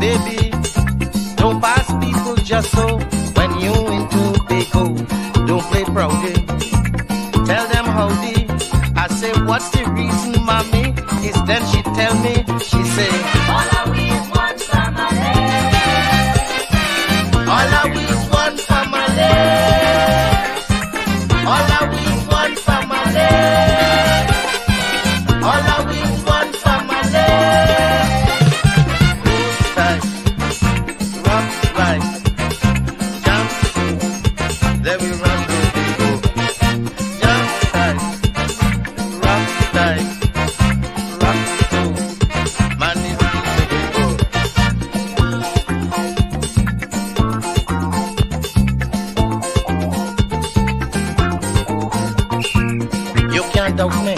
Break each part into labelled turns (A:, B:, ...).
A: baby. Don't pass people just so. When you in Tobago, don't play proudy. Tell them howdy. I say, what's the reason, mommy? Is then she tell me, she say,
B: all Ahwee is one family.
A: all Ahwee is one family. All Ahwee is one family. All Ahwee is one family. Roll tight, rock right, jump, then we run Tobago. Jump tight, rock tight, rock so, man is Tobago. You can't doubt me.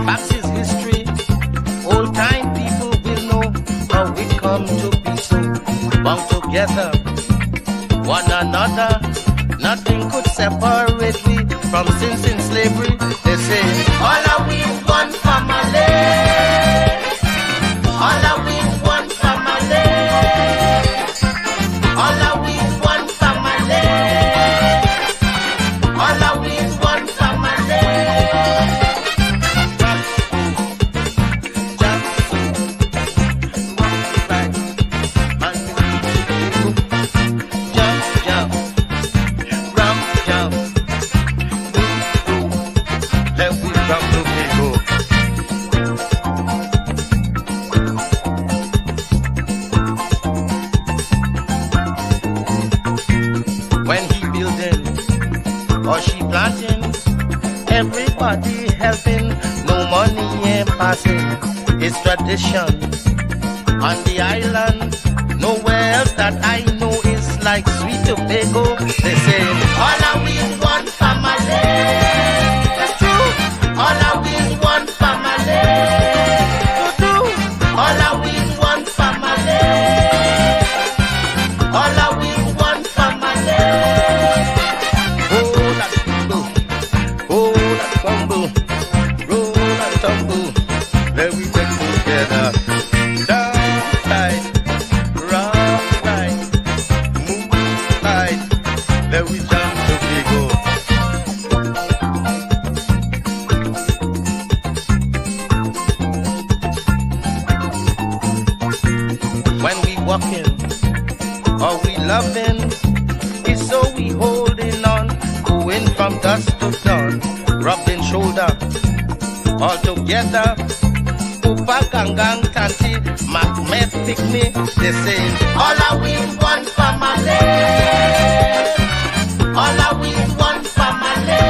A: Facts is history. Old time people will know how we come to be so bound together. One another. Nothing could separate we from sins in slavery. They say, all Ahwee is one family. All Ahwee is one family. All Ahwee is one family. All Ahwee is one family. Jump, rock, right, man, jump, jump, rum, jump, let we rum Tobago. When he building or she planting, everybody helping, no money ain't passing. It's tradition on the island. Nowhere else that I know is like sweet Tobago. They say, all Ahwee is one family. It's true. All Ahwee is one family. True. All Ahwee is one family. All Ahwee is one family. Oh, that tumble. Oh, that tumble. Roll that tumble. Let we get together. Down tight, rock right, move right. Let we jump Tobago. When we walking or we loving, it's so we holding on, going from dusk to dawn, rubbing shoulder all together. Upa gangang tanti, Mac met pick me. They say, all Ahwee is one family. All Ahwee is one family.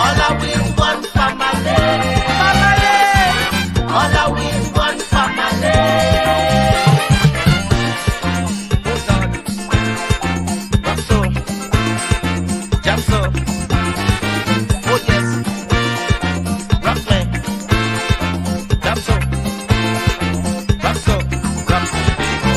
A: All Ahwee is one family. All Ahwee is one family. Oh God, rock so, jump so. Oh yes, rock me, jump so, rock so, rock Tobago.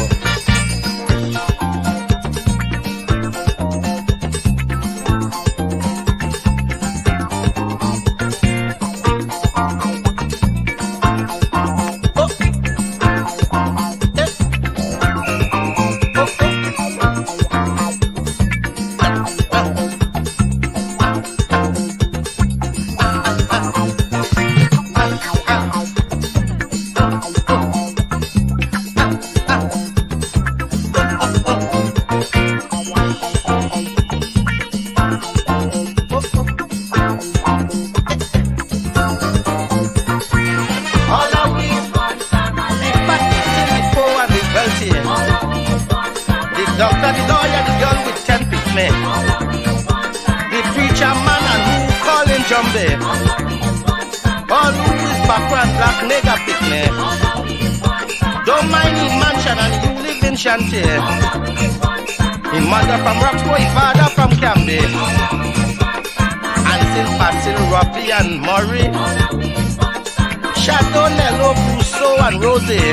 A: All Ahwee is one family. But the poor and the wealthy.
B: All Ahwee is one family.
A: The doctor, the lawyer, the girl with 10 pick me.
B: All Ahwee is one family.
A: The preacher man and who calling Jumbe.
B: All Ahwee is one family.
A: All who is background black nigga pick me.
B: All Ahwee is one family.
A: Don't mind his mansion and you live in Shanty.
B: All Ahwee is one family.
A: His mother from Roxbury, his father from Camby.
B: All Ahwee is one family.
A: And Sil Basil, Robbie and Murray.
B: All Ahwee is one family.
A: Chateau Nello, Rousseau and Rosie.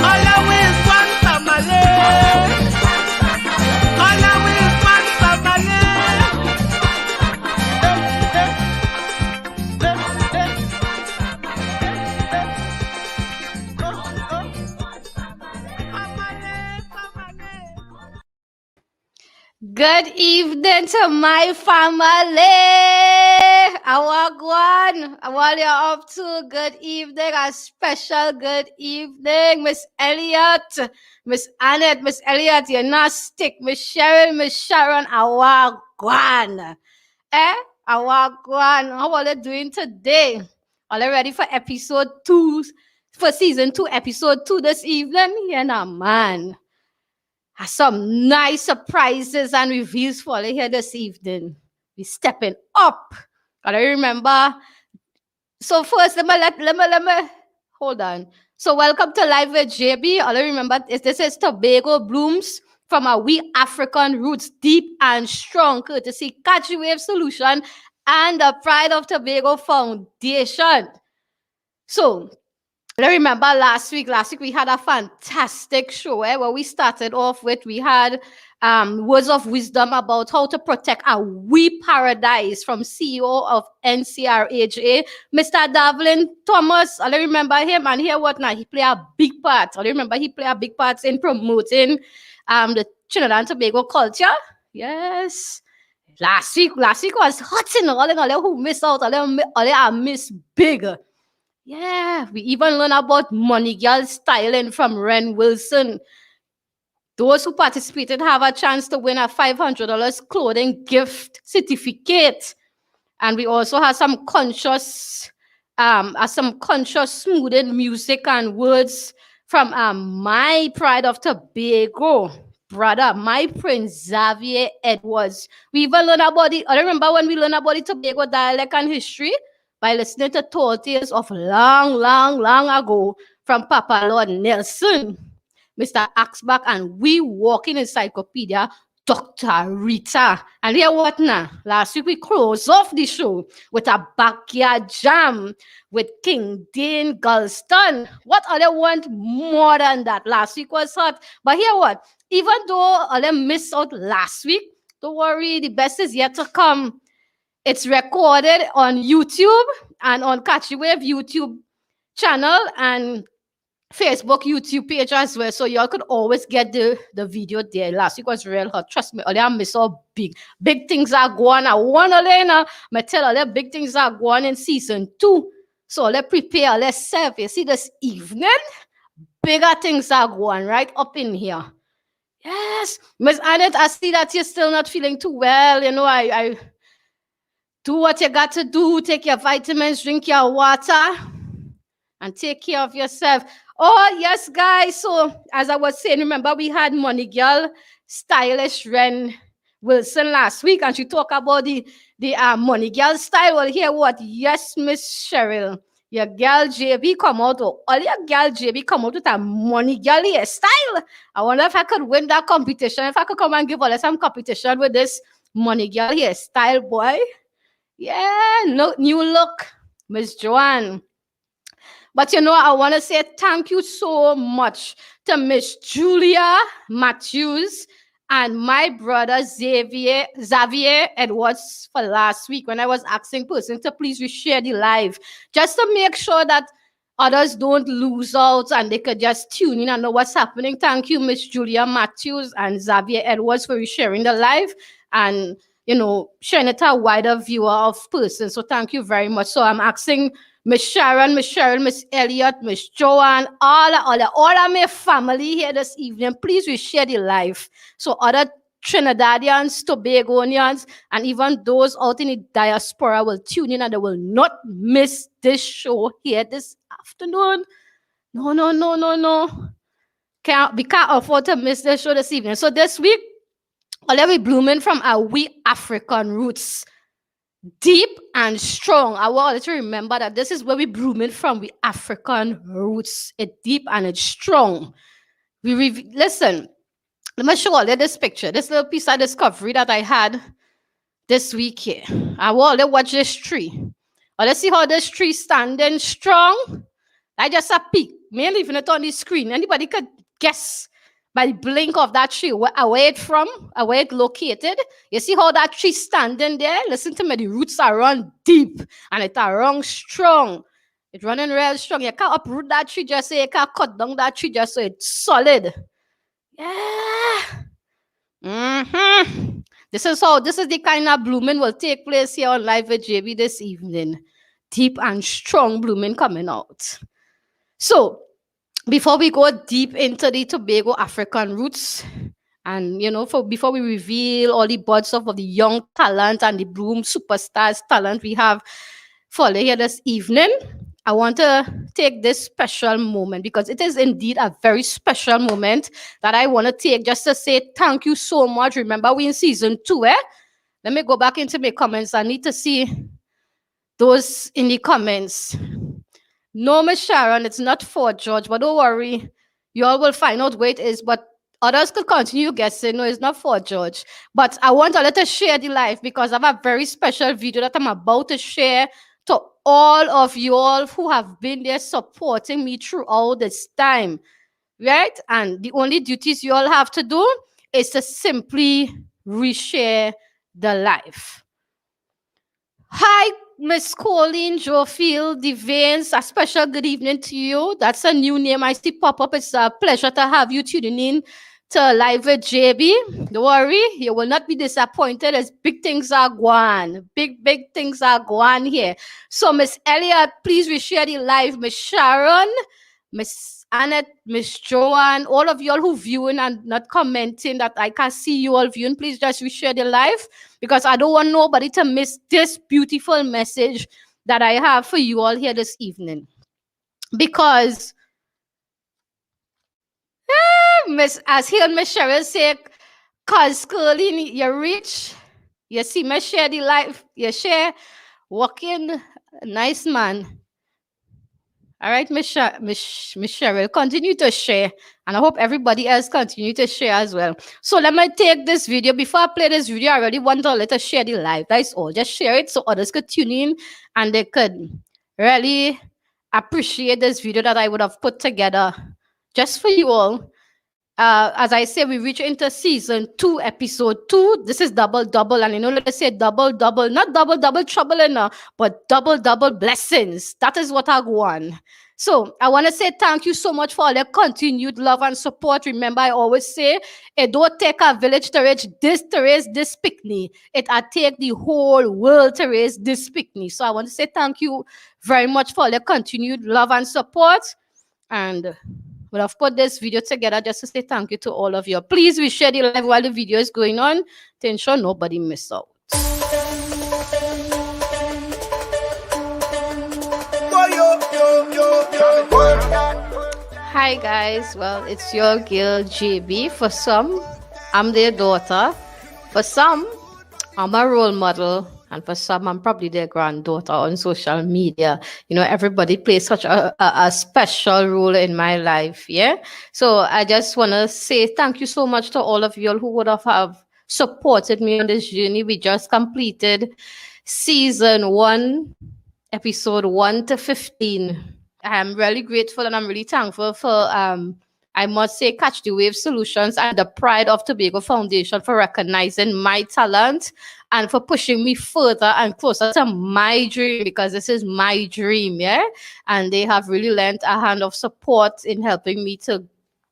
A: All Ahwee is one family. All Ahwee is one family.
C: Good evening to my family. Awagwan. What you're up to? Good evening. A special good evening, Miss Elliot, Miss Annette, Miss Elliot. You're not stick. Miss Sharon, Miss Sharon. Awagwan. Eh? Awagwan. How are you doing today? Are you ready for episode 2? For season 2, episode 2 this evening? Yeah, nah, man. Some nice surprises and reveals for you here this evening. We stepping up. Gotta remember. So first, let me hold on. So welcome to Live with JB. All I remember is this is Tobago blooms from our we African roots, deep and strong, courtesy Catchy Wave Solution and the Pride of Tobago Foundation. So I remember last week we had a fantastic show where we started off with, we had words of wisdom about how to protect our we paradise from CEO of NCRHA, Mr. Davlin Thomas. I remember him, and here what now? He played a big part. I remember he played a big part in promoting the Trinidad and Tobago culture. Yes. Last week was hot in all who missed out, all miss big. Yeah, we even learn about money girl styling from Ren Wilson. Those who participated have a chance to win a $500 clothing gift certificate. And we also have some conscious smoothing music and words from my Pride of Tobago brother, my Prince Xavier Edwards. We even learn about it. I remember when we learned about the Tobago dialect and history by listening to tall tales of long ago from Papa Lord Nelson, Mr. Axback, and we walking encyclopedia, Dr. Rita. And here what now? Last week we closed off the show with a backyard jam with King Dane Gulston. What other want more than that? Last week was hot. But here what? Even though all them missed out last week, don't worry, the best is yet to come. It's recorded on YouTube and on Catchy Wave YouTube channel and Facebook, YouTube page as well. So y'all could always get the video there. Last week was real hot. Trust me, all I miss all big things are going. I want to learn. I tell all the big things are going in season 2. So let's prepare, let's serve. You see this evening, bigger things are going right up in here. Yes, Miss Annette, I see that you're still not feeling too well. You know, I do what you got to do. Take your vitamins, drink your water, and take care of yourself. Oh, yes, guys. So, as I was saying, remember we had Money Girl, stylish Ren Wilson last week, and she talked about the Money Girl style. Well, hear what? Yes, Miss Cheryl. Your girl JB come out, or all your girl JB come out with a Money Girl style. I wonder if I could win that competition, if I could come and give all some competition with this Money Girl hairstyle, boy. Yeah, no new look, Miss Joanne. But you know, I want to say thank you so much to Miss Julia Matthews and my brother Xavier Edwards for last week when I was asking persons to please reshare the live, just to make sure that others don't lose out and they could just tune in and know what's happening. Thank you, Miss Julia Matthews and Xavier Edwards, for resharing the live and, you know, sharing it to a wider viewer of persons. So thank you very much. So I'm asking Miss Sharon, Miss Cheryl, Miss Elliot, Miss Joanne, all of my family here this evening, please reshare the live so other Trinidadians, Tobagonians, and even those out in the diaspora will tune in and they will not miss this show here this afternoon. No. We can't afford to miss this show this evening. So this week, all we blooming from our we African roots. Deep and strong. I want you to remember that this is where we blooming from. We African roots. It's deep and it's strong. Listen. Let me show you this picture. This little piece of discovery that I had this week here. I want to watch this tree. Let's see how this tree standing strong. I just a peek. Me leaving it on the screen. Anybody could guess by the blink of that tree where it from, where it located. You see how that tree standing there? Listen to me, the roots are run deep and it are run strong. It's running real strong. You can't uproot that tree just so you can't cut down that tree just so it's solid. Yeah. This is the kind of blooming will take place here on Live with JB this evening. Deep and strong blooming coming out. So, before we go deep into the Tobago African roots, and for before we reveal all the buds of the young talent and the bloom superstars talent we have for here this evening, I want to take this special moment because it is indeed a very special moment that I want to take just to say thank you so much. Remember, we in season 2, eh? Let me go back into my comments. I need to see those in the comments. No, Miss Sharon, it's not for George, but don't worry. You all will find out where it is, but others could continue guessing. No, it's not for George. But I want to share the life because I have a very special video that I'm about to share to all of you all who have been there supporting me throughout this time. Right? And the only duties you all have to do is to simply reshare the life. Hi, Miss Colleen Jofield Devines. A special good evening to you. That's a new name I see pop up. It's a pleasure to have you tuning in to Live with JB. Don't worry, you will not be disappointed as big things are going. Big things are going here. So, Miss Elliot, please reshare the live. Miss Sharon, Miss Annette, Miss Joanne, all of y'all who viewing and not commenting that I can see you all viewing, please just reshare the live because I don't want nobody to miss this beautiful message that I have for you all here this evening. Because as here Miss Cheryl said, cause Curly, you rich, you see me share the life, you share, walking, nice man. All right, Miss Cheryl, continue to share. And I hope everybody else continue to share as well. So let me take this video. Before I play this video, I already want to let us share the live. That's all. Just share it so others could tune in and they could really appreciate this video that I would have put together just for you all. As I say, we reach into season 2, episode 2. This is double, and let's say double, not double trouble, but double blessings. That is what I want. So I want to say thank you so much for all your continued love and support. Remember, I always say, it don't take a village to raise this picnic. It take the whole world to raise this picnic. So I want to say thank you very much for all your continued love and support. And we'll have put this video together just to say thank you to all of you. Please reshare the live while the video is going on to ensure nobody miss out. Hi guys, well, it's your girl JB. For some, I'm their daughter. For some, I'm a role model. And for some, I'm probably their granddaughter on social media. Everybody plays such a special role in my life, yeah? So I just want to say thank you so much to all of you all who would have supported me on this journey. We just completed season 1, episode 1 to 15. I am really grateful and I'm really thankful for I must say, Catch the Wave Solutions and the Pride of Tobago Foundation for recognizing my talent and for pushing me further and closer to my dream, because this is my dream, yeah? And they have really lent a hand of support in helping me to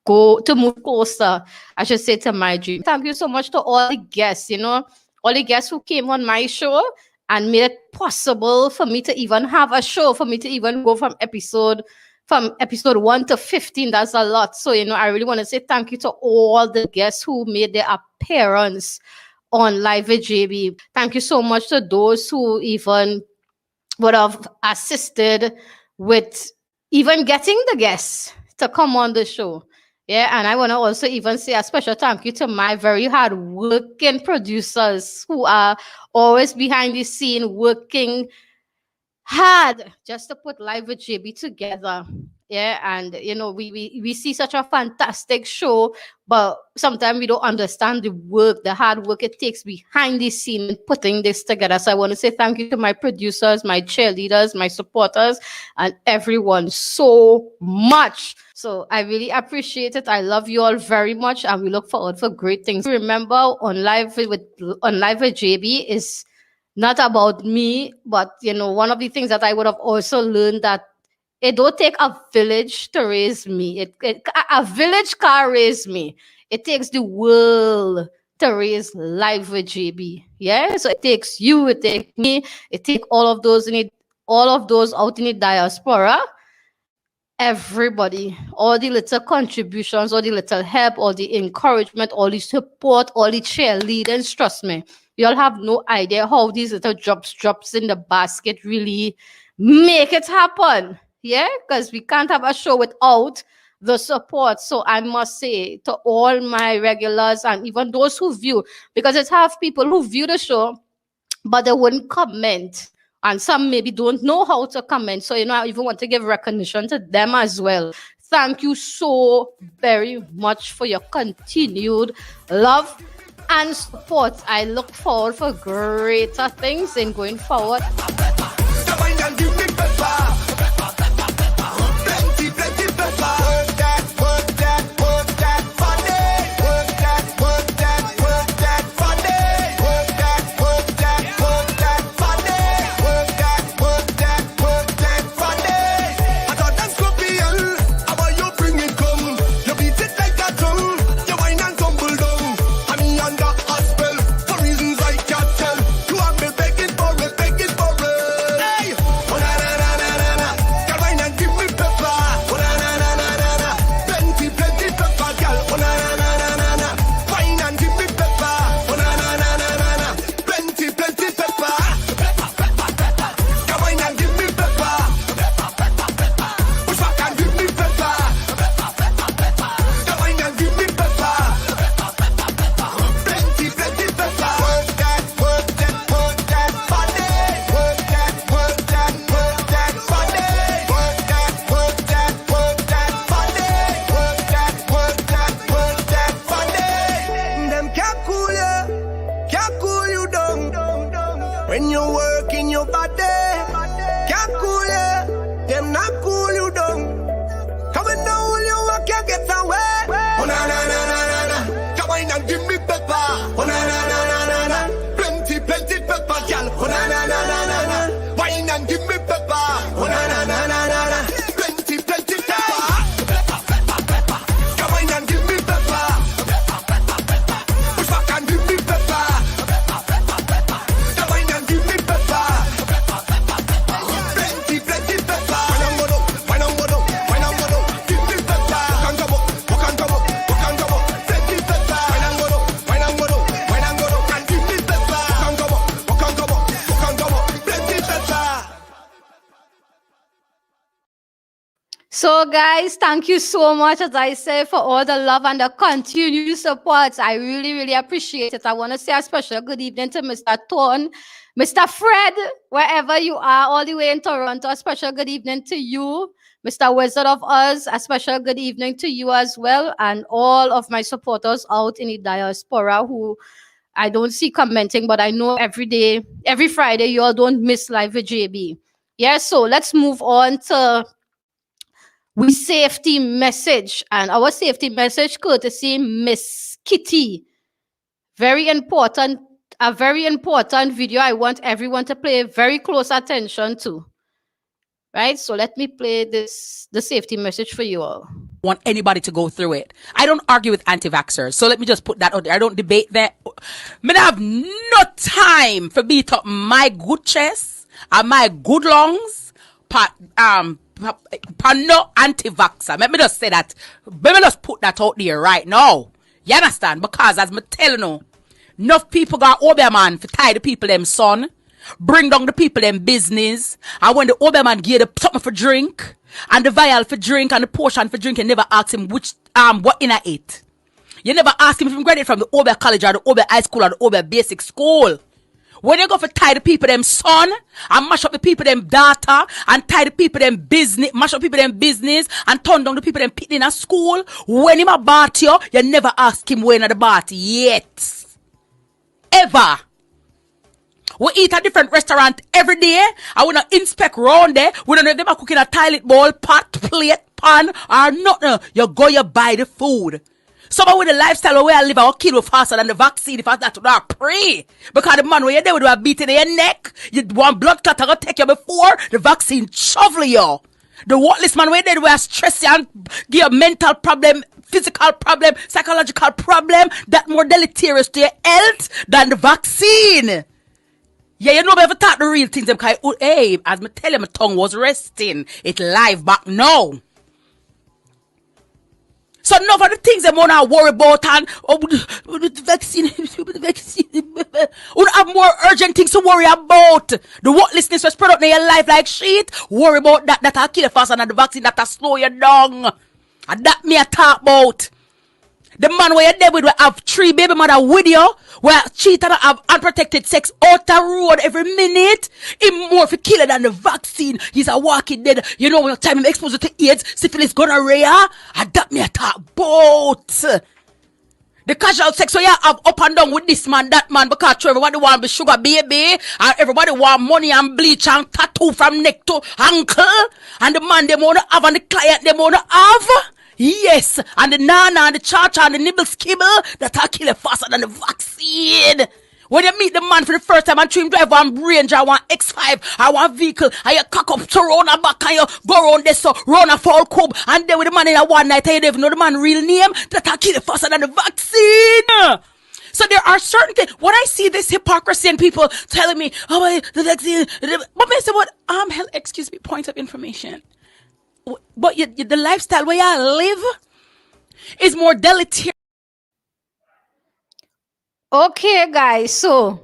C: move closer, I should say, to my dream. Thank you so much to all the guests, all the guests who came on my show and made it possible for me to even have a show, for me to even go from episode 1 to 15. That's a lot. So, I really want to say thank you to all the guests who made their appearance on Live with JB. Thank you so much to those who even would have assisted with even getting the guests to come on the show. Yeah, and I want to also even say a special thank you to my very hard-working producers who are always behind the scene working hard just to put Live with JB together. Yeah, and we see such a fantastic show, but sometimes we don't understand the hard work it takes behind the scene in putting this together. So I want to say thank you to my producers, my cheerleaders, my supporters, and everyone so much. So I really appreciate it. I love you all very much, and we look forward for great things. Remember, on Live with JB is not about me, but one of the things that I would have also learned that it don't take a village to raise me. A village can't raise me. It takes the world to raise life with JB. Yeah, so it takes you, it takes me, it takes all of those out in the diaspora, everybody, all the little contributions, all the little help, all the encouragement, all the support, all the cheerleading. Trust me, you all have no idea how these little drops in the basket really make it happen. Yeah, because we can't have a show without the support. So I must say to all my regulars and even those who view, because it's have people who view the show but they wouldn't comment. And some maybe don't know how to comment. So, I even want to give recognition to them as well. Thank you so very much for your continued love and support. I look forward for greater things in going forward.
D: When you work in your body, can't cool you, them not cool you down. Come and know you work, you get away. Oh na na na na na na, come on and give me pepper. Oh na na na na na na, plenty pepper, girl. Oh na na na na na na, wine and give me pepper. Oh na na na na na na, plenty pepper. Come on and give me pepper. Push back and give me pepper. Come on and give me pepper. Plenty pepper. Why not go down? Give me pepper. Walk and come up. Plenty pepper. Why not go down? And give me pepper. Walk and come up. Plenty pepper.
C: So, guys, thank you so much, as I say, for all the love and the continued support. I really, really appreciate it. I want to say a special good evening to Mr. Ton, Mr. Fred, wherever you are, all the way in Toronto. A special good evening to you, Mr. Wizard of Oz. A special good evening to you as well, and all of my supporters out in the diaspora who I don't see commenting, but I know every day, every Friday, you all don't miss Live with JB. Yeah, so let's move on to we safety message, and our safety message courtesy Miss Kitty. Very important, a very important video I want everyone to pay very close attention to. Right? So let me play the safety message for you all.
E: Want anybody to go through it. I don't argue with anti-vaxxers, so let me just put that out there. I don't debate that. I have no time for beat up my good chest and my good lungs, no anti-vaxxer. Let me just say that. Let me just put that out there right now. You understand? Because as me telling you, enough people got Oberman for tie the people them son, bring down the people them business, and when the Oberman give the something for drink, and the vial for drink, and the portion for drink, you never ask him which what in it. You never ask him if he graduated from the Ober College or the Ober High School or the Ober Basic School. When you go for tie the people them son, and mash up the people them daughter, and tie the people them business, mash up people them business, and turn down the people them picking in a school, when him a bat you never ask him when at the bat yet. Ever. We eat at different restaurant every day, and we don't inspect round there. We don't know if them are cooking a toilet bowl, pot, plate, pan, or nothing. You go, you buy the food. Somebody with the lifestyle where I live, our kid will faster than the vaccine if I that to not pray. Because the man where you're there with a beating in your neck, you want blood clot to take you before the vaccine shovel you. The worthless man where they will stress you and give you mental problem, physical problem, psychological problem that more deleterious to your health than the vaccine. Yeah, you know, me ever thought the real things. Because, hey, as me tell you, my tongue was resting. It live back now. So none of the things they want to worry about and the vaccine, we have more urgent things to worry about. The worthlessness was spread out in your life like shit. Worry about that will kill you faster than the vaccine that will slow you down. And that me a talk about. The man where you're there with will have 3 baby mother with you, where cheat and have unprotected sex out the road every minute. Him more for killer than the vaccine. He's a walking dead. You know, when you time him exposed to AIDS, syphilis, gonorrhea, and that me a talk about. The casual sex so you have up and down with this man, that man, because everybody want to be sugar baby, and everybody want money and bleach and tattoo from neck to ankle, and the man they want to have and the client they want to have. Yes, and the nana and the cha-cha and the nibble skibble that are kill you faster than the vaccine. When you meet the man for the first time and dream drive one Ranger, one X5, I want vehicle, and you cock up to round a back and you go round this so round a fall cube, and then with the man in a one night and you don't even know the man real name, that are kill you faster than the vaccine. So there are certain things. When I see this hypocrisy and people telling me, oh, the vaccine, but I say, what? Hell, excuse me, point of information. But the lifestyle where you live is more deleterious.
C: Okay, guys. So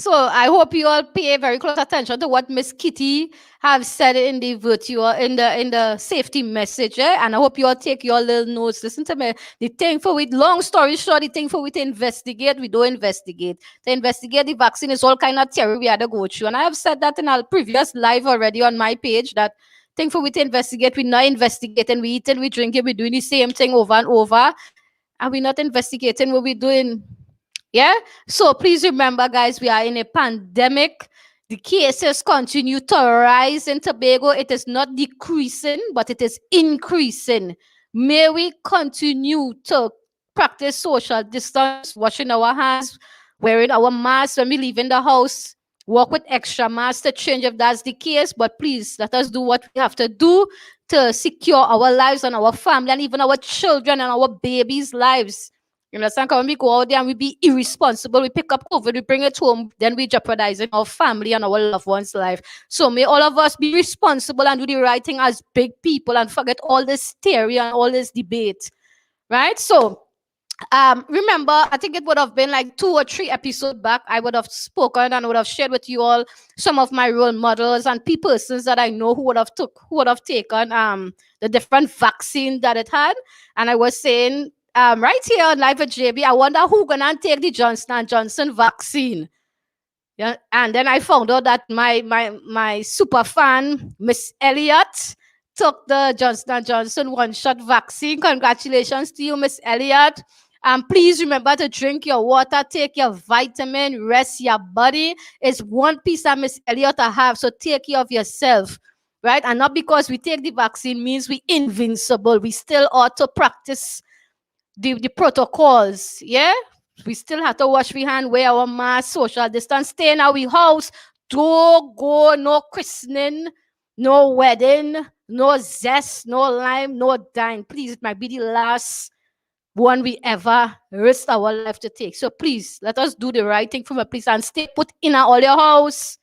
C: I hope you all pay very close attention to what Miss Kitty have said in the virtual in the safety message, and I hope you all take your little notes. Listen to me. The thing for with long story short, the thing for we to investigate, we don't investigate. To investigate the vaccine is all kind of theory we had to go through, and I have said that in our previous live already on my page that thing for we to investigate, we not investigating, we eating, we drinking, we doing the same thing over and over, and we not investigating what we doing. Yeah. So please remember, guys, we are in a pandemic. The cases continue to rise in Tobago. It is not decreasing, but it is increasing. May we continue to practice social distance, washing our hands, wearing our masks when we leave in the house, work with extra masks to change if that's the case. But please let us do what we have to do to secure our lives and our family and even our children and our babies' lives. You understand? When we go out there and we be irresponsible, we pick up COVID, we bring it home, then we jeopardizing our family and our loved ones' life. So may all of us be responsible and do the right thing as big people and forget all this theory and all this debate. Right? So remember, I think it would have been like 2 or 3 episodes back, I would have spoken and would have shared with you all some of my role models and persons that I know who would have taken the different vaccine that it had. And I was saying, right here on Live with JB, I wonder who gonna take the Johnson & Johnson vaccine. Yeah, and then I found out that my super fan, Miss Elliott, took the Johnson & Johnson one-shot vaccine. Congratulations to you, Miss Elliott. Please remember to drink your water, take your vitamin, rest your body. It's one piece that Miss Elliott I have, so take care of yourself. Right? And not because we take the vaccine means we invincible. We still ought to practice the protocols, yeah? We still have to wash our hand, wear our mask, social distance, stay in our house, don't go, no christening, no wedding, no zest, no lime, no dine. Please, it might be the last one we ever risk our life to take. So please, let us do the right thing from a place and stay put in all your house.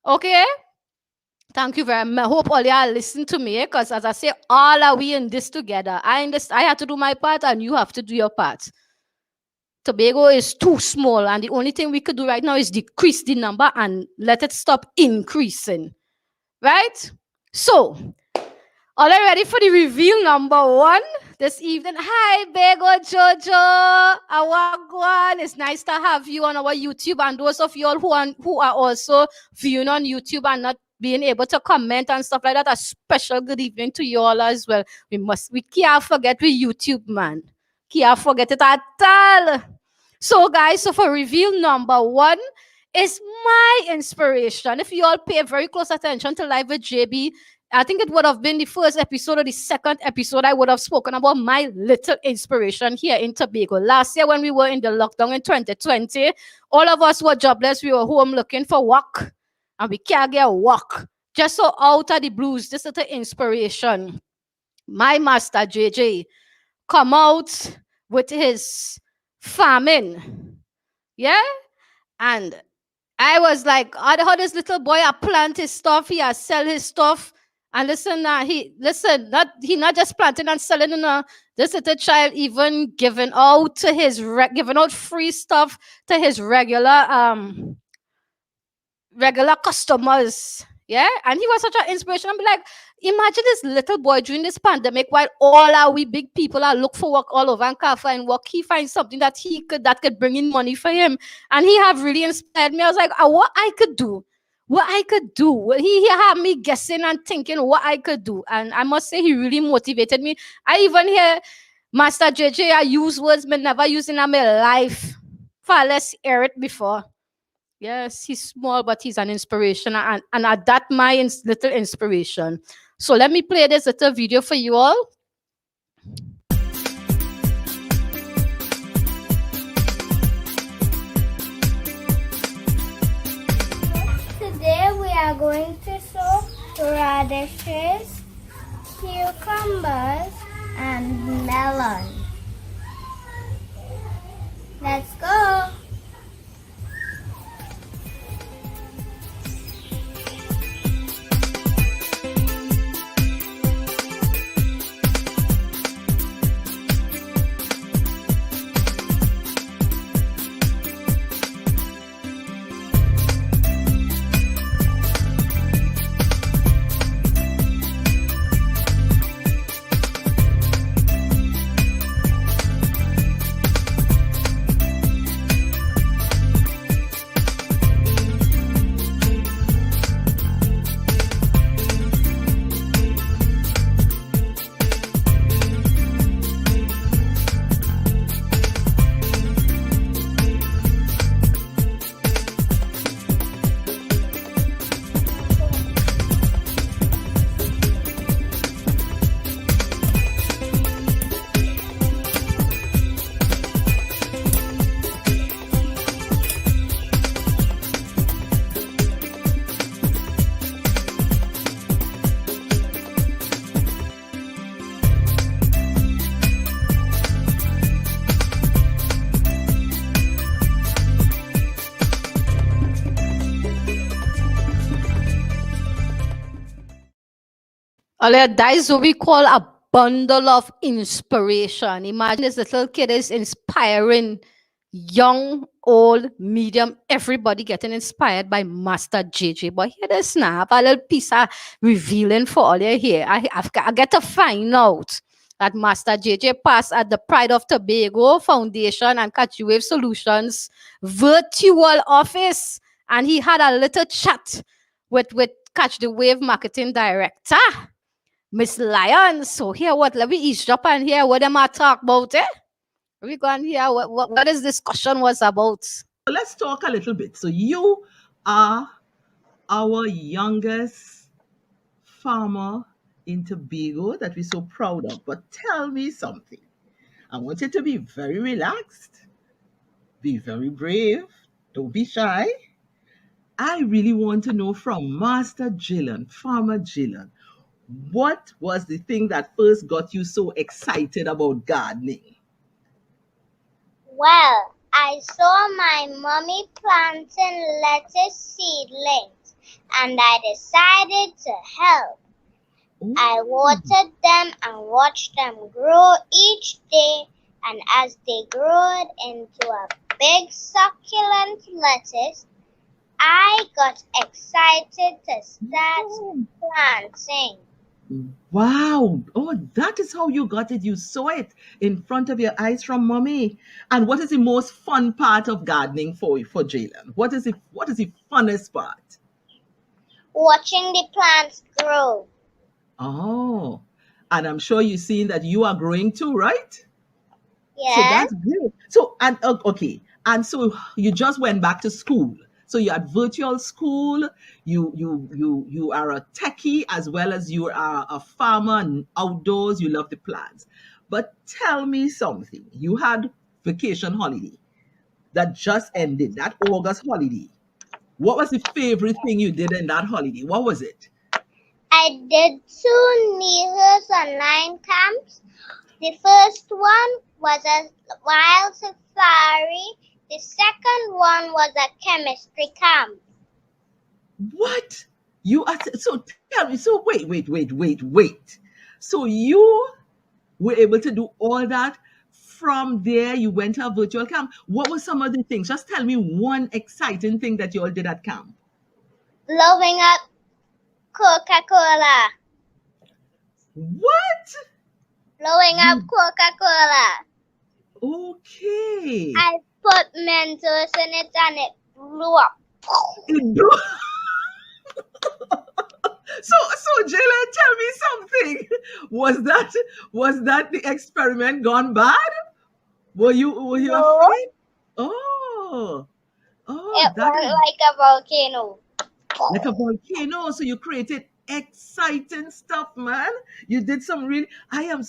C: Okay? Thank you very much. I hope all y'all listen to me, because as I say, all are we in this together. I have to do my part and you have to do your part. Tobago is too small, and the only thing we could do right now is decrease the number and let it stop increasing. Right? So, are you ready for the reveal number 1 this evening? Hi, Bego Jojo. Awagwan. It's nice to have you on our YouTube, and those of you all who are also viewing on YouTube and not being able to comment and stuff like that, a special good evening to you all as well. We can't forget with YouTube, man. Can't forget it at all. So, guys, so for reveal number 1 is my inspiration. If you all pay very close attention to Live with JB, I think it would have been the first episode or the second episode I would have spoken about my little inspiration here in Tobago. Last year when we were in the lockdown in 2020, all of us were jobless. We were home looking for work, and we can't get work. just so out of the blues, just little inspiration, my master JJ come out with his farming. Yeah? And I was like, how this little boy a plant his stuff, he a sell his stuff. And listen, he not just planting and selling. This little child even giving out to giving out free stuff to his regular customers. Yeah, and he was such an inspiration. I'm like, imagine this little boy during this pandemic, while all our we big people are look for work all over and can't find work, he finds something that could bring in money for him, and he have really inspired me. I was like, what I could do. What I could do. He had me guessing and thinking what I could do. And I must say, he really motivated me. I even hear Master JJ, I use words I never used in my life. Far less hear it before. Yes, he's small, but he's an inspiration. And at that, little inspiration. So let me play this little video for you all.
F: Today we are going to soak radishes, cucumbers, and melon. Let's go.
C: That is what we call a bundle of inspiration. Imagine this little kid is inspiring young, old, medium, everybody getting inspired by Master JJ. But here this now, a little piece of revealing for all you here. I get to find out that Master JJ passed at the Pride of Tobago Foundation and Catch Wave Solutions virtual office. And he had a little chat with Catch the Wave marketing director, Miss Lion. So here let me eavesdrop and hear what them are talk about, eh? We go and hear what this discussion was about.
G: Let's talk a little bit. So you are our youngest farmer in Tobago that we're so proud of. But tell me something. I want you to be very relaxed, be very brave, don't be shy. I really want to know from Master Jillian, Farmer Jillian, what was the thing that first got you so excited about gardening?
F: Well, I saw my mommy planting lettuce seedlings and I decided to help. I watered them and watched them grow each day, and as they grew into a big succulent lettuce, I got excited to start planting.
G: Wow. Oh, that is how you got it. You saw it in front of your eyes from mommy. And what is the most fun part of gardening for Jalen? What is the funnest part?
F: Watching the plants grow.
G: Oh, and I'm sure you've seen that you are growing too, right? So
F: Yes,
G: that's great. So, and okay. And so you just went back to school. So you're at virtual school. You are a techie as well as you are a farmer and outdoors. You love the plants. But tell me something. You had vacation holiday that just ended, that August holiday. What was the favorite thing you did in that holiday? What was it?
F: I did 2 measles online camps. The first one was a wild safari. The second one was a chemistry camp.
G: What? You are so tell me. So wait. So you were able to do all that from there. You went to a virtual camp. What were some of the things? Just tell me one exciting thing that you all did at camp.
F: Blowing up Coca-Cola.
G: What?
F: Blowing up Coca-Cola.
G: Okay.
F: I put Mentos in it and it blew up.
G: So Jalen, tell me something. Was that the experiment gone bad? Were you
F: No,
G: afraid? Oh,
F: it
G: that
F: went
G: is
F: like a volcano.
G: like a volcano. So you created exciting stuff, man. You did some really. I am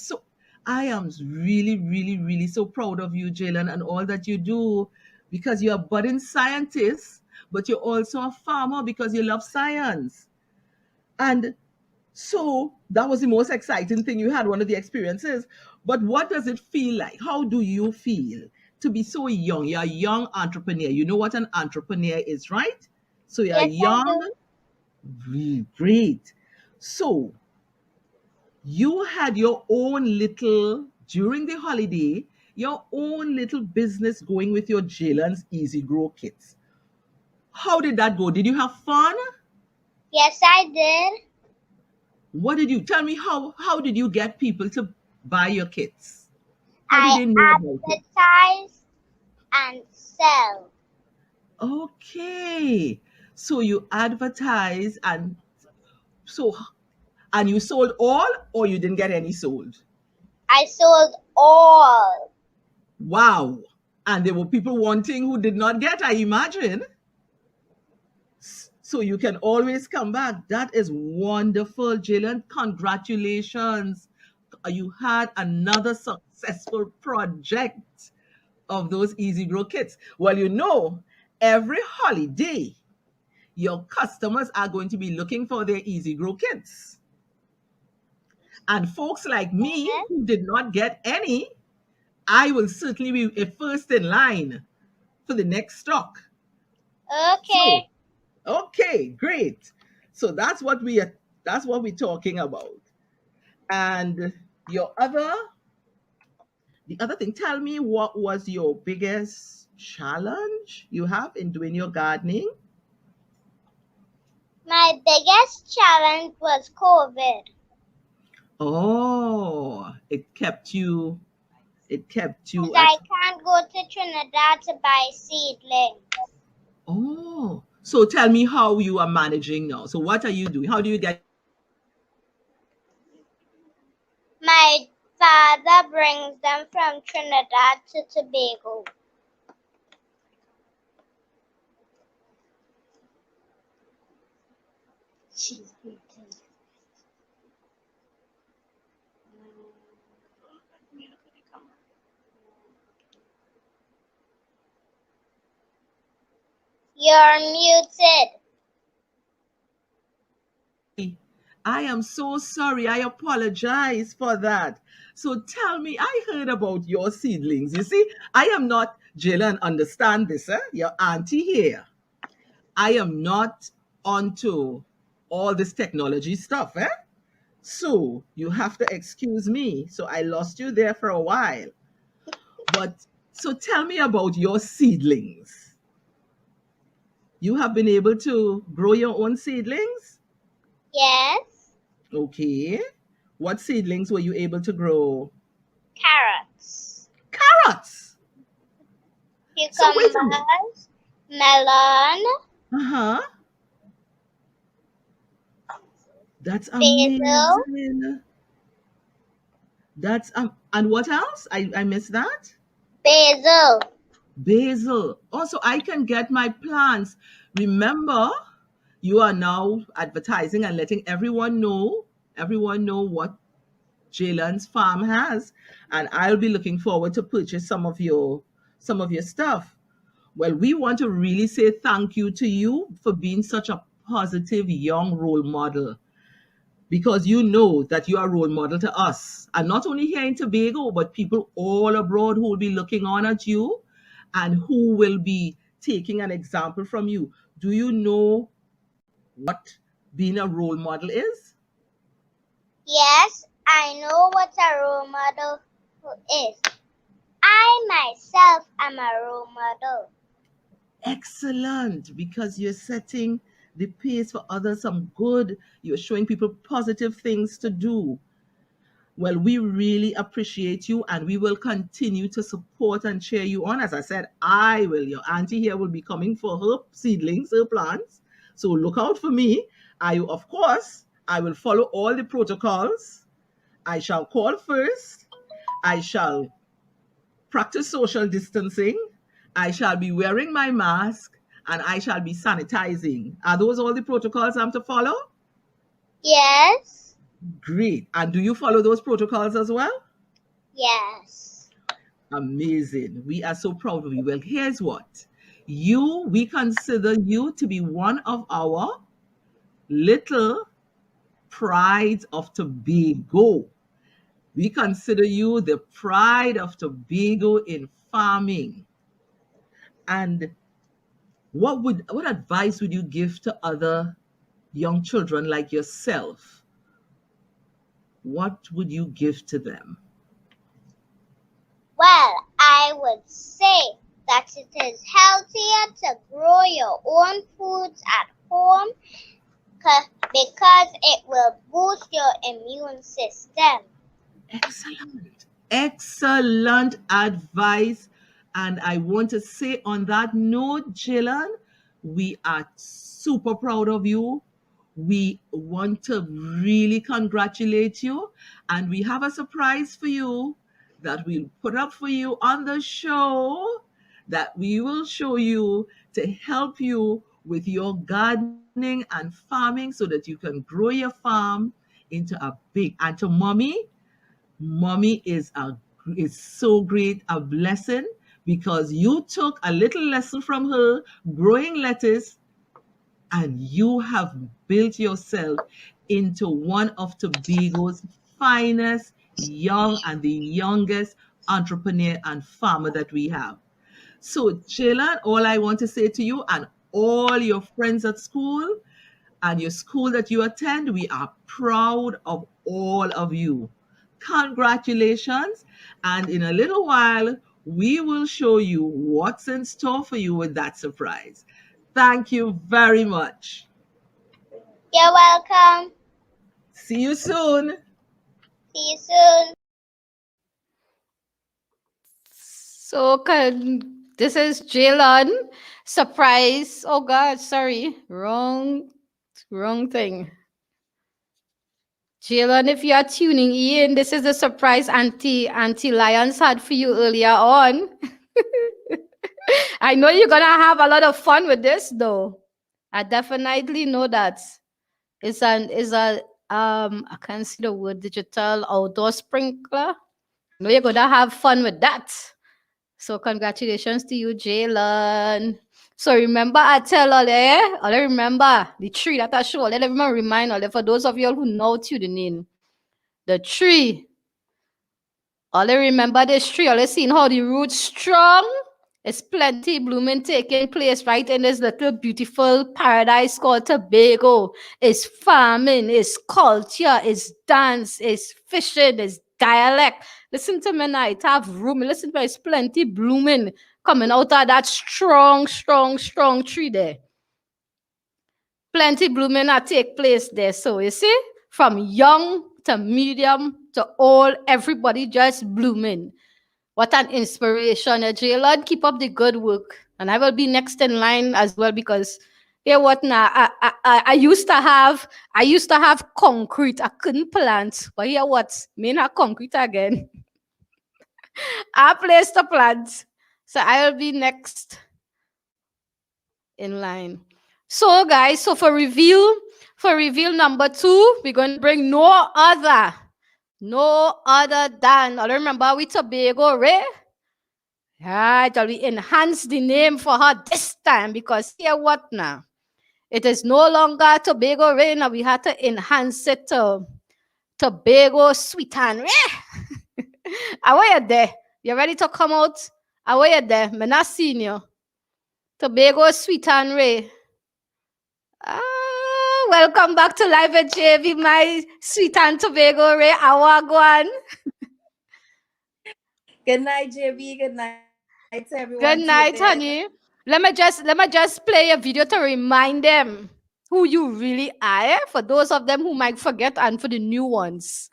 G: really so proud of you, Jalen, and all that you do, because you're a budding scientist, but you're also a farmer because you love science. And so that was the most exciting thing you had, one of the experiences. But what does it feel like? How do you feel to be so young? You're a young entrepreneur. You know what an entrepreneur is, right? So you're
F: Yes, I
G: young,
F: do.
G: really great. So you had your own little, during the holiday, your own little business going with your Jalen's Easy Grow kits. How did that go? Did you have fun?
F: Yes, I did.
G: What did you tell me? How did you get people to buy your kits? How did
F: I
G: they know about it?
F: advertise and sell.
G: Okay. So you advertise so and you sold all or you didn't get any sold?
F: I sold all.
G: Wow. And there were people wanting who did not get, I imagine. So you can always come back. That is wonderful, Jalen. Congratulations. You had another successful project of those Easy Grow kits. Well, every holiday, your customers are going to be looking for their Easy Grow kits. And folks like me
F: Yes.
G: who did not get any, I will certainly be a first in line for the next stock. So,
F: Okay.
G: okay, great. So that's what we're talking about. And your other the other thing, tell me what was your biggest challenge you have in doing your gardening?
F: My biggest challenge was COVID.
G: Oh, it kept
F: And
G: you at
F: I can't go to Trinidad to buy seedlings.
G: oh. So tell me how you are managing now. So what are you doing? How do you get
F: My father brings them from Trinidad to Tobago. You're muted.
G: I am so sorry. I apologize for that. So tell me, I heard about your seedlings. You see, I am not, Jalen, understand this, your auntie here. I am not onto all this technology stuff, eh? So you have to excuse me. So I lost you there for a while. But so tell me about your seedlings. You have been able to grow your own seedlings?
F: Yes.
G: Okay. What seedlings were you able to grow?
F: Carrots.
G: Carrots. So wait a minute.
F: Cucumbers. Melon.
G: Uh-huh. That's
F: Basil.
G: amazing. That's and what else? I missed that.
F: Basil.
G: Basil. Also, I can get my plants. Remember, you are now advertising and letting everyone know what Jalen's farm has, and I'll be looking forward to purchase some of your stuff. Well, we want to really say thank you to you for being such a positive young role model. because you know that you are a role model to us. And not only here in Tobago, but people all abroad who will be looking on at you and who will be taking an example from you. Do you know what being a role model is?
F: Yes, I know what a role model is. I myself am a role model.
G: Excellent, because you're setting the pace for others some good. You're showing people positive things to do. Well, we really appreciate you and we will continue to support and cheer you on. As I said, I will, your auntie here will be coming for her seedlings, her plants. So look out for me. Of course, I will follow all the protocols. I shall call first. I shall practice social distancing. I shall be wearing my mask and I shall be sanitizing. Are those all the protocols I'm to follow?
F: Yes,
G: Great. And do you follow those protocols as well?
F: yes.
G: Amazing. We are so proud of you. Well, here's what. We consider you to be one of our little prides of Tobago. We consider you the pride of Tobago in farming. And what advice would you give to other young children like yourself? What would you give to them?
F: Well, I would say that it is healthier to grow your own foods at home because it will boost your immune system.
G: Excellent. Excellent advice. And I want to say on that note, Jillian, we are super proud of you. We want to really congratulate you. And we have a surprise for you that we'll put up for you on the show that we will show you to help you with your gardening and farming so that you can grow your farm into a big. And to mommy is so great a blessing because you took a little lesson from her growing lettuce and you have built yourself into one of Tobago's finest young and the youngest entrepreneur and farmer that we have. So, Jalen, all I want to say to you and all your friends at school and your school that you attend, we are proud of all of you. Congratulations. And in a little while, we will show you what's in store for you with that surprise. Thank you very much.
F: You're welcome.
G: See you soon.
F: See you soon.
C: So this is Jalen. Surprise. Oh God, sorry. Wrong thing. Jalen, if you are tuning in, this is the surprise Auntie Lions had for you earlier on. I know you're gonna have a lot of fun with this though. I definitely know that. It's a I can't see the word digital outdoor sprinkler. I know you're gonna have fun with that. So congratulations to you, Jalen. So remember, I tell all remember the tree that I show. Let everyone remind all for those of you who know tuning in. The tree. All remember this tree. All seen how the roots strong. It's plenty blooming taking place right in this little beautiful paradise called Tobago. It's farming, it's culture, it's dance, it's fishing, it's dialect. Listen to me now. It have room. Listen to me. It's plenty blooming coming out of that strong tree there. Plenty blooming that take place there. So you see, from young to medium to old, everybody just blooming. What an inspiration, Jalen. Keep up the good work. And I will be next in line as well because yeah, what now? I used to have concrete. I couldn't plant. But here what? Me not concrete again. I place to plant. So I will be next in line. So guys, so for reveal number 2, we're going to bring no other than I remember we Tobago, Ray. Right, we enhance the name for her this time because here what now? It is no longer Tobago Ray. Now we had to enhance it to Tobago Sweet and Ray. How are you there? You ready to come out? How are you there? Me not seen you. Tobago Sweet and Ray. Welcome back to Live at JV, my Sweet and Tobago Ray. Awagwan.
H: Good night, JB. Good night to everyone tuned
C: Good
H: in.
C: night, honey. Let me just play a video to remind them who you really are. For those of them who might forget, and for the new ones.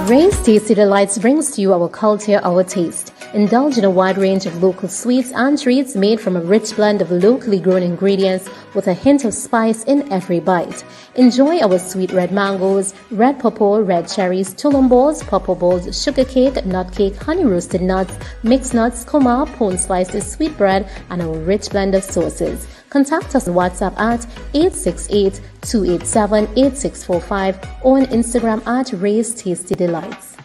I: Ray's Tasty Delights brings to you our culture, our taste. Indulge in a wide range of local sweets and treats made from a rich blend of locally grown ingredients with a hint of spice in every bite. Enjoy our sweet red mangoes, red pawpaw, red cherries, tulum balls, pawpaw balls, sugar cake, nut cake, honey roasted nuts, mixed nuts, kuma, pone slices, sweet bread, and our rich blend of sauces. Contact us on WhatsApp at 868-287-8645 or on Instagram at Ray's Tasty Delights.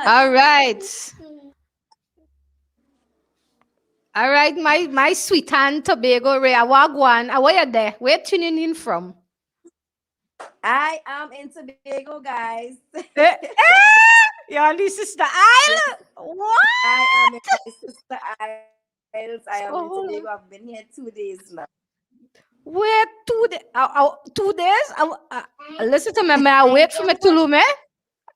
C: All right. All right, my sweet and Tobago Ray. Awagwan. Where you there? Where you tuning in from?
H: I am in Tobago, guys.
C: You're on the sister island. What?
H: I am in my sister Isles. I am in
C: Oh.
H: Tobago. I've been here 2 days now.
C: Where 2 days? 2 days? Listen to me, man. I wait for me Tulum, eh?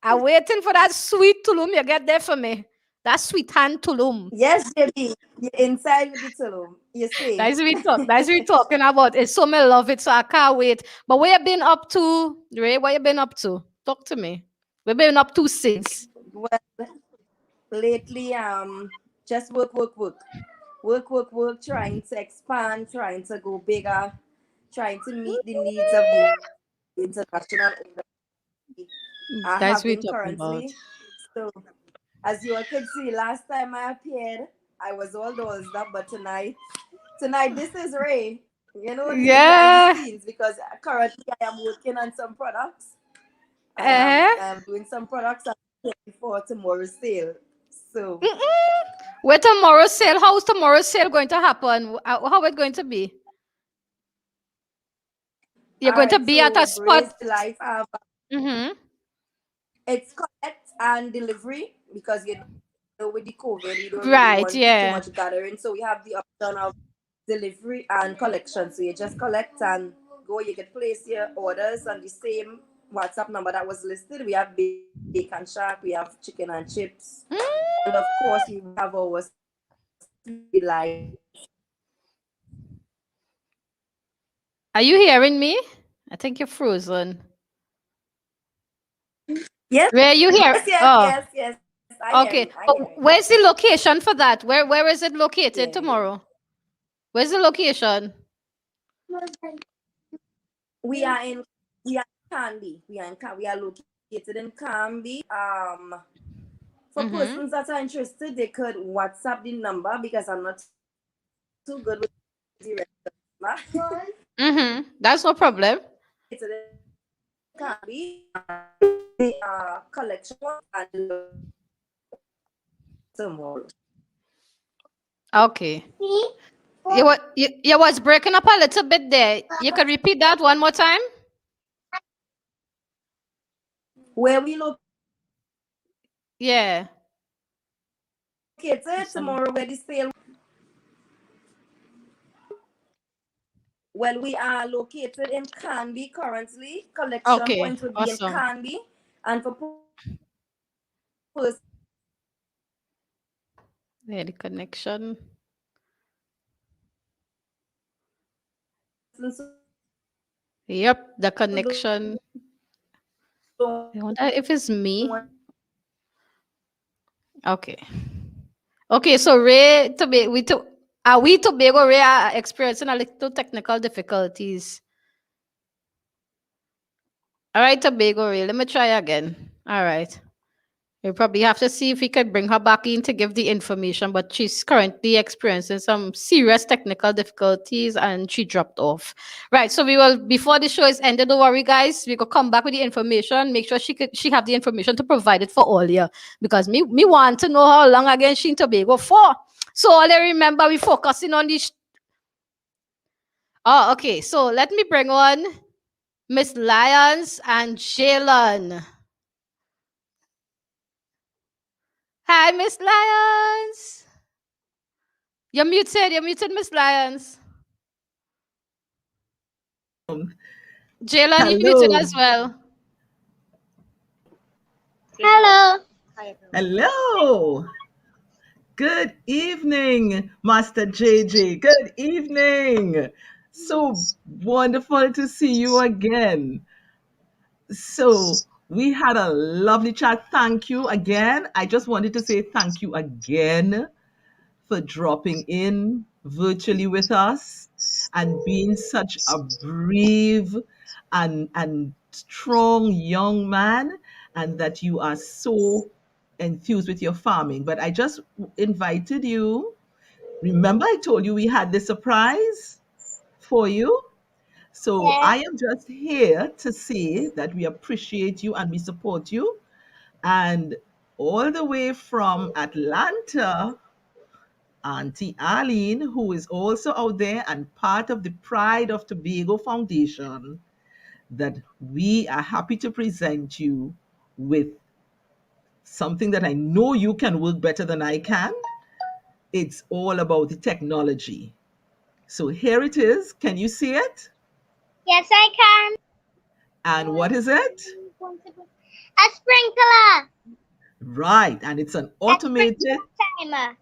C: I'm waiting for that sweet Tulum. You get there for me. That sweet hand Tulum.
H: Yes, JB. You're inside with the tulum. You see.
C: That's what we talking about. It's so me love it, so I can't wait. But where you been up to, Ray? What you been up to? Talk to me. We been up to since.
H: Well, lately, just work, trying to expand, trying to go bigger, trying to meet the needs of the international industry. I
C: That's
H: have
C: what we
H: been
C: talking about.
H: currently. So, as you all could see, last time I appeared, I was all dolled up, but tonight this is Ray. You know, this is behind the
C: Yeah.
H: scenes because currently I am working on some products.
C: Eh?
H: I am doing some products for tomorrow's sale. So
C: Where tomorrow's sale? How's tomorrow's sale going to happen? How it going to be? You're
H: all
C: going to
H: right,
C: be at a
H: so Ray's
C: spot.
H: Delight,
C: Mm-hmm.
H: it's collect and delivery because you know with the COVID you don't really
C: Right.
H: want too
C: Yeah.
H: much gathering. So we have the option of delivery and collection. So you just collect and go. You can place your orders on the same WhatsApp number that was listed. We have bacon shack, we have chicken and chips, and of course we have our delight.
C: Are you hearing me? I think you're frozen.
H: Yes,
C: Where you
H: yes,
C: hear?
H: yes,
C: Oh,
H: yes, yes. I hear you.
C: okay.
H: I
C: But
H: hear you.
C: where's the location for that? Where is it located
H: Yeah, yeah.
C: tomorrow? Where's the location?
H: We are in we are in Canby. We are located in Canby. For
C: Mm-hmm.
H: persons that are interested, they could WhatsApp the number because I'm not too good with the rest.
C: Mm-hmm. That's no problem.
H: It's in Canby. The collection and tomorrow.
C: Okay. You was breaking up a little bit there. You could repeat that one more time?
H: Where we
C: Yeah.
H: located tomorrow, where the sale. Well, we are located in Canby currently. Collection
C: Okay.
H: point would be in
C: Awesome.
H: Canby, and for persons
C: Yeah, the connection. Yep, the
H: who
C: connection.
H: don't
C: I wonder if it's me.
H: want
C: Okay. Okay, so Ray, are we Tobago Ray are experiencing a little technical difficulties. All right, Tobago Ray, let me try again. All right. We probably have to see if we could bring her back in to give the information, but she's currently experiencing some serious technical difficulties and she dropped off. Right. So we will, before the show is ended, don't worry, guys. We could come back with the information. Make sure she have the information to provide it for all here. Because me want to know how long again she in Tobago for. So all I remember we focusing on this. Oh, okay. So let me bring on Miss Lyons and Jalen. Hi, Miss Lyons. You're muted, Miss Lyons. Jalen, you're muted
G: Hello.
C: as well.
F: Hello.
G: Hello. Good evening, Master JJ. Good evening. So wonderful to see you again. So we had a lovely chat. Thank you again. I just wanted to say thank you again for dropping in virtually with us and being such a brave and strong young man, and that you are so enthused with your farming. But I just invited you. Remember, I told you we had this surprise for you. So
F: Yes.
G: I am just here to say that we appreciate you and we support you. And all the way from Atlanta, Auntie Arlene, who is also out there and part of the Pride of Tobago Foundation, that we are happy to present you with something that I know you can work better than I can. It's all about the technology. So here it is. Can you see it?
F: Yes, I can.
G: And what is it?
F: A sprinkler.
G: Right. And it's an
F: A sprinkler
G: automated,
F: timer.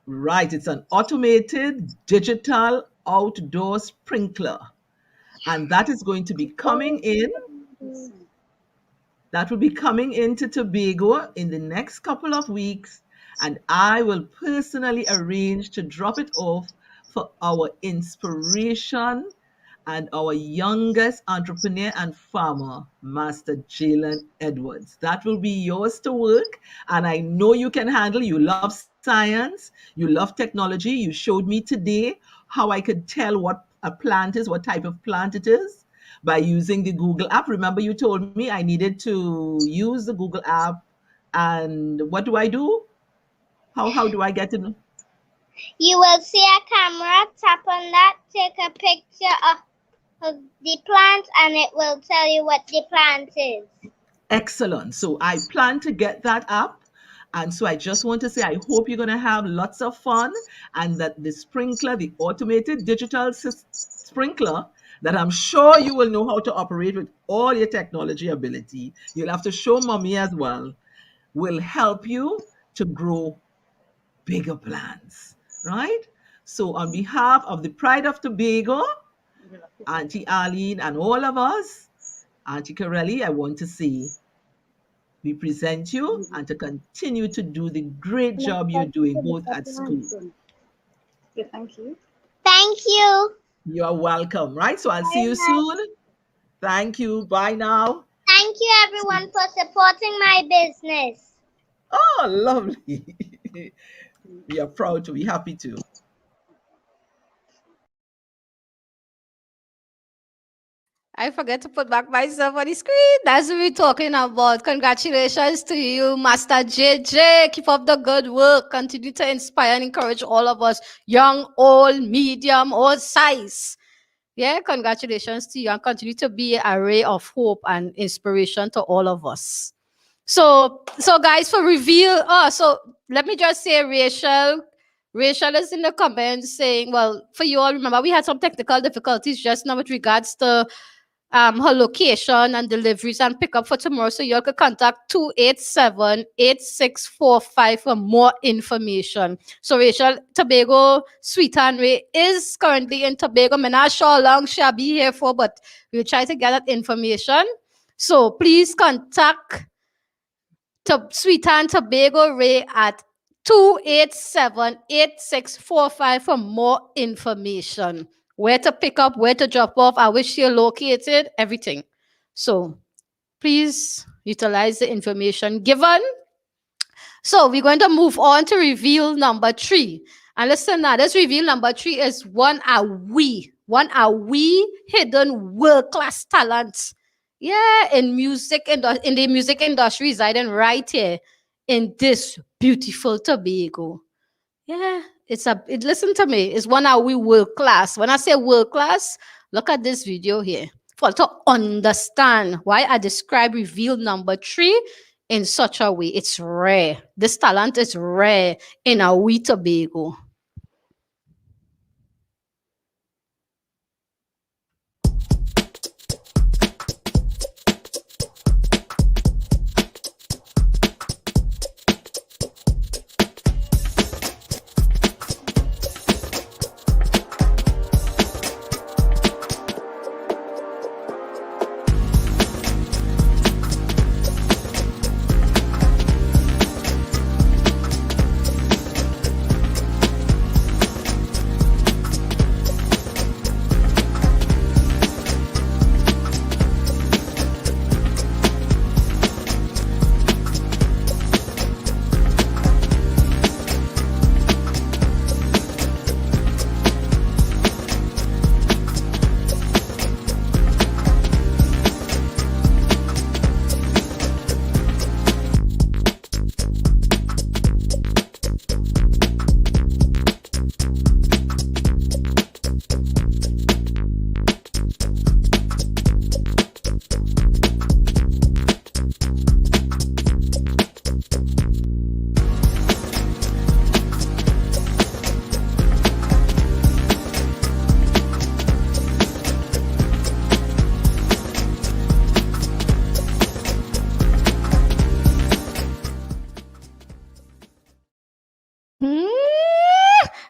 G: right. It's an automated digital outdoor sprinkler. And that is going to be coming in. That will be coming into Tobago in the next couple of weeks, and I will personally arrange to drop it off for our inspiration and our youngest entrepreneur and farmer, Master Jalen Edwards. That will be yours to work, and I know you can handle. You love science, you love technology. You showed me today how I could tell what a plant is, what type of plant it is by using the Google app. Remember, you told me I needed to use the Google app. And what do I do? How do I get in?
F: You will see a camera. Tap on that. Take a picture of the plant, and it will tell you what the plant is.
G: Excellent. So I plan to get that app. And so I just want to say, I hope you're going to have lots of fun and that the sprinkler, the automated digital sprinkler, that I'm sure you will know how to operate with all your technology ability. You'll have to show mommy as well, will help you to grow bigger plans, right? So, on behalf of the Pride of Tobago, Auntie Arlene, and all of us, Auntie Corelli, I want to say we present you and to continue to do the great job you're doing both at school.
F: Thank you.
G: You're welcome, right? So, I'll see
F: Very
G: you
F: much.
G: soon. Thank you. Bye now.
F: Thank you, everyone, for supporting my business.
G: Oh, lovely. We are proud to be happy to.
C: I forget to put back myself on the screen. That's what we're talking about. Congratulations to you, Master JJ. Keep up the good work. Continue to inspire and encourage all of us, young, old, medium, or size. Yeah, congratulations to you and continue to be a ray of hope and inspiration to all of us. So guys, for reveal, so let me just say Rachel is in the comments saying, well, for you all, remember we had some technical difficulties just now with regards to her location and deliveries and pickup for tomorrow. So you all could contact 287-8645 for more information. So Rachel, Tobago Sweet and Ray is currently in Tobago. I'm not sure how long she'll be here for, but we'll try to get that information. So please contact Sweet and Tobago Ray at 287-8645 for more information. Where to pick up, where to drop off, I wish you're located, everything. So please utilize the information given. So we're going to move on to reveal number 3. And listen now, this reveal number 3 is one Ahwee hidden world-class talent. Yeah, in in the music industry residing right here in this beautiful Tobago. Yeah, listen to me, it's one Ahwee world class. When I say world class, look at this video here for to understand why I describe reveal number 3 in such a way. It's rare. This talent is rare in Ahwee Tobago.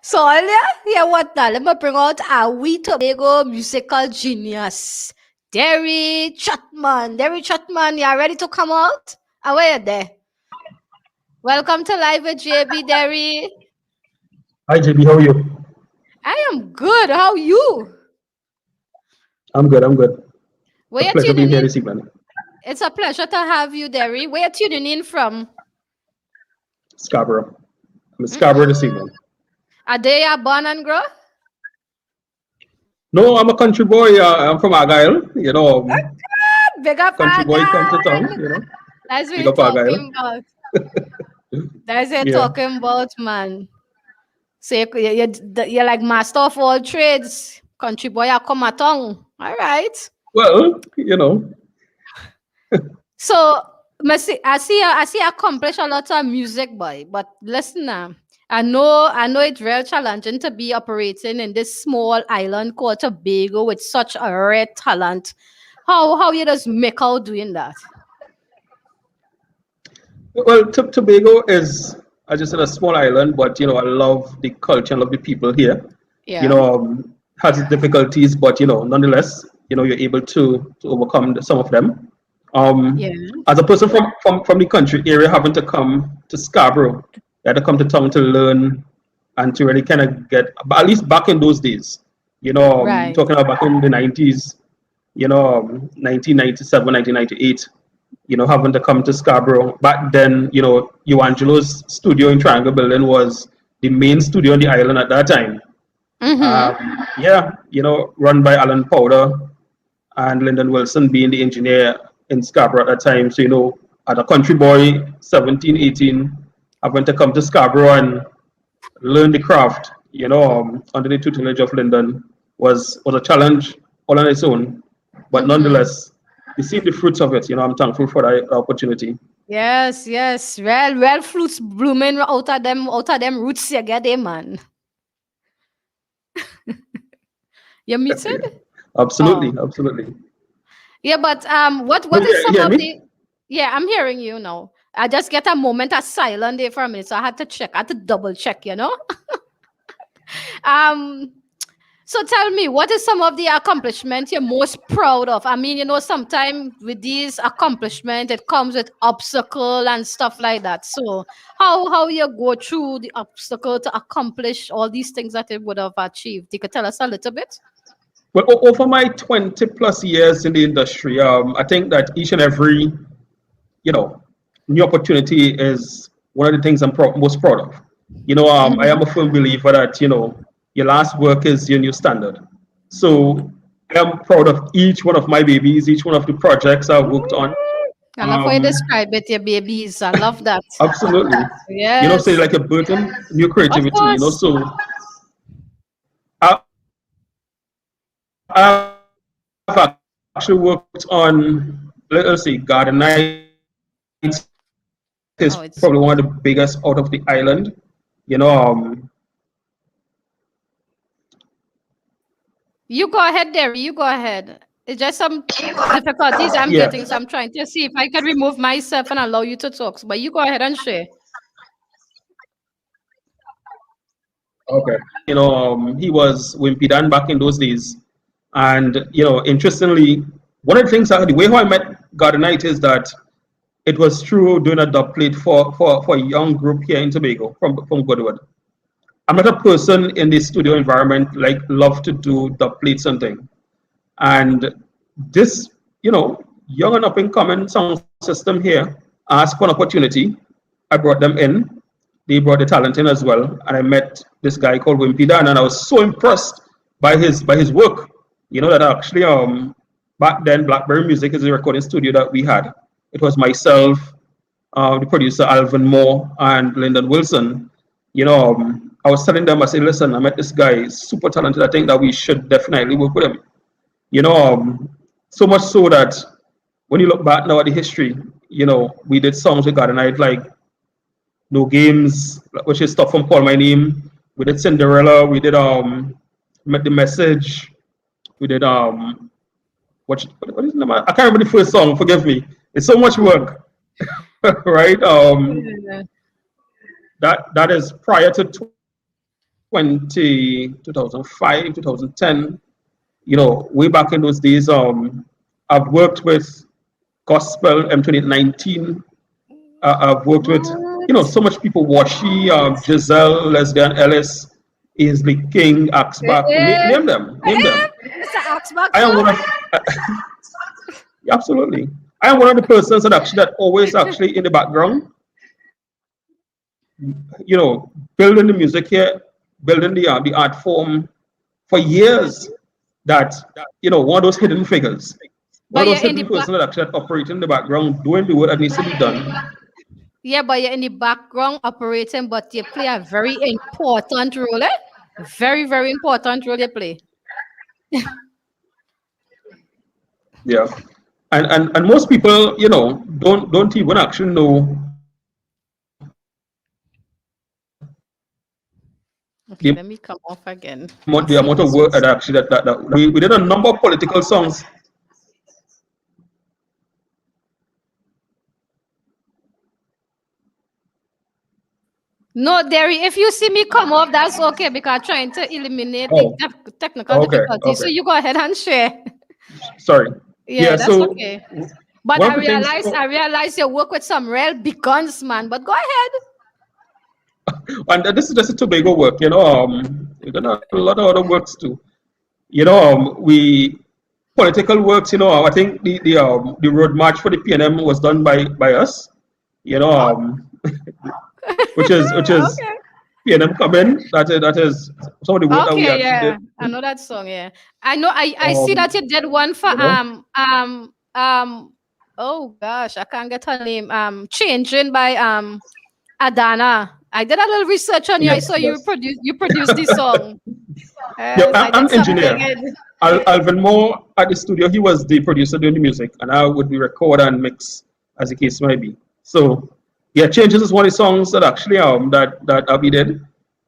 C: So earlier, yeah, what now? Let me bring out Ahwee Tobago musical genius, Derry Chutman. Derry Chutman, you are ready to come out? Where you there? Welcome to Live with JB, Derry.
J: Hi JB, how are you?
C: I am good. How are you?
J: I'm good, I'm good.
C: Where
J: A
C: you
J: pleasure being
C: tuning
J: here
C: in?
J: this evening.
C: It's a pleasure to have you, Derry. Where you tuning in from?
J: Scarborough. I'm in Scarborough this evening.
C: Are they born and grow?
J: No, I'm a country boy. I'm from Argyle. You know,
C: Big up
J: country boy come to town.
C: Argyle.
J: You know,
C: That's what
J: big
C: you're
J: up Argyle.
C: talking about. That's what you're
J: Yeah.
C: talking about, man. So you're like master of all trades. Country boy, I come at tongue. All right.
J: Well, you know,
C: So I see you accomplish a lot of music, boy. But listen now. I know it's very challenging to be operating in this small island called Tobago with such a rare talent. How you just make out doing that?
J: well, Tobago is, as you said, a small island, but you know, I love the culture, I love the people here. You
C: Yeah.
J: know, has its difficulties, but you know, nonetheless, you know, you're able to overcome some of them.
C: Yeah.
J: As a person from the country area, having to come to Scarborough, you had to come to town to learn and to really kind of get, but at least back in those days, you know,
C: Right.
J: talking about back in the 90s, you know, 1997, 1998, you know, having to come to Scarborough. Back then, you know, Angelo's studio in Triangle Building was the main studio on the island at that time.
C: Mm-hmm.
J: Yeah, you know, run by Alan Powder and Lyndon Wilson being the engineer in Scarborough at that time. So, you know, as a country boy, 17, 18, I went to come to Scarborough and learn the craft, you know, under the tutelage of Lyndon was a challenge all on its own. But
C: Mm-hmm.
J: nonetheless, you see the fruits of it. You know, I'm thankful for that opportunity.
C: Yes, yes. Well, fruits blooming out of them roots you get them, man. You muted?
J: Absolutely,
C: Oh.
J: absolutely.
C: Yeah, but
J: No,
C: what is
J: you
C: some
J: hear
C: of
J: me?
C: the yeah, I'm hearing you now. I just get a moment of silence there for a minute, so I had to check. I had to double check, you know. Um, So tell me, what is some of the accomplishments you're most proud of? I mean, sometimes with these accomplishments, it comes with obstacle and stuff like that. So how you go through the obstacle to accomplish all these things that it would have achieved? You could tell us a little bit?
J: Well, over my 20 plus years in the industry, I think that each and every, you know, new opportunity is one of the things I'm most proud of. I am a firm believer that, your last work is your new standard. So I am proud of each one of my babies, each one of the projects I've worked on.
C: I love how you
J: Um,
C: describe it, your babies. I love that.
J: Absolutely. So
C: Yes,
J: like a burden, new
C: of
J: creativity,
C: course.
J: So I, I've actually worked on, let's say, Garden Nights is
C: Oh, it's
J: probably one of the biggest out of the island. You know,
C: You go ahead, Derry. You go ahead. It's just some difficulties I'm
J: yeah,
C: getting, so I'm trying to see if I can remove myself and allow you to talk. But you go ahead and share.
J: okay. He was Wimpy Dan back in those days. And, interestingly, one of the things, the way how I met Garden Night is that it was through doing a dub plate for a young group here in Tobago from Goodwood. I'm not a person in the studio environment, like, love to do dub plates and things. And this, young and up and coming sound system here asked for an opportunity. I brought them in. They brought the talent in as well. And I met this guy called Wimpy Dan, and I was so impressed by his work. That actually back then Blackberry Music is a recording studio that we had. It was myself, the producer Alvin Moore and Lyndon Wilson. I was telling them, I said, listen, I met this guy, he's super talented. I think that we should definitely work with him. So much so that when you look back now at the history, we did songs with Garden Night like No Games, which is stuff from Call My Name. We did Cinderella. We did The Message. We did what is the name? I can't remember the first song. Forgive me. It's so much work, right? That is prior to 2005, 2010. Way back in those days, I've worked with Gospel M2819. I've worked with, so much people, Washi, Giselle, Lesbian Ellis, Ainsley King, Axback, name them.
C: Mr. Axback,
J: I am one of, absolutely. I am one of the persons that always actually in the background, building the music here, building the art form for years. That one of those hidden figures, one of those hidden persons that actually operate in the background, doing the work that needs to be done.
C: Yeah, but you're in the background operating, but you play a very important role, Very, very important role you play.
J: Yeah, and most people, don't even actually know.
C: Okay, let me come off again.
J: The amount of work that actually that we did a number of political songs.
C: No, Derry, if you see me come off, that's okay because I'm trying to eliminate the technical difficulties. So you go ahead and share.
J: Sorry.
C: Yeah, that's okay. But I realize you work with some real big guns, man. But go ahead.
J: And this is just a Tobago work, we've done a lot of other works too. We political works, I think the road march for the PNM was done by us, which is okay. PNM coming. That is some of the work that we actually did.
C: I know that song. Yeah, I know. I see that you did one for oh gosh, I can't get her name. Changing by Adana. I did a little research on you. I saw you produced this song.
J: I'm engineer. Alvin Moore at the studio, he was the producer doing the music, and I would be record and mix as the case might be. So yeah, Changes is one of the songs that actually that Ahwee did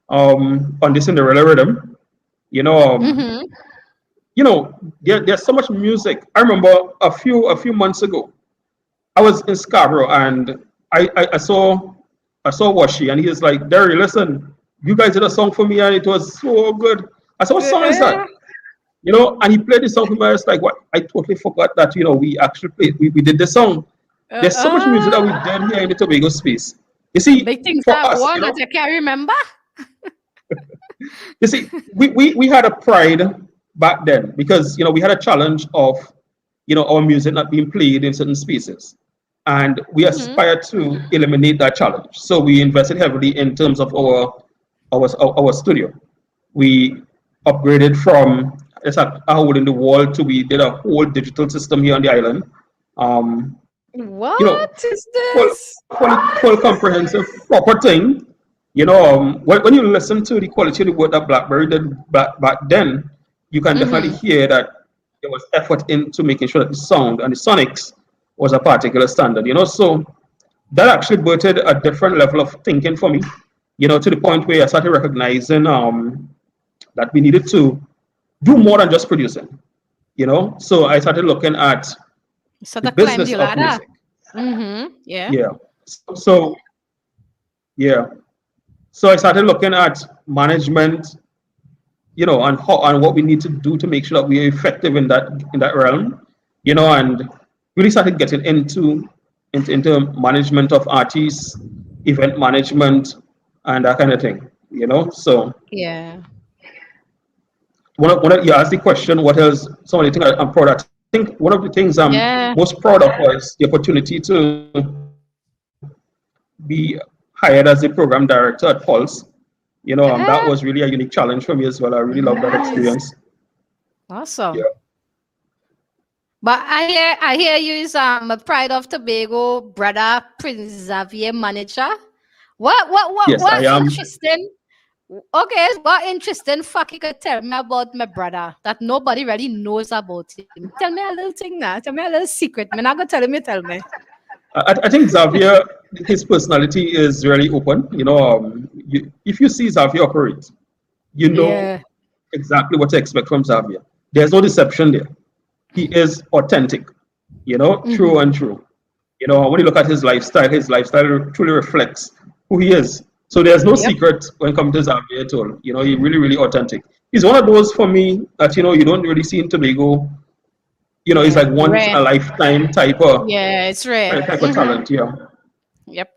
J: on the Cinderella rhythm. There's so much music. I remember a few months ago, I was in Scarborough and I saw Washi, and he was like, Derry, listen, you guys did a song for me and it was so good. I said, what song is that? And he played this song for me. I was like, what? I totally forgot that, we actually played, we did the song. There's so much music that we did here in the Tobago space. You see,
C: Big things
J: for
C: are
J: us,
C: one that I can't remember.
J: you see, we had a pride back then because, we had a challenge of, our music not being played in certain spaces. And we aspired to eliminate that challenge. So we invested heavily in terms of our studio. We upgraded from a hole in the wall to we did a whole digital system here on the island.
C: What is
J: Full,
C: this?
J: full comprehensive proper thing. When you listen to the quality of the work that BlackBerry did back then, you can definitely hear that there was effort into making sure that the sound and the sonics was a particular standard. So that actually birthed a different level of thinking for me. To the point where I started recognizing that we needed to do more than just producing. So I started looking at
C: So
J: the
C: the climb
J: business
C: the
J: of
C: ladder.
J: music.
C: Yeah.
J: Yeah. So yeah. So I started looking at management, and what we need to do to make sure that we are effective in that realm, and really started getting into management of artists, event management, and that kind of thing. So
C: Yeah.
J: you asked the question, what else? Some of the things I'm proud of. I think one of the things I'm
C: Yeah.
J: most proud of was the opportunity to be hired as the program director at Pulse. That was really a unique challenge for me as well. I really love that
C: Nice.
J: experience.
C: Awesome.
J: Yeah.
C: But I hear you is a Pride of Tobago brother Prince Xavier manager.
J: Yes,
C: What
J: I am.
C: interesting? Okay, what interesting fact you could tell me about my brother that nobody really knows about him? Tell me a little thing now. Tell me a little secret. I'm not gonna tell him. You tell me.
J: I think Xavier, his personality is really open. If you see Xavier operate, you know
C: Yeah.
J: exactly what to expect from Xavier. There's no deception there. He is authentic, true and true. When you look at his lifestyle truly reflects who he is. So there's no secret when it comes to Xavier at all. He really, really authentic. He's one of those for me that, you don't really see in Tobago. It's like once in
C: Rare.
J: a lifetime type of
C: Yeah, it's rare.
J: talent, yeah.
C: Yep.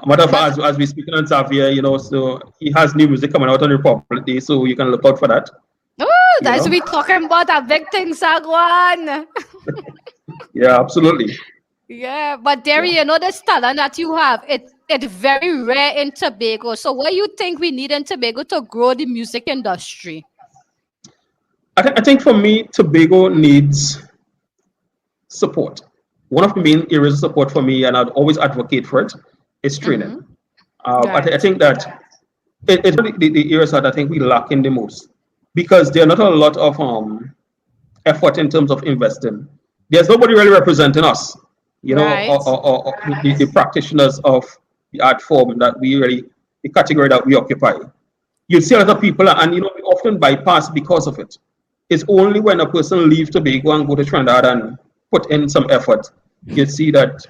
J: Matter of fact, as we speaking on Xavier, so he has new music coming out on Republic Day, so you can look out for that.
C: Oh, that's we talking about a big thing, Sagwan.
J: Yeah, absolutely.
C: Yeah, but Derry, this talent that you have, it's very rare in Tobago. So what do you think we need in Tobago to grow the music industry?
J: I think for me, Tobago needs support. One of the main areas of support for me, and I'd always advocate for it, is training. I think that it's really the areas that I think we lack in the most because there are not a lot of effort in terms of investing. There's nobody really representing us, or the practitioners of the art form that the category that we occupy. You see a lot of people, and we often bypass because of it. It's only when a person leaves Tobago and go to Trinidad and put in some effort, you see that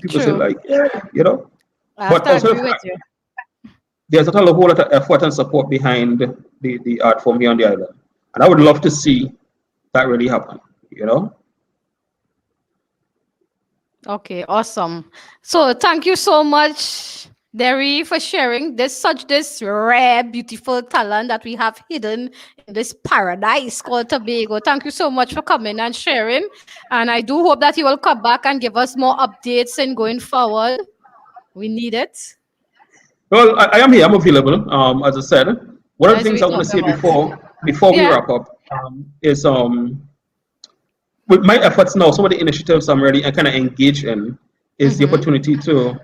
J: people say like, But also there's not a whole lot of effort and support behind the art form here on the island. And I would love to see that really happen,
C: Okay, awesome. So thank you so much, Derry, for sharing this rare, beautiful talent that we have hidden in this paradise called Tobago. Thank you so much for coming and sharing. And I do hope that you will come back and give us more updates and going forward. We need it.
J: Well, I am here. I'm available. As I said, one of the things I want to say before we wrap up is with my efforts now, some of the initiatives I'm really kind of engaged in is the opportunity to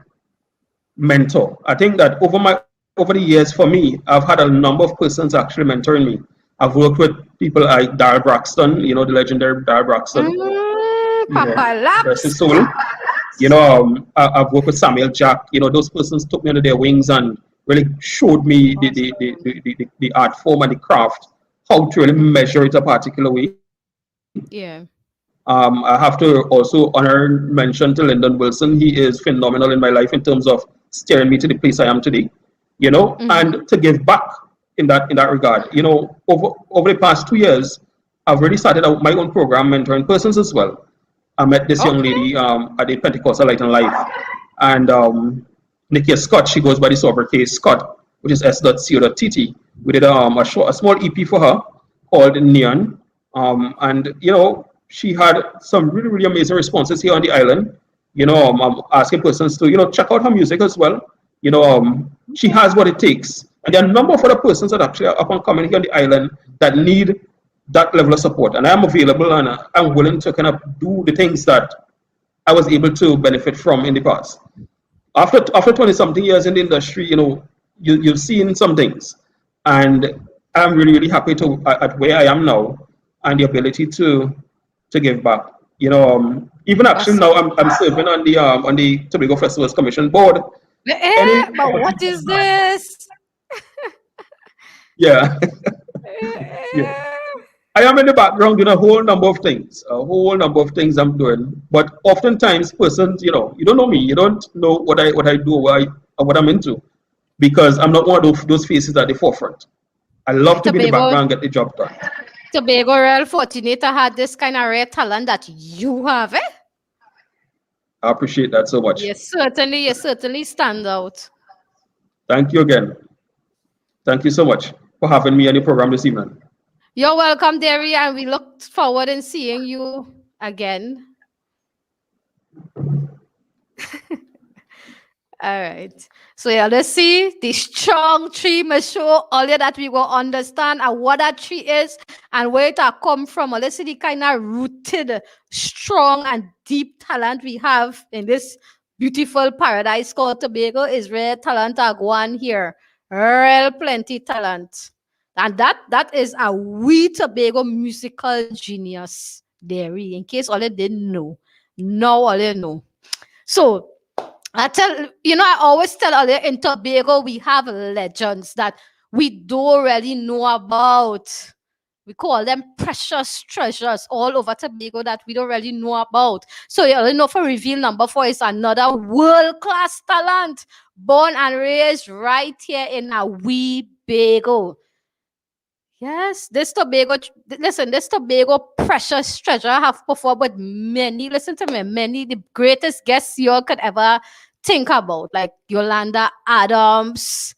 J: mentor. I think that over the years for me, I've had a number of persons actually mentoring me. I've worked with people like Darryl Braxton, the legendary Darryl Braxton.
C: Papa Laps.
J: Rest his soul. I've worked with Samuel Jack. Those persons took me under their wings and really showed me the art form and the craft, how to really measure it a particular way.
C: Yeah.
J: I have to also mention to Lyndon Wilson. He is phenomenal in my life in terms of steering me to the place I am today. And to give back in that regard. You know, over the past 2 years, I've already started out my own program mentoring persons as well. I met this young
C: Okay.
J: lady at the Pentecostal Light and Life, and Nikia Scott. She goes by the sobriquet Scott, which is s.co.tt. We did a small EP for her called Neon, and you know she had some really really amazing responses here on the island. You know, I'm asking persons to check out her music as well. You know, she has what it takes, and there are a number of other persons that actually are up and coming here on the island that need that level of support, and I'm available and I'm willing to kind of do the things that I was able to benefit from in the past. After 20 something years in the industry, you know, you've seen some things, and I'm really really happy to at where I am now and the ability to give back. You know, even actually
C: That's
J: now I'm serving on the Tobago Festivals Commission board. Any
C: but what is this?
J: yeah. Yeah. I am in the background doing a whole number of things, I'm doing. But oftentimes, persons, you know, you don't know me, you don't know what I do, what I'm into, because I'm not one of those faces at the forefront. I love to be in the
C: Tobago,
J: background, get the job done.
C: Tobago real fortunate to have this kind of rare talent that you have, eh?
J: I appreciate that so much.
C: You certainly stand out.
J: Thank you again. Thank you so much for having me on your program this evening.
C: You're welcome, Derry, and we look forward in seeing you again. All right. So yeah, let's see the strong tree must show all that we will understand and what that tree is and where it a come from. Or let's see the kind of rooted, strong and deep talent we have in this beautiful paradise called Tobago. Is real talent a go on here. Real plenty talent. And that is a wee Tobago musical genius, Derry. In case all you didn't know. Now all you know. So I always tell earlier in Tobago, we have legends that we don't really know about. We call them precious treasures all over Tobago that we don't really know about. So you only know for reveal number 4 is another world-class talent born and raised right here in Ahwee, Tobago. Yes, this Tobago precious treasure have performed with listen to me, many the greatest guests you all could ever think about, like Yolanda Adams,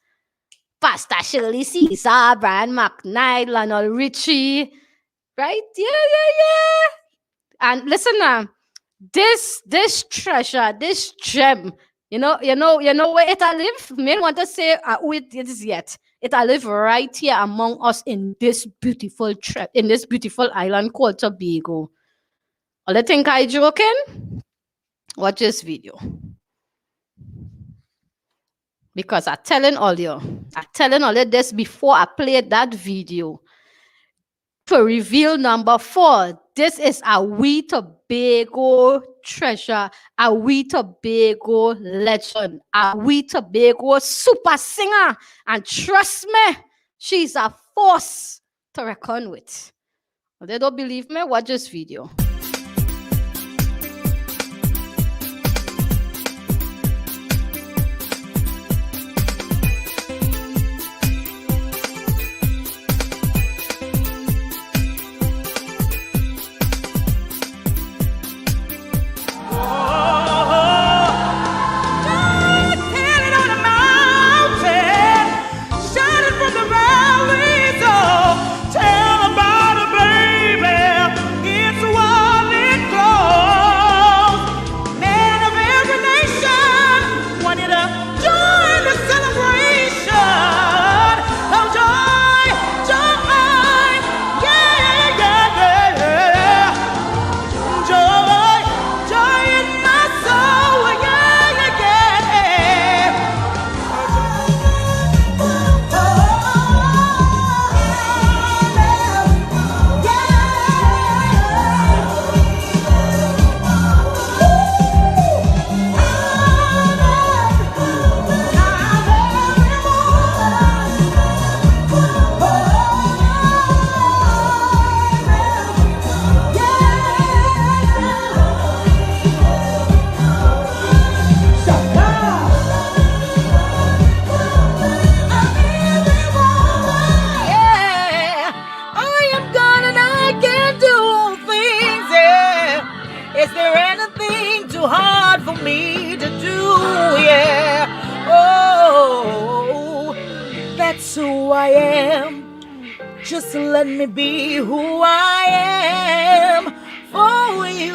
C: Pastor Shirley Caesar, Brian McKnight, Lionel Richie, right? Yeah. And listen now, this treasure, this gem, you know where it live? May want to say who it is yet. It live right here among us in this beautiful island called Tobago. All I think I joking? Watch this video. Because I'm telling all you this before I played that video. For reveal number 4, this is Ahwee Tobago treasure, Ahwee Tobago legend, Ahwee Tobago super singer. And trust me, she's a force to reckon with. If they don't believe me, watch this video.
D: Tell about a baby, it's
E: I am. Just let me be who I am for you.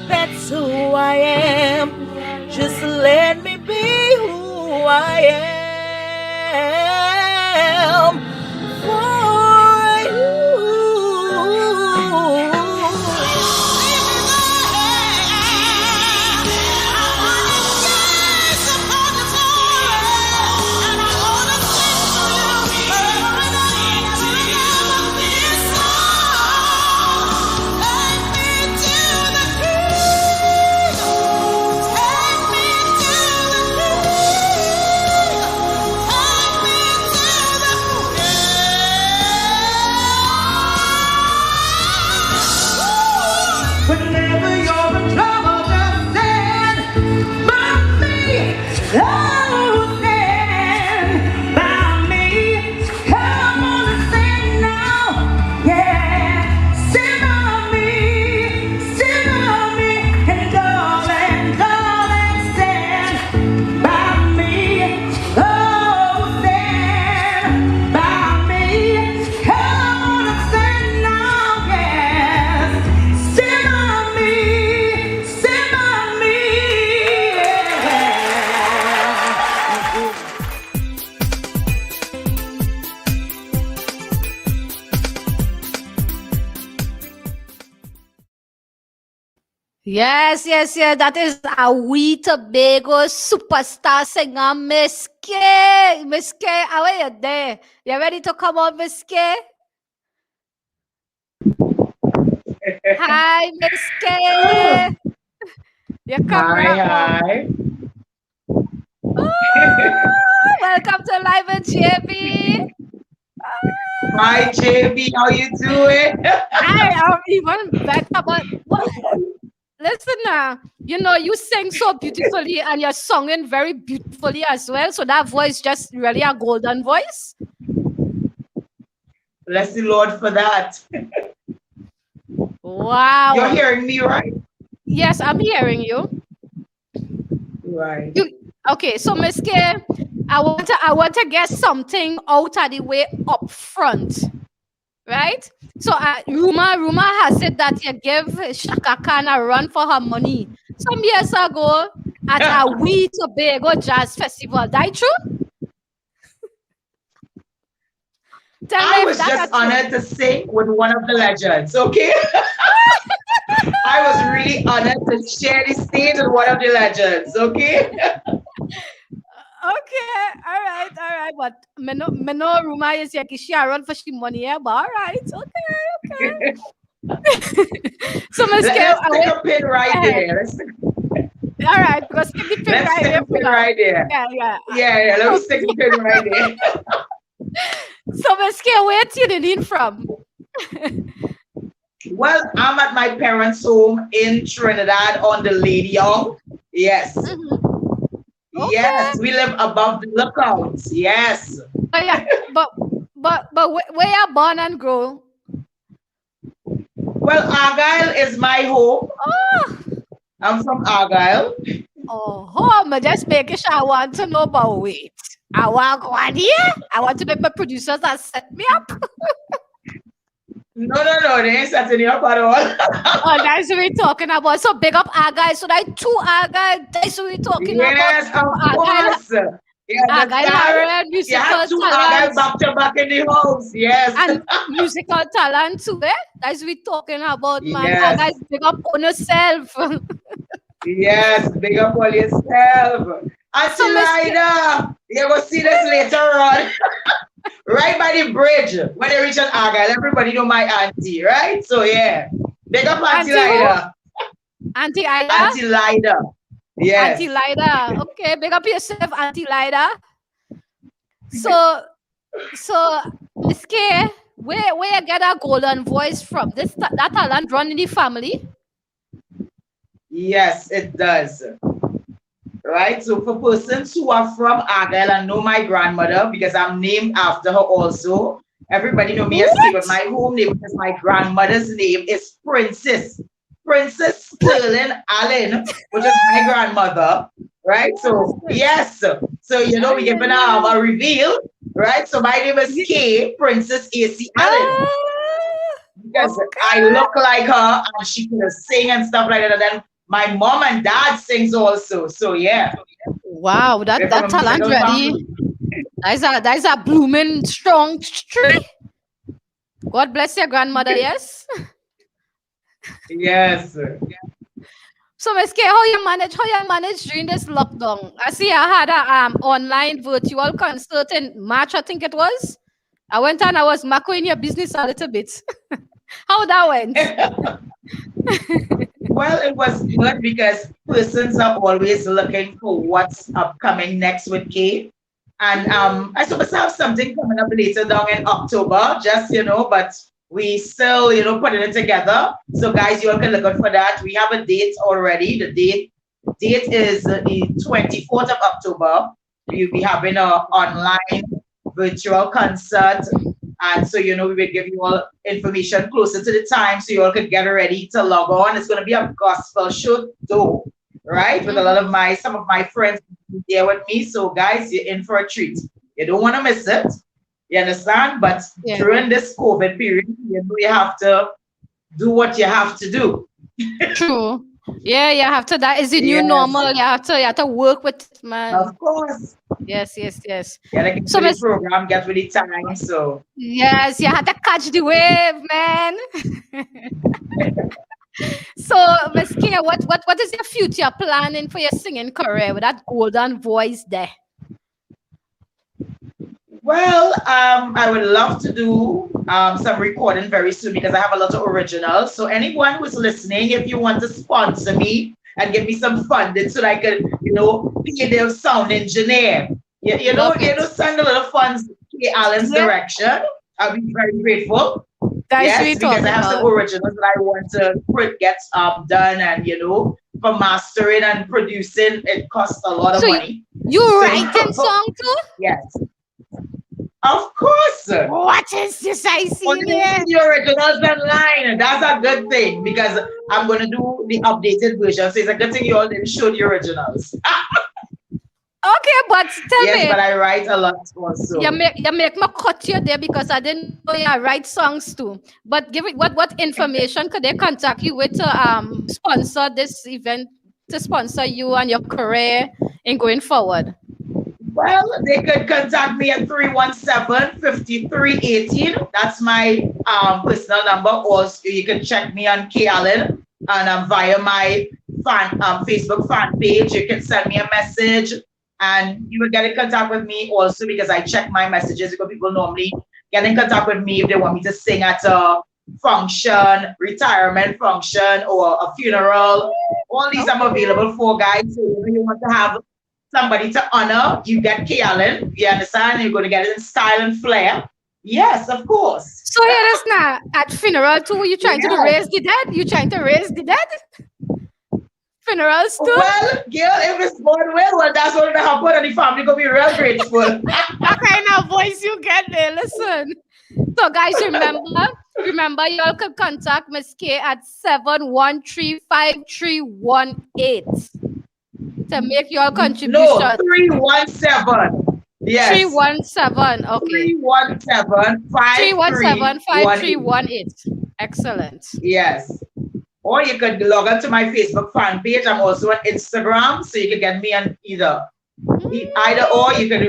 E: That's who I am. Just let me be who I am for
D: Whenever you're in trouble, just stand by me. Oh, stand by me. Come on and stand now. Yeah, stand by me. Stand by me. And darling, darling, stand by me. Oh, stand by me. Come on and stand now. Yes. Stand by me, stand by me.
C: Yes, yes, yes. That is Ahwee Tobago superstar singer, Miss K. Miss K, how are you there? You ready to come on, Miss K? Hi, Miss K. You come right on.
K: Hi.
C: Oh, welcome to Live and JB.
K: Hi, JB. How you doing?
C: I am even better, but what? Listen now, you know, you sing so beautifully and you're singing very beautifully as well. So that voice just really a golden voice.
K: Bless the Lord for that.
C: Wow.
K: You're hearing me, right?
C: Yes, I'm hearing you.
K: Right.
C: Okay, so Miss K, I want to get something out of the way up front. Right? So rumor has it that you give Shaka Khan a run for her money some years ago at Ahwee Tobago Jazz Festival. That true? Tell me
K: I
C: if
K: was
C: that
K: just
C: true.
K: honored to sing with one of the legends, okay? I was really honored to share the stage with one of the legends, okay?
C: Okay, all right. But me no rumor is yeah, she a run for she money, yeah. But all right, okay. So Miss K,
K: Let's stick a pin right there.
C: all right, because stick the pin
K: Let's
C: right
K: stick
C: there.
K: a pin right there.
C: Yeah.
K: Let me stick the pin right there.
C: So Miss K, where you tuning in from?
K: Well, I'm at my parents' home in Trinidad on the Lady Young. Yes.
C: Mm-hmm. Okay.
K: Yes, we live above the lookouts. Yes.
C: But where you born and grow?
K: Well, Argyle is my home.
C: Oh.
K: I'm from Argyle.
C: Oh, home. Just making sure I want to know about wait. I want one here. I want to make my producers that set me up.
K: No, they ain't setting you up at all.
C: Oh, that's what we're talking about. So big up Argyle. So that two Argyle. That's what we're talking about.
K: Yes, of course. Yeah,
C: Argyle musical
K: you have two
C: talent.
K: Argyle back to back in the house. Yes.
C: And musical talent too, eh? That's what we're talking about, man.
K: Yes.
C: Argyle, big up on yourself.
K: Yes, big up on yourself. Auntie Lida, you will see this later on. Right by the bridge, when they reach an Argyle, everybody know my auntie, right? So yeah, big up Auntie Lida.
C: Auntie Ida?
K: Auntie Lida. Yes.
C: Auntie Lida. Okay, big up yourself, Auntie Lida. So Miss K, where you get a golden voice from? That talent run in the family?
K: Yes, it does. Right? So for persons who are from Argyle and know my grandmother, because I'm named after her also, everybody know me as Steve, but my home name, because my grandmother's name is Princess Sterling Allen, which is my grandmother. Right? So yes. So So, we're giving a reveal, right? So, my name is Kay, Princess AC Allen. Because I look like her and she can sing and stuff like that. And then my mom and dad sings also. So, yeah.
C: Wow, that
K: We're from a
C: talent
K: musical
C: ready.
K: family.
C: That is a blooming strong tree. God bless your grandmother, yes?
K: Yes.
C: So, Miss K, how you manage during this lockdown? I see I had a online virtual concert in March, I think it was. I went and I was macroing your business a little bit. How that went?
K: Well, it was good because persons are always looking for what's upcoming next with Kay. And I suppose have something coming up later down in October, just, but we still, putting it together. So guys, you all can look out for that. We have a date already. The date is the 24th of October. We'll be having an online virtual concert. And so, we will give you all information closer to the time so you all could get ready to log on. It's going to be a gospel show, though, right? With a lot of some of my friends there with me. So, guys, you're in for a treat. You don't want to miss it. You understand? But during this COVID period, you have to do what you have to do.
C: True. Yeah, you have to. That is the new normal. You have to work with it, man.
K: Of course.
C: Yes.
K: Yeah, like so the program get really time. So
C: yes, you have to catch the wave, man. So, Miss Kia, what is your future planning for your singing career with that golden voice there?
K: Well, I would love to do some recording very soon because I have a lot of originals. So anyone who's listening, if you want to sponsor me and give me some funding so that I could, pay their sound engineer, send a little funds to Alan's direction. I'll be very grateful. Yes, because I have some originals that I want to get done, and for mastering and producing, it costs a lot of money.
C: You writing song too?
K: Yes. Of course.
C: What is this I see here?
K: The originals online. That's a good thing because I'm going to do the updated version. So it's a good thing you all didn't show the originals.
C: Okay, but tell me.
K: Yes, but I write a lot also.
C: You make me cut you there because I didn't know you write songs too. But give it what information could they contact you with to sponsor this event, to sponsor you and your career in going forward?
K: Well, they could contact me at 317-5318. That's my personal number. Also, you can check me on K Allen and via my Facebook fan page. You can send me a message and you will get in contact with me also because I check my messages because people normally get in contact with me if they want me to sing at a function, retirement function, or a funeral. All these I'm available for, guys. So if you want to have somebody to honor, you get K Allen. You understand? You're going to get it in style and flair. Yes, of course.
C: So yeah, that's not at funeral too. You trying to raise the dead? You trying to raise the dead? Funerals too?
K: Well, girl, if it's going well, that's what will happen, and the family gonna be real grateful.
C: What kind of voice you get there? Listen. So guys, remember you all can contact Miss K at 713-5318 to make your contribution.
K: No, 317. Yes.
C: 317. Okay. 317-5318. Excellent.
K: Yes. Or you could log on to my Facebook fan page. I'm also on Instagram, so you can get me on either or. You can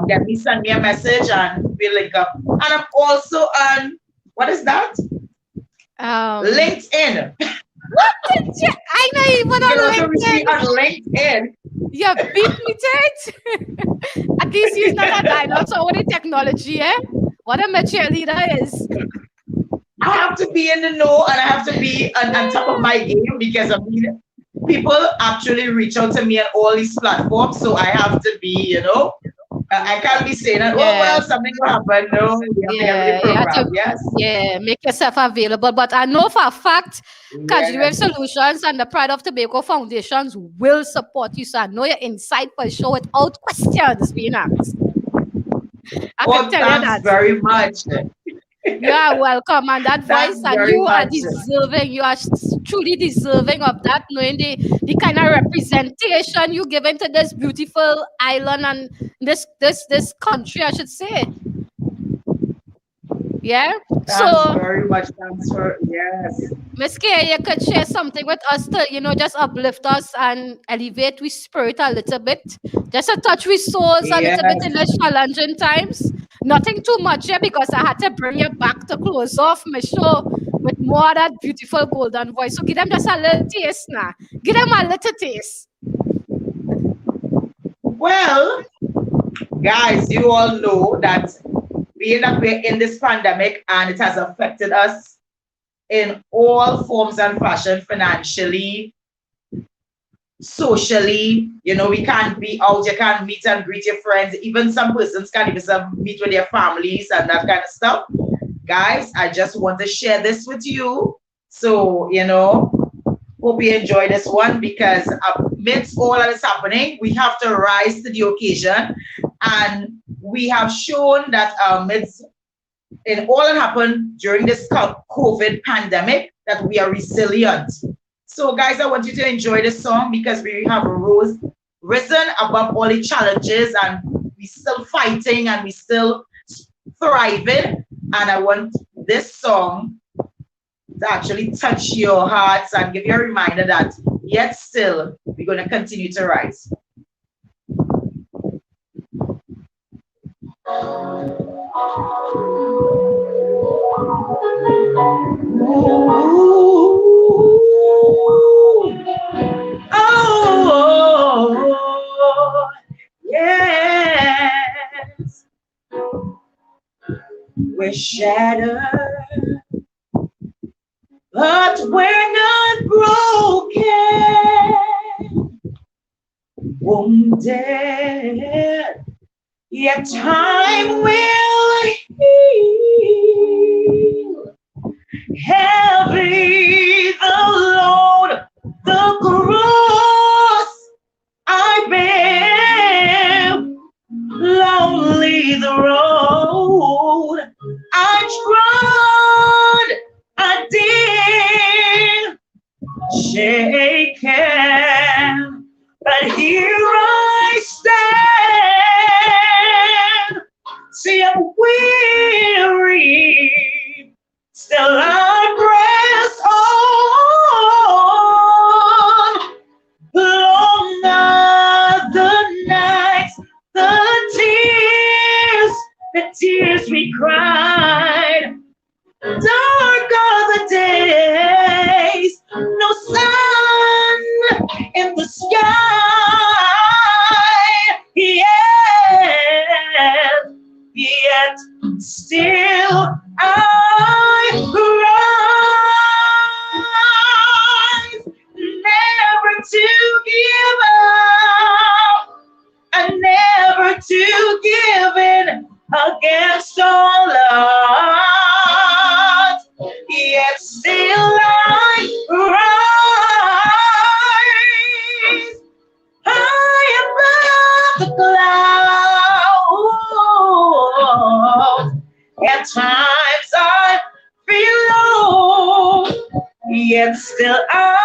K: get me, send me a message, and we'll link up. And I'm also on, what is that? LinkedIn.
C: What did you? I know even on LinkedIn.
K: On LinkedIn.
C: You beat me to it. At least he's not a dinosaur with the technology, eh? What a mature leader is.
K: I have to be in the know and I have to be on top of my game because people actually reach out to me on all these platforms. So I have to be, I can't be saying that, something will happen. No,
C: make yourself available. But I know for a fact, Wave Solutions and the Pride of Tobago Foundations will support you. So I know you're inside for a show without questions being asked. I can tell you that.
K: Very much.
C: You are welcome, and that
K: Thanks
C: voice, and
K: very
C: you are
K: much.
C: deserving. You are truly deserving of that, knowing the kind of representation you given to this beautiful island and this country, I should say. Yeah.
K: Thanks
C: So,
K: very much. Thanks for, yes.
C: Miss K, you could share something with us to, just uplift us and elevate we spirit a little bit. Just to touch with souls a little bit in
K: Yes.
C: these challenging times. Nothing too much here because I had to bring you back to close off my show with more of that beautiful golden voice. So give them just a little taste now. Give them a little taste.
K: Well, guys, you all know that being that we're in this pandemic and it has affected us in all forms and fashion, financially, socially. We can't be out, you can't meet and greet your friends. Even some persons can't even meet with their families and that kind of stuff. Guys, I just want to share this with you. So, hope you enjoy this one, because amidst all that is happening, we have to rise to the occasion. And we have shown that amidst in all that happened during this COVID pandemic, that we are resilient. So, guys, I want you to enjoy this song because we have risen above all the challenges, and we're still fighting and we're still thriving. And I want this song to actually touch your hearts and give you a reminder that yet still we're going to continue to rise. Oh, yes, we're shattered, but we're not broken, wounded, yet time will heal. Heavy the load, the cross I bear, lonely the road I trod, I did, shaken, but here I stand. See, I'm weary, still I press on. Long are the nights, the tears we cried. Dark are the days, no sun in the sky. Yet still I rise, never to give up, and never to give in against all odds. Yet still I rise, high above the clouds. At times I feel low, yet still I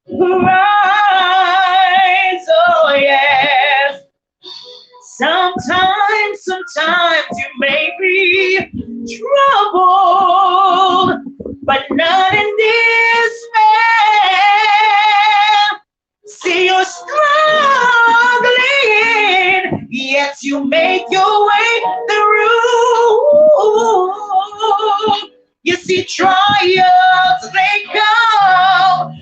K: rise. Oh yes. Sometimes you may be troubled, but not in despair. See, you're struggling, yet you make your way through. You see, trials they come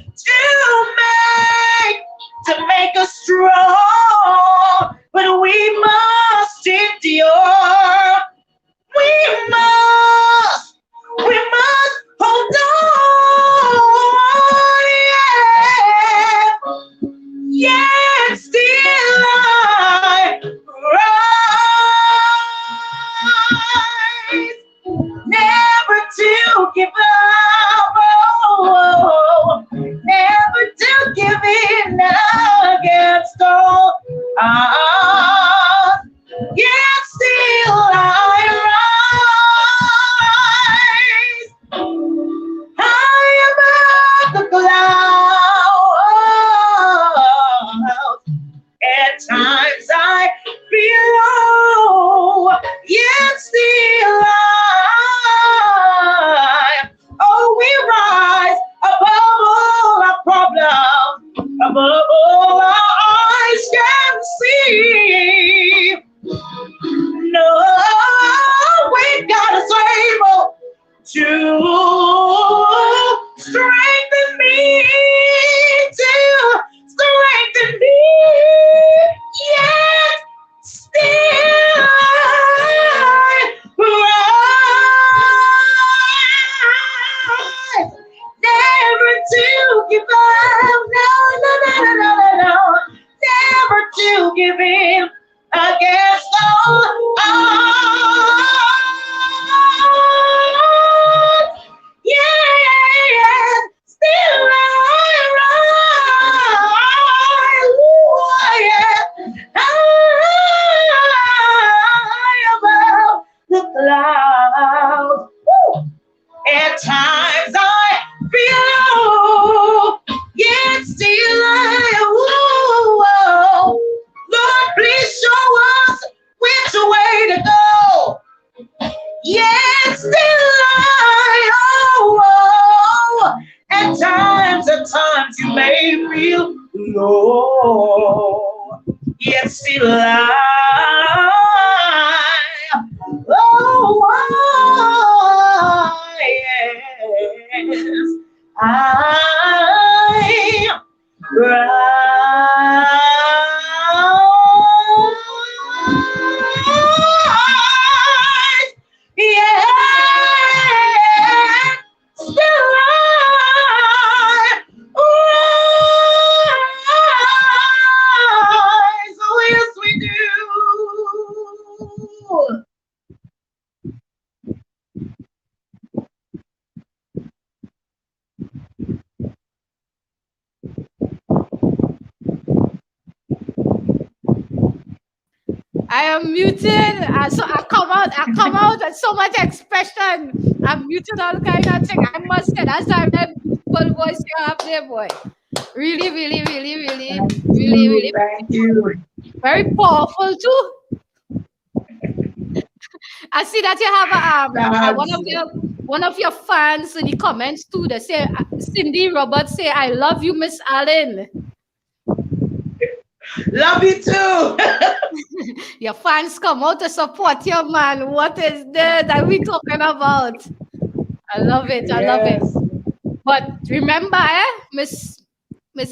K: to make us strong, but we must endure. We must hold on, yeah, still I rise, never to give up, to give in against all odds. Yeah, still high above the clouds. Woo. At times I feel low, yet still whoa. Lord, please show us which way to go. Yet still oh. At times you may feel low, yet still yes, I rise. Yeah, still rise. Oh, yes, we do.
C: I am muted. So I come out with so much expression. I'm muted all kind of thing. I must say that's a very beautiful voice you have there, boy. Really, really, really, really, really, really
K: Thank you.
C: very powerful too. I see that you have one of your fans in the comments too. They say Cindy Roberts say, "I love you, Miss Allen."
K: Love you too.
C: Your fans come out to support you, man. What is that we talking about? I love it. I love it.
K: Yes.
C: But remember, Miss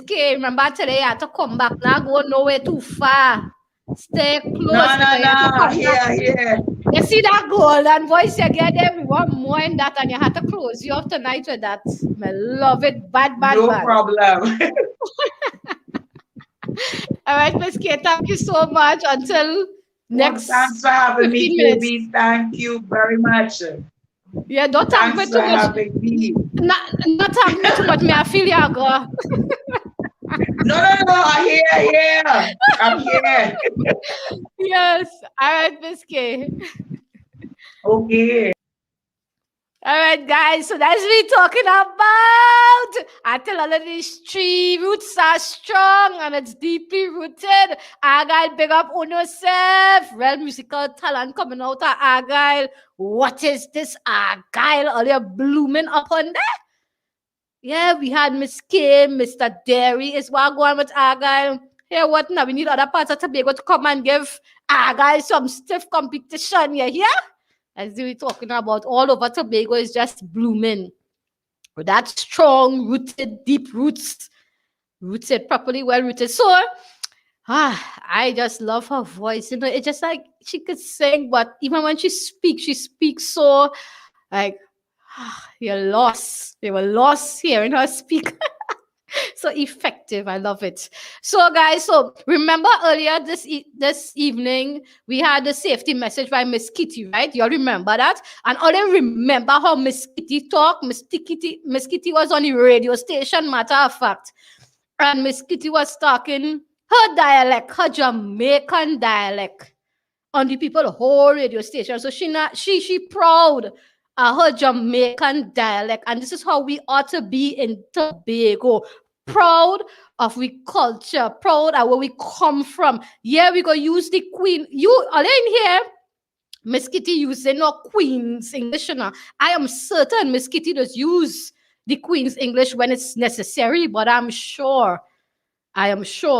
C: K, remember today I had to come back. Now go nowhere too far. Stay close.
K: No. Here.
C: You see that golden voice you get there? We want more in that, and you had to close you off tonight with that. I love it. Bad.
K: No problem.
C: All right, Miss K, thank you so much. Until next.
K: Thanks for having me,
C: 15 minutes.
K: KB. Thank you very much.
C: Yeah, don't thank me
K: Thanks
C: too
K: for
C: much.
K: having me.
C: Not thank me too much. Me, I feel you go.
K: No. I'm here. I'm here.
C: Yes. All right, Miss K.
K: Okay.
C: All right, guys. So that's what we're talking about. I tell all of these tree roots are strong and it's deeply rooted. Argyle, big up on yourself. Real musical talent coming out of Argyle. What is this Argyle? Are you blooming up on that? Yeah, we had Miss Kim, Mr. Derry is what going with Argyle. Here, what now? We need other parts of Tobago to come and give Argyle some stiff competition. You hear? As we talking about all over Tobago is just blooming. With that strong, rooted, deep roots. Rooted properly, well rooted. So, I just love her voice. You know, it's just like she could sing, but even when she speaks so like you're lost. They were lost hearing her speak. So effective. I love it. So, guys, so remember earlier this evening, we had the safety message by Miss Kitty, right? You all remember that? And all them remember how Miss Kitty talked. Miss Kitty was on the radio station, matter of fact. And Miss Kitty was talking her dialect, her Jamaican dialect on the people whole radio station. So she proud her Jamaican dialect, and this is how we ought to be in Tobago. Proud of we culture, proud of where we come from. Yeah, we go use the Queen. You are in here, Miss Kitty using no Queen's English. I am certain Miss Kitty does use the Queen's English when it's necessary, but I am sure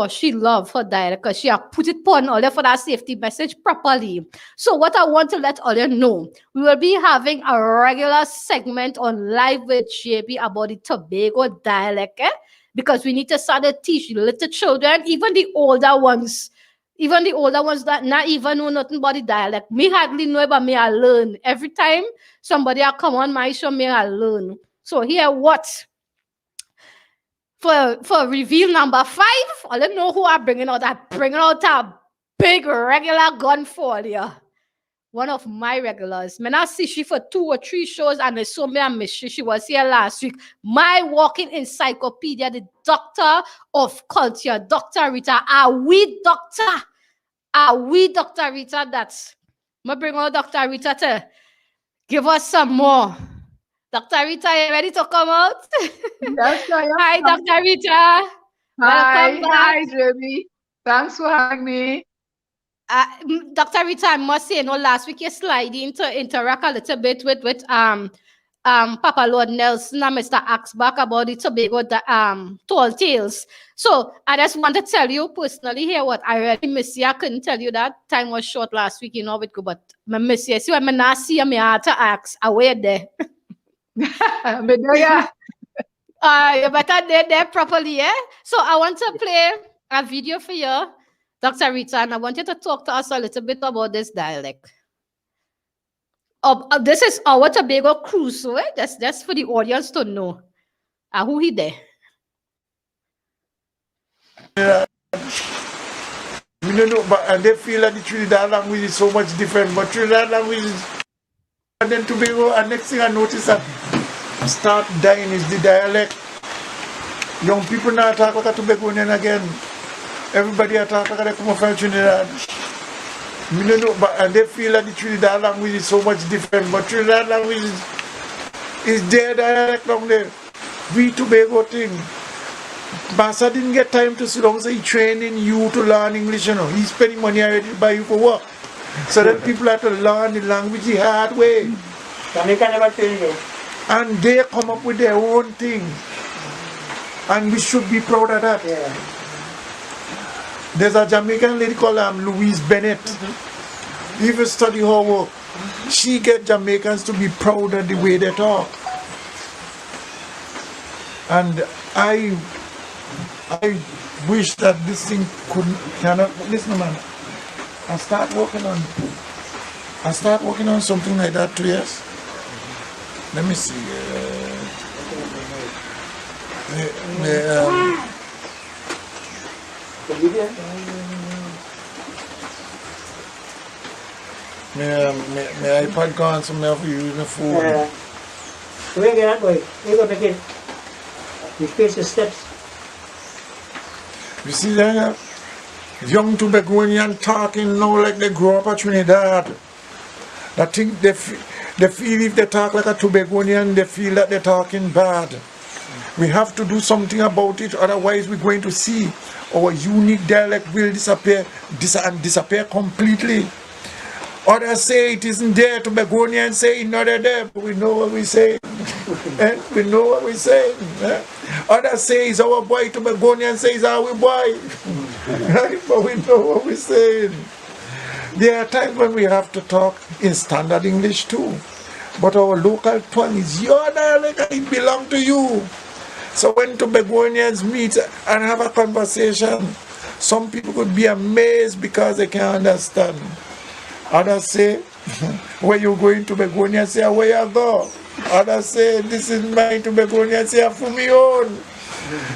C: she loves her dialect because she has put it on all for that safety message properly. So what I want to let all you know, we will be having a regular segment on Live with JB about the Tobago dialect, because we need to start to teach the little children, even the older ones that not even know nothing about the dialect. Me hardly know, but me I learn. Every time somebody I come on my show, me I learn. So here what? for reveal number 5. I don't know who I'm bringing out. I'm bringing out a big regular gun for you. One of my regulars. Man, I see she for 2 or 3 shows and they saw me and miss she was here last week. My walking encyclopedia, the doctor of culture, Dr. Rita. Ahwee Dr. Rita. That's I'm gonna bring out Dr. Rita to give us some more. Dr. Rita, you ready to come out?
L: Yes, I am.
C: Hi, Dr. Rita. Welcome back.
L: Hi, Jamie. Thanks for having me.
C: Dr. Rita, I must say, last week you slide into interact a little bit with Papa Lord Nelson and Mr. Axback about the Tobago tall tales. So I just want to tell you personally here what I really miss you. I couldn't tell you that time was short last week, with go, but I miss you. See, when I not see you, I had to ask, away there. You better there properly, eh? So I want to play a video for you, Dr. Rita, and I want you to talk to us a little bit about this dialect. This is our Tobago cruise, so that's for the audience to know. Who he there?
M: We don't know, and they feel that the Trinidad language is so much different, but Trinidad language is, and then Tobago, and next thing I notice that start dying is the dialect. Young people now talk like a Tobagonian again. Everybody talk like they come from Trinidad. We don't know, and they feel that the Trinidad language is so much different, but Trinidad language is their dialect down there. We Tobago thing. Master didn't get time to sit down, so he training you to learn English, He's spending money already to buy you for work. So then people have to learn the language the hard way.
N: Jamaica never tell you.
M: And they come up with their own thing. And we should be proud of that.
N: Yeah.
M: There's a Jamaican lady called Louise Bennett. If you study her work, she gets Jamaicans to be proud of the way they talk. And I wish that this thing cannot. Listen, man. I start working on something like that 2 years. Let me see. My iPad gone, so I have to use my phone.
N: Where get that boy? You go begin. You face the steps.
M: You see that? Young Tobagonian talking now like they grew up at Trinidad. I think they feel if they talk like a Tobagonian, they feel that they're talking bad. We have to do something about it, otherwise we're going to see our unique dialect will disappear completely. Others say it isn't there, Tobagonians say it's not there, but we know what we're saying. We know what we're saying. Others say it's our boy, Tobagonians say it's our boy. Right? But we know what we're saying. There are times when we have to talk in standard English too. But our local tongue is your dialect and it belongs to you. So when Tobagonians meet and have a conversation, some people could be amazed because they can't understand. Others say, where you going to Tobagonian, say, where you go. Others say, this is mine, Tobagonian, say, for me own.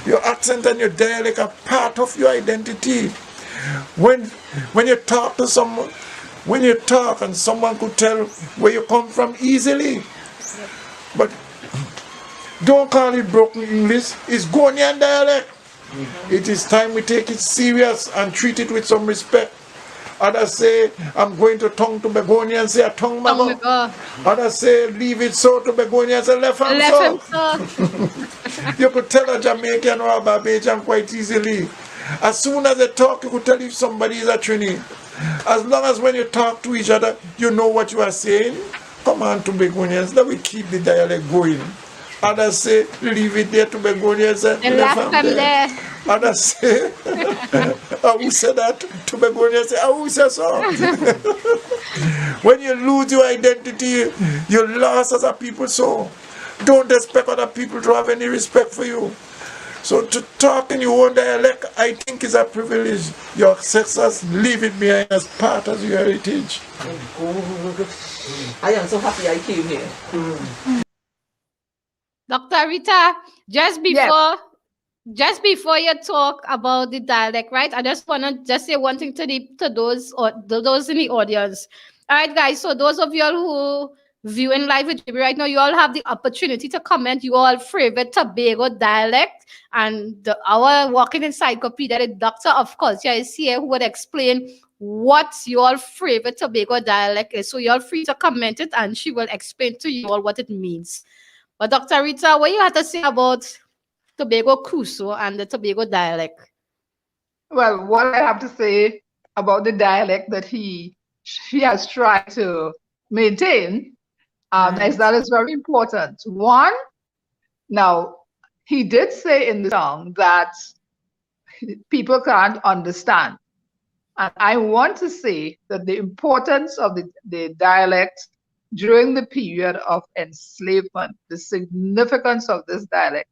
M: Your accent and your dialect are part of your identity. When you talk to someone, when you talk and someone could tell where you come from easily. But don't call it broken English, it's Ghanaian dialect. It is time we take it serious and treat it with some respect. Others say, I'm going to tongue to Begonian, say a tongue mago. Others say, leave it so to Begonian, say left hand so. You could tell a Jamaican or a Barbadian quite easily. As soon as they talk, you could tell if somebody is a Trini. As long as when you talk to each other, you know what you are saying. Come on to Begonians, let me keep the dialect going. Others say, leave it there to Begonians and left them there. Others say, who said that? To Begonians say, who said so? When you lose your identity, you lost as a people, so don't expect other people to have any respect for you. So to talk in your own dialect, I think is a privilege. Your ancestors leave it behind as part of your heritage.
G: I am so happy I came here.
C: Dr. Rita, just before just before you talk about the dialect, right? I just wanna just say one thing to those or those in the audience. All right, guys. So those of you all who viewing live with JB right now, you all have the opportunity to comment your favorite Tobago dialect, and our walking encyclopedia, the doctor, of course, yeah, is here who would explain what your favorite Tobago dialect is. So you're free to comment it, and she will explain to you all what it means. But Dr. Rita, what you have to say about Tobago Crusoe and the Tobago dialect?
L: Well, what I have to say about the dialect that she has tried to maintain is that it's very important. One, now he did say in the song that people can't understand. And I want to say that the importance of the dialect during the period of enslavement, the significance of this dialect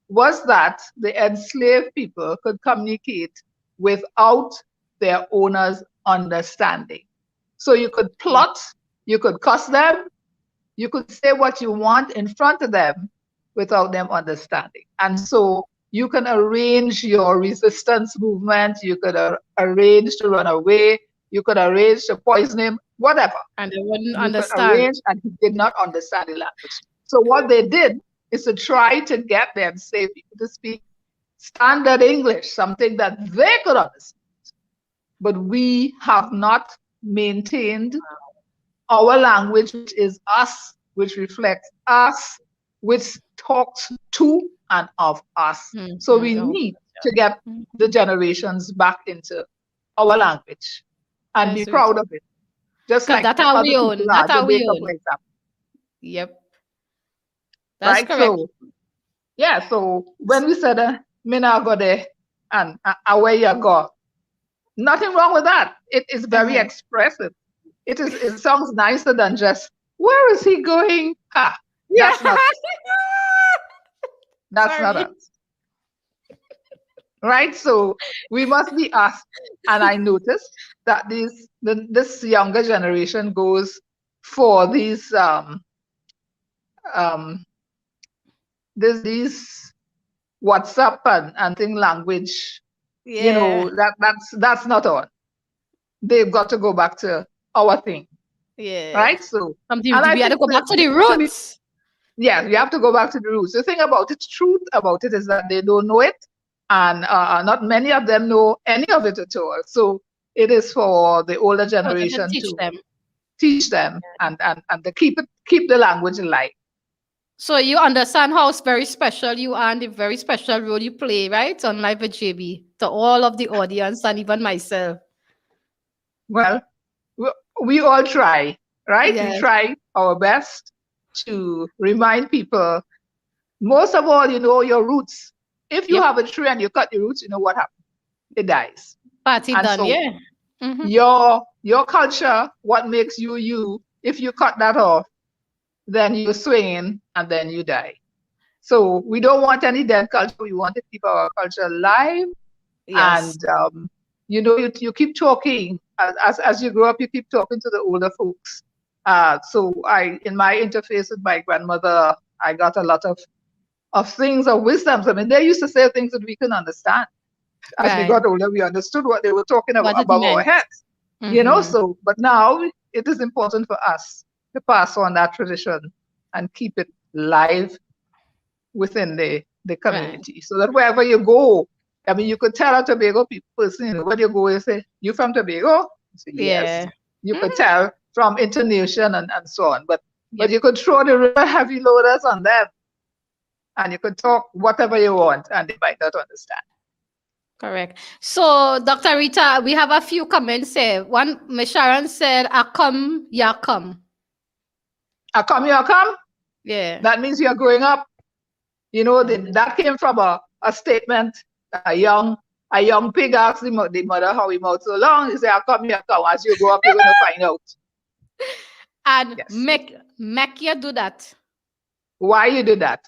L: was that the enslaved people could communicate without their owners understanding. So you could plot, you could cuss them, you could say what you want in front of them without them understanding. And so you can arrange your resistance movement, you could arrange to run away, you could arrange to poison him, whatever.
C: And they wouldn't
L: You could
C: understand.
L: arrange, and he did not understand the language. So what they did is to try to get the enslaved people to speak standard English, something that they could understand. But we have not maintained our language, which is us, which reflects us, which talks to and of us. So we need to get the generations back into our language and be proud of it. Just like
C: that's how we own. That's how we own.
L: For example.
C: Yep. That's
L: right?
C: correct.
L: So, yeah, so when we said, "Mina go there and away you go," nothing wrong with that. It is very expressive. It sounds nicer than just, "Where is he going?" Ha! That's not. That's not us. Right? So we must be us. And I noticed that this younger generation goes for these these WhatsApp and thing language.
C: Yeah.
L: You know, that's not on. They've got to go back to our thing.
C: Yeah.
L: Right? So
C: we have to go back to the roots.
L: Yeah, you have to go back to the roots. The thing about it, truth about it, is that they don't know it, and not many of them know any of it at all. So it is for the older generation to teach them and to keep the language alive.
C: So you understand how very special you are and the very special role you play, right, on Live with JB, to all of the audience and even myself.
L: Well, we all try, right?
C: Yes.
L: We try our best to remind people, most of all, you know your roots. If you have a tree and you cut the roots, you know what happens? It dies.
C: Party
L: and
C: done,
L: so
C: yeah.
L: Your culture, what makes you you, if you cut that off, then you're swinging and then you die. So we don't want any dead culture. We want to keep our culture alive.
C: Yes.
L: And you know, you keep talking as you grow up. You keep talking to the older folks. So in my interface with my grandmother, I got a lot of things, of wisdoms. I mean, they used to say things that we couldn't understand. As we got older, we understood what they were talking about above our heads. You know, so, but now it is important for us to pass on that tradition and keep it live within the community. So that wherever you go, I mean, you could tell a Tobago person, you know, when you go, you say, "You from Tobago?" You say, "Yes." You could tell from intonation and so on. But you could throw the river heavy loaders on them, and you could talk whatever you want, and they might not understand.
C: Correct. So, Dr. Rita, we have a few comments here. One, Ms. Sharon said, "I come, ya come."
L: "I come, ya come."
C: Yeah.
L: That means you're growing up. You know, that came from a statement. A young pig asked the mother how he mouth so long. He said, "I come, ya come." As you grow up, you're going to find out.
C: And make you do that.
L: Why you do that?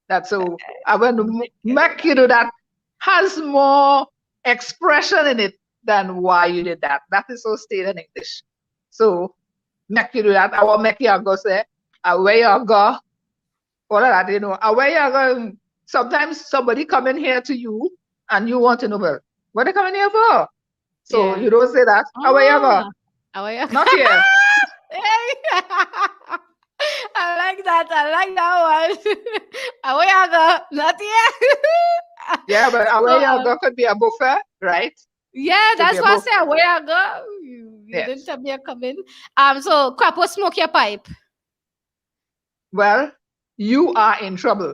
L: That's so. I want to make you do that has more expression in it than why you did that. That is so stated in English. So make you do that. I will make you go say, "Away you go." All of that, you know. Away you go sometimes somebody come in here to you and you want to know, well, what they coming here for? So
C: Yeah.
L: you don't say that. How are you ever?
C: How are you?
L: Not here.
C: I like that. I like that one. How are you? Not yet.
L: Yeah, but how are you
C: So,
L: ever could be a buffet, right?
C: yeah,
L: Could be
C: that's
L: a
C: what I
L: buffet.
C: said. Where I go? You didn't
L: Yes.
C: tell me I come in. So Crapo smoke your pipe.
L: Well, you are in trouble.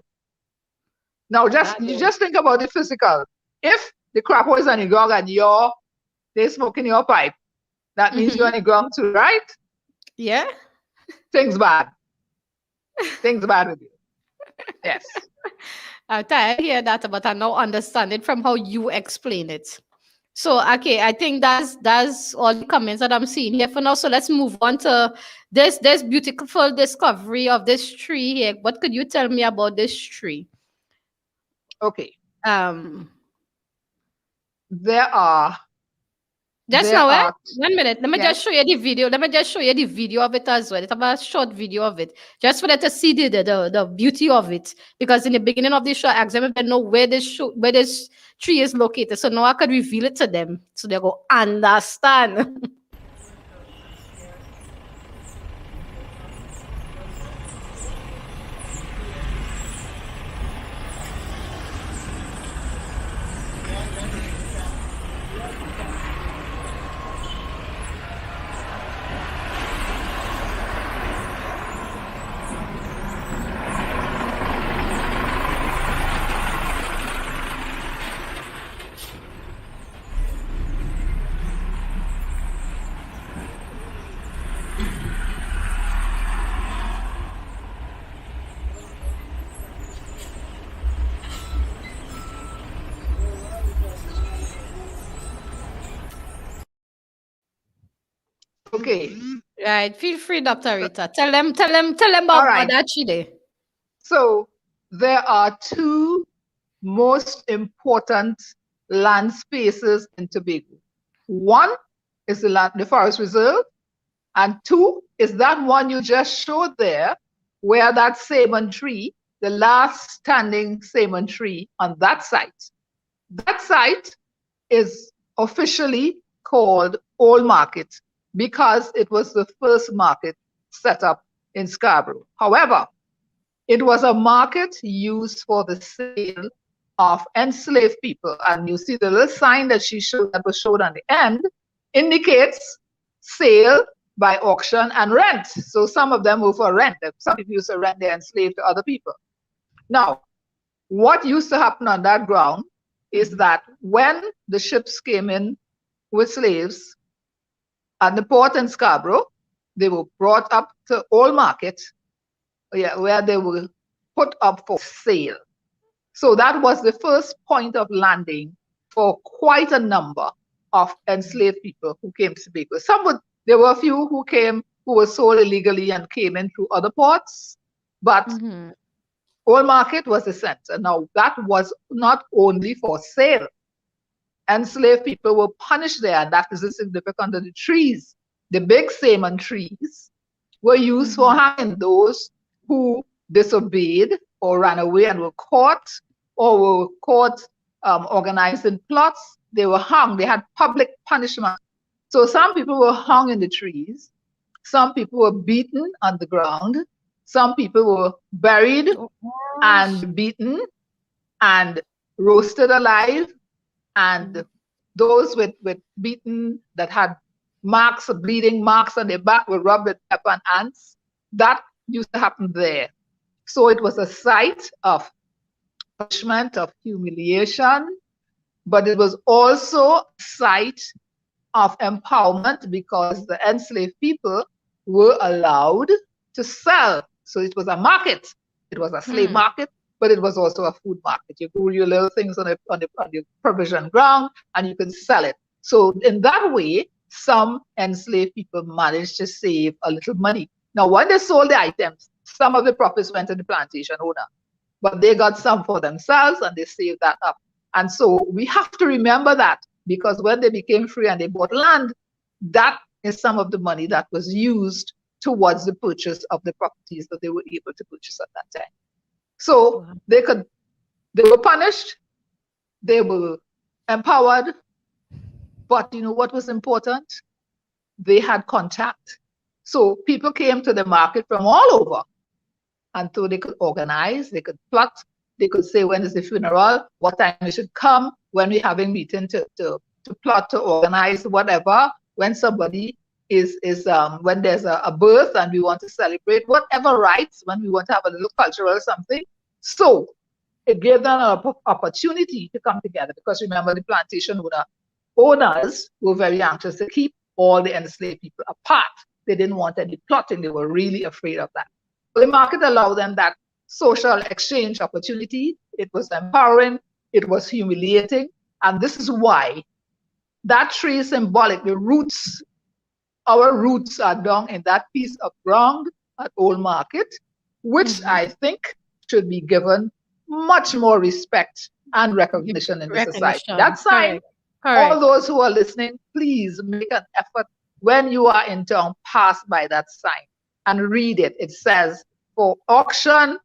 L: Now you just think about the physical. If the crapo is on the ground and they smoking your pipe, that means you're on the ground too, right?
C: Yeah.
L: Things bad. Things bad with you. Yes.
C: I'm tired to hear that, but I now understand it from how you explain it. So okay, I think that's all the comments that I'm seeing here for now. So let's move on to this beautiful discovery of this tree here. What could you tell me about this tree?
L: Okay.
C: Um,
L: There are.
C: just
L: There
C: now,
L: are.
C: 1 minute. Let me
L: Yes.
C: just show you the video. Let me just show you the video of it as well. It's about a short video of it, just for them to see the beauty of it. Because in the beginning of the show, I asked them if they know where this tree is located. So now I could reveal it to them, so they go understand.
L: Okay.
C: Right. Feel free, Dr. Rita. Tell them
L: All
C: about
L: right.
C: that Chile.
L: So there are two most important land spaces in Tobago. One is the forest reserve, and two is that one you just showed there, where that salmon tree, the last standing salmon tree on that site. That site is officially called Old Market because it was the first market set up in Scarborough. However, it was a market used for the sale of enslaved people. And you see the little sign that was showed on the end indicates sale by auction and rent. So some of them were for rent. Some people used to rent their enslaved to other people. Now, what used to happen on that ground is that when the ships came in with slaves at the port in Scarborough, they were brought up to Old Market, where they were put up for sale. So that was the first point of landing for quite a number of enslaved people who came to Tobago. There were a few who were sold illegally and came in through other ports, but Old Market was the center. Now, that was not only for sale. Enslaved people were punished there, and that is significant of the trees. The big salmon trees were used for hanging those who disobeyed or ran away and were caught organizing plots. They were hung. They had public punishment. So some people were hung in the trees. Some people were beaten on the ground. Some people were buried and beaten and roasted alive. And those with beaten that had bleeding marks on their back were rubbed with pepper and ants. That used to happen there. So it was a site of punishment, of humiliation, but it was also a site of empowerment because the enslaved people were allowed to sell. So it was a market. It was a slave market, but it was also a food market. You grew your little things on the provision ground and you could sell it. So in that way, some enslaved people managed to save a little money. Now, when they sold the items, some of the profits went to the plantation owner, but they got some for themselves and they saved that up. And so we have to remember that, because when they became free and they bought land, that is some of the money that was used towards the purchase of the properties that they were able to purchase at that time. So they They were punished, they were empowered, but you know what was important? They had contact. So people came to the market from all over. And so they could organize, they could plot, they could say when is the funeral, what time we should come, when we're having meeting to plot, to organize, whatever, when somebody when there's a birth and we want to celebrate, whatever rights, when we want to have a little cultural something. So it gave them an opportunity to come together, because remember, the plantation owners were very anxious to keep all the enslaved people apart. They didn't want any plotting. They were really afraid of that. So the market allowed them that social exchange opportunity. It was empowering. It was humiliating. And this is why that tree is symbolic. The roots, our roots are down in that piece of ground at Old Market, which I think should be given much more respect and recognition in the society. That sign, all those who are listening, please make an effort when you are in town, pass by that sign and read it. It says, for auction,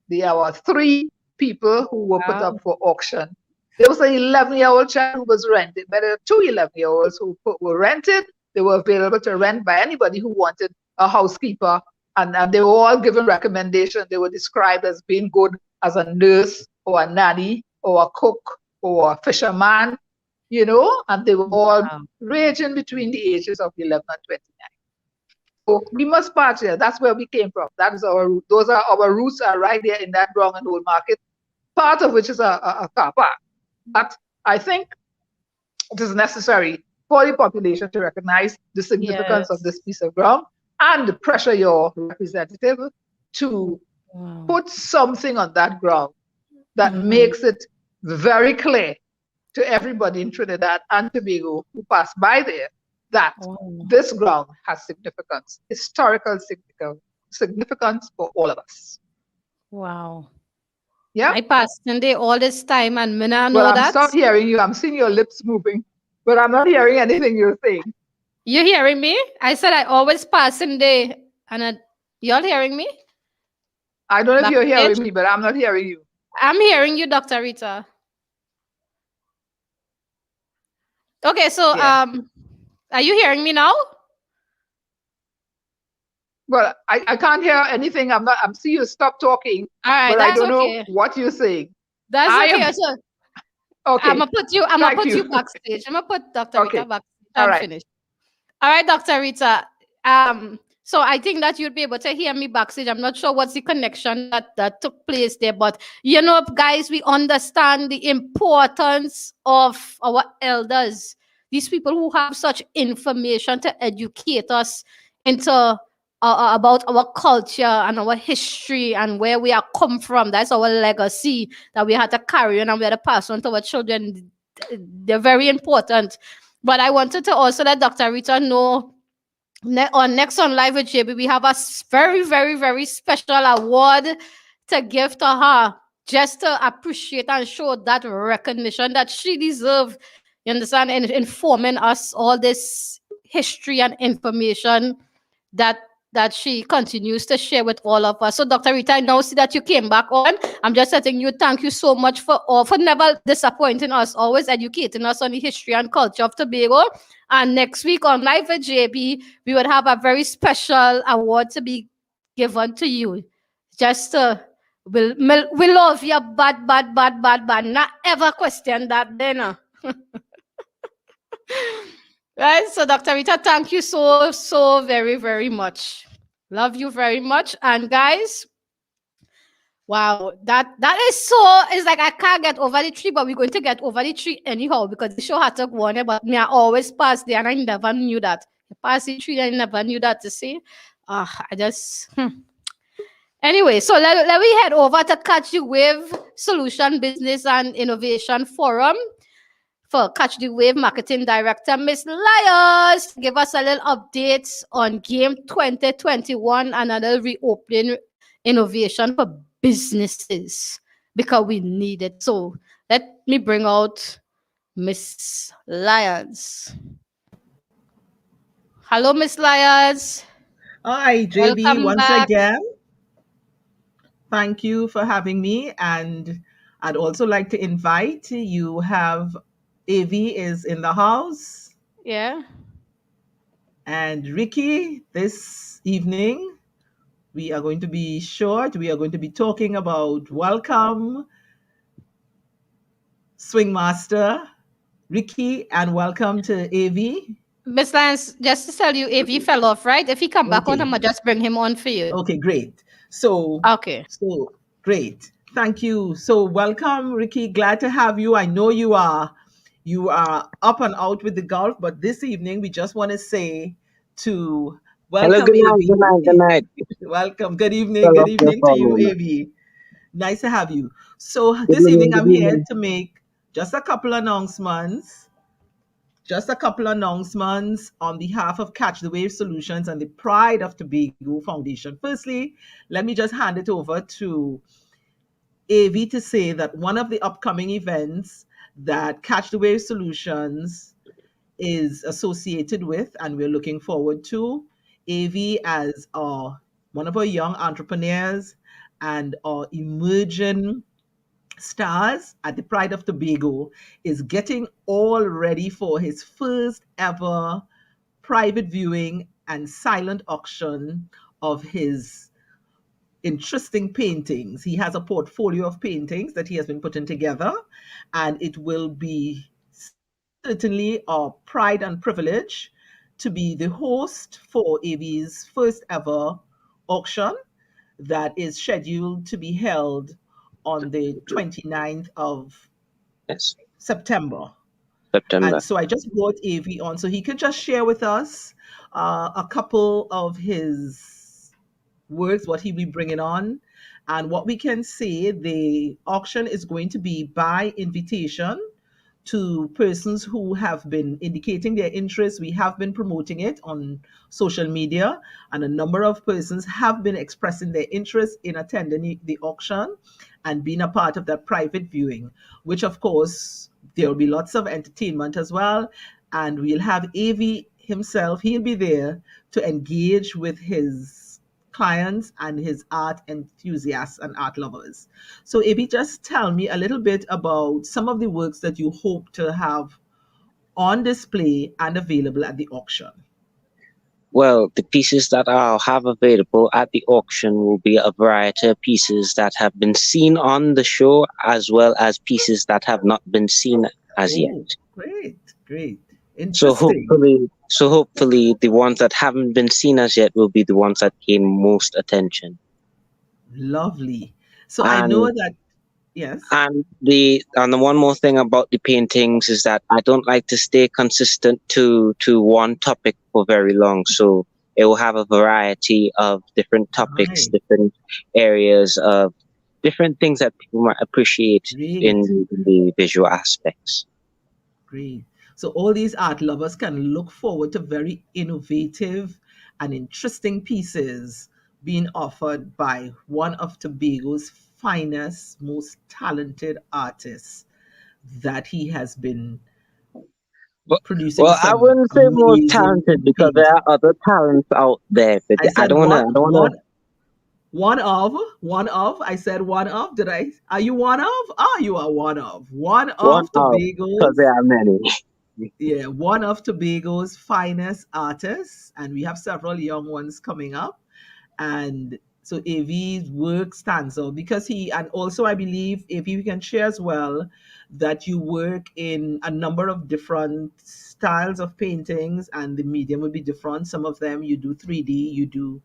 L: there were 3 people who were put up for auction. There was an 11-year-old child who was rented, but there were 2 11-year-olds who were rented. They were available to rent by anybody who wanted a housekeeper, and they were all given recommendations. They were described as being good as a nurse or a nanny or a cook or a fisherman, you know, and they were all ranging between the ages of 11 and 29. So we must part here. That's where we came from. That is our root. Those are our roots, are right there in that ground and Old Market, part of which is a car park. But I think it is necessary for the population to recognize the significance of this piece of ground and pressure your representative to put something on that ground that makes it very clear to everybody in Trinidad and Tobago who pass by there that this ground has significance, historical significance for all of us.
C: Wow.
L: Yeah.
C: I passed in there all this time and me not know
L: Well, I'm
C: that.
L: stop hearing you. I'm seeing your lips moving, but I'm not hearing anything you're saying.
C: You hearing me? I said I always pass in there, and y'all hearing me?
L: I don't know if you're hearing me, but I'm not hearing you.
C: I'm hearing you, Dr. Rita. Okay, so are you hearing me now?
L: Well, I can't hear anything. I'm seeing you stop talking,
C: all right,
L: but I don't know what you're saying.
C: That's okay. So
L: okay.
C: I'm gonna put you backstage. I'm gonna put Dr. Rita backstage. I'm finished. All right, Dr. Rita. So I think that you'll be able to hear me backstage. I'm not sure what's the connection that took place there, but you know, guys, we understand the importance of our elders. These people who have such information to educate us into about our culture and our history and where we are come from. That's our legacy that we had to carry on and we had to pass on to our children. They're very important. But I wanted to also let Dr. Rita know on Next on Live with JB, we have a very, very, very special award to give to her just to appreciate and show that recognition that she deserves. You understand? In informing us all this history and information that she continues to share with all of us. So, Dr. Rita, I now see that you came back on. I'm just telling you, thank you so much for never disappointing us, always educating us on the history and culture of Tobago. And next week on Live with JB, we would have a very special award to be given to you. Just we love you, bad. Not ever question that, then. Right, so Dr. Rita, thank you so very, very much. Love you very much. And guys, wow, that is so, it's like I can't get over the tree, but we're going to get over the tree anyhow because the show had to go on, but me, I always pass there and I never knew that. I passed the tree and I never knew that to see. I just, Anyway, so let me head over to Catch the Wave Solution Business and Innovation Forum for Catch the Wave Marketing Director, Miss Lyons, give us a little update on Game 2021 and a little reopening innovation for businesses because we need it. So let me bring out Miss Lyons. Hello, Miss Lyons.
G: Hi, JB,
C: Welcome
G: once
C: back.
G: again. Thank you for having me. And I'd also like to invite you have Avi is in the house
C: Yeah.
G: and Ricky this evening. We are going to be short. We are going to be talking about welcome Swing Master Ricky and welcome to AV.
C: Miss Lance, just to tell you, if he fell off, right? If he come back on,
G: Okay.
C: I'm gonna just bring him on for you.
G: Okay, great. So,
C: Okay.
G: so great. Thank you. So, welcome, Ricky. Glad to have you. I know you are up and out with the golf, but this evening we just want to say to
O: Hello,
G: welcome
O: good night, good night, good
G: AV.
O: night.
G: Welcome. Good evening.
O: Fell
G: Good
O: off there
G: evening
O: for
G: to
O: a
G: you,
O: moment.
G: AV. Nice to have you. So
O: Good
G: this evening
O: evening,
G: I'm
O: good
G: here
O: evening.
G: to make just a couple announcements. Just a couple announcements on behalf of Catch the Wave Solutions and the Pride of Tobago Foundation. Firstly, let me just hand it over to AV to say that one of the upcoming events that Catch the Wave Solutions is associated with and we're looking forward to, AV as one of our young entrepreneurs and our emerging stars at the Pride of Tobago, is getting all ready for his first ever private viewing and silent auction of his interesting paintings. He has a portfolio of paintings that he has been putting together, and it will be certainly our pride and privilege to be the host for AV's first ever auction that is scheduled to be held on the 29th of
O: Yes,
G: September. And
O: September.
G: so I just brought AV on so he could just share with us a couple of his works, what he'll be bringing on. And what we can say, the auction is going to be by invitation to persons who have been indicating their interest. We have been promoting it on social media, and a number of persons have been expressing their interest in attending the auction and being a part of that private viewing, which, of course, there will be lots of entertainment as well. And we'll have AV himself, he'll be there to engage with his clients and his art enthusiasts and art lovers. So, Avi, just tell me a little bit about some of the works that you hope to have on display and available at the auction.
O: Well, the pieces that I'll have available at the auction will be a variety of pieces that have been seen on the show as well as pieces that have not been seen as yet.
G: Oh, great, great.
O: So
G: Interesting.
O: hopefully the ones that haven't been seen as yet will be the ones that gain most attention.
G: Lovely. So I know
O: And
G: that, yes.
O: and the one more thing about the paintings is that I don't like to stay consistent to one topic for very long. So it will have a variety of different topics,
G: Right.
O: different areas of different things that people might appreciate
G: Great,
O: in the visual aspects.
G: great. So all these art lovers can look forward to very innovative and interesting pieces being offered by one of Tobago's finest, most talented artists that he has been
O: But,
G: producing
O: well, I
G: some
O: wouldn't say most
G: amazing
O: talented because there are
G: paintings.
O: other talents out there. But
G: I
O: I
G: said
O: don't wanna. I don't wanna.
G: one of, I said one of, did I? Are you one of? Ah, you are one
O: One
G: of
O: of because
G: Tobago's,
O: there are many.
G: yeah, one of Tobago's finest artists, and we have several young ones coming up. And so AV's work stands out because and also I believe, AV, we can share as well that you work in a number of different styles of paintings and the medium will be different. Some of them you do 3D, you do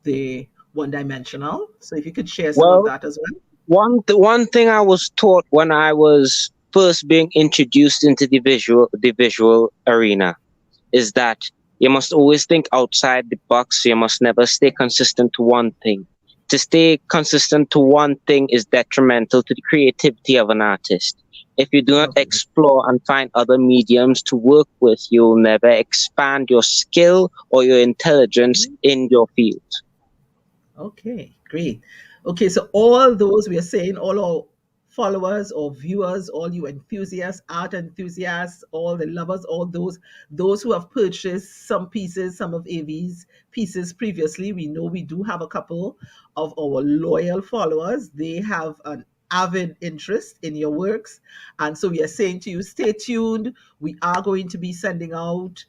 G: the one dimensional. So if you could share some of
O: Well,
G: that as well.
O: one thing I was taught when I was first being introduced into the visual arena is that you must always think outside the box. You must never stay consistent to one thing. To stay consistent to one thing is detrimental to the creativity of an artist. If you do not
G: Okay.
O: explore and find other mediums to work with, you'll never expand your skill or your intelligence in your field.
G: Okay, great. Okay, so all those we are saying, all our followers or viewers, all you enthusiasts, art enthusiasts, all the lovers, all those who have purchased some pieces, some of AV's pieces previously, we know we do have a couple of our loyal followers. They have avid interest in your works. And so we are saying to you, stay tuned. We are going to be sending out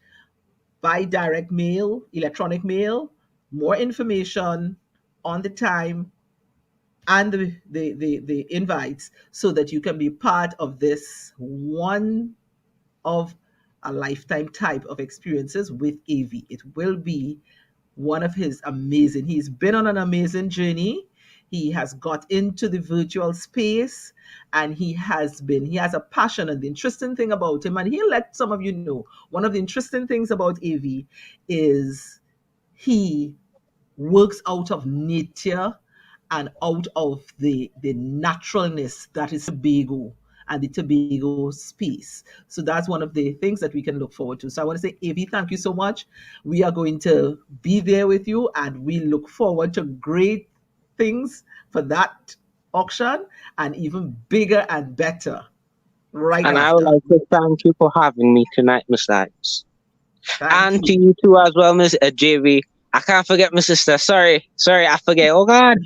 G: by direct mail, electronic mail, more information on the time and the invites so that you can be part of this one of a lifetime type of experiences with AV. It will be one of his amazing. He's been on an amazing journey. He has got into the virtual space and he has a passion. And the interesting thing about him, and he'll let some of you know, one of the interesting things about AV is he works out of nature and out of the naturalness that is Tobago and the Tobago space. So that's one of the things that we can look forward to. So I want to say, Avi, thank you so much. We are going to be there with you and we look forward to great things for that auction and even bigger and better right
O: And I would
G: after.
O: like to thank you for having me tonight, Miss Lights.
G: Thank
O: And to
G: you.
O: you too as well, Miss JV. I can't forget my sister. Sorry, I forget. Oh God.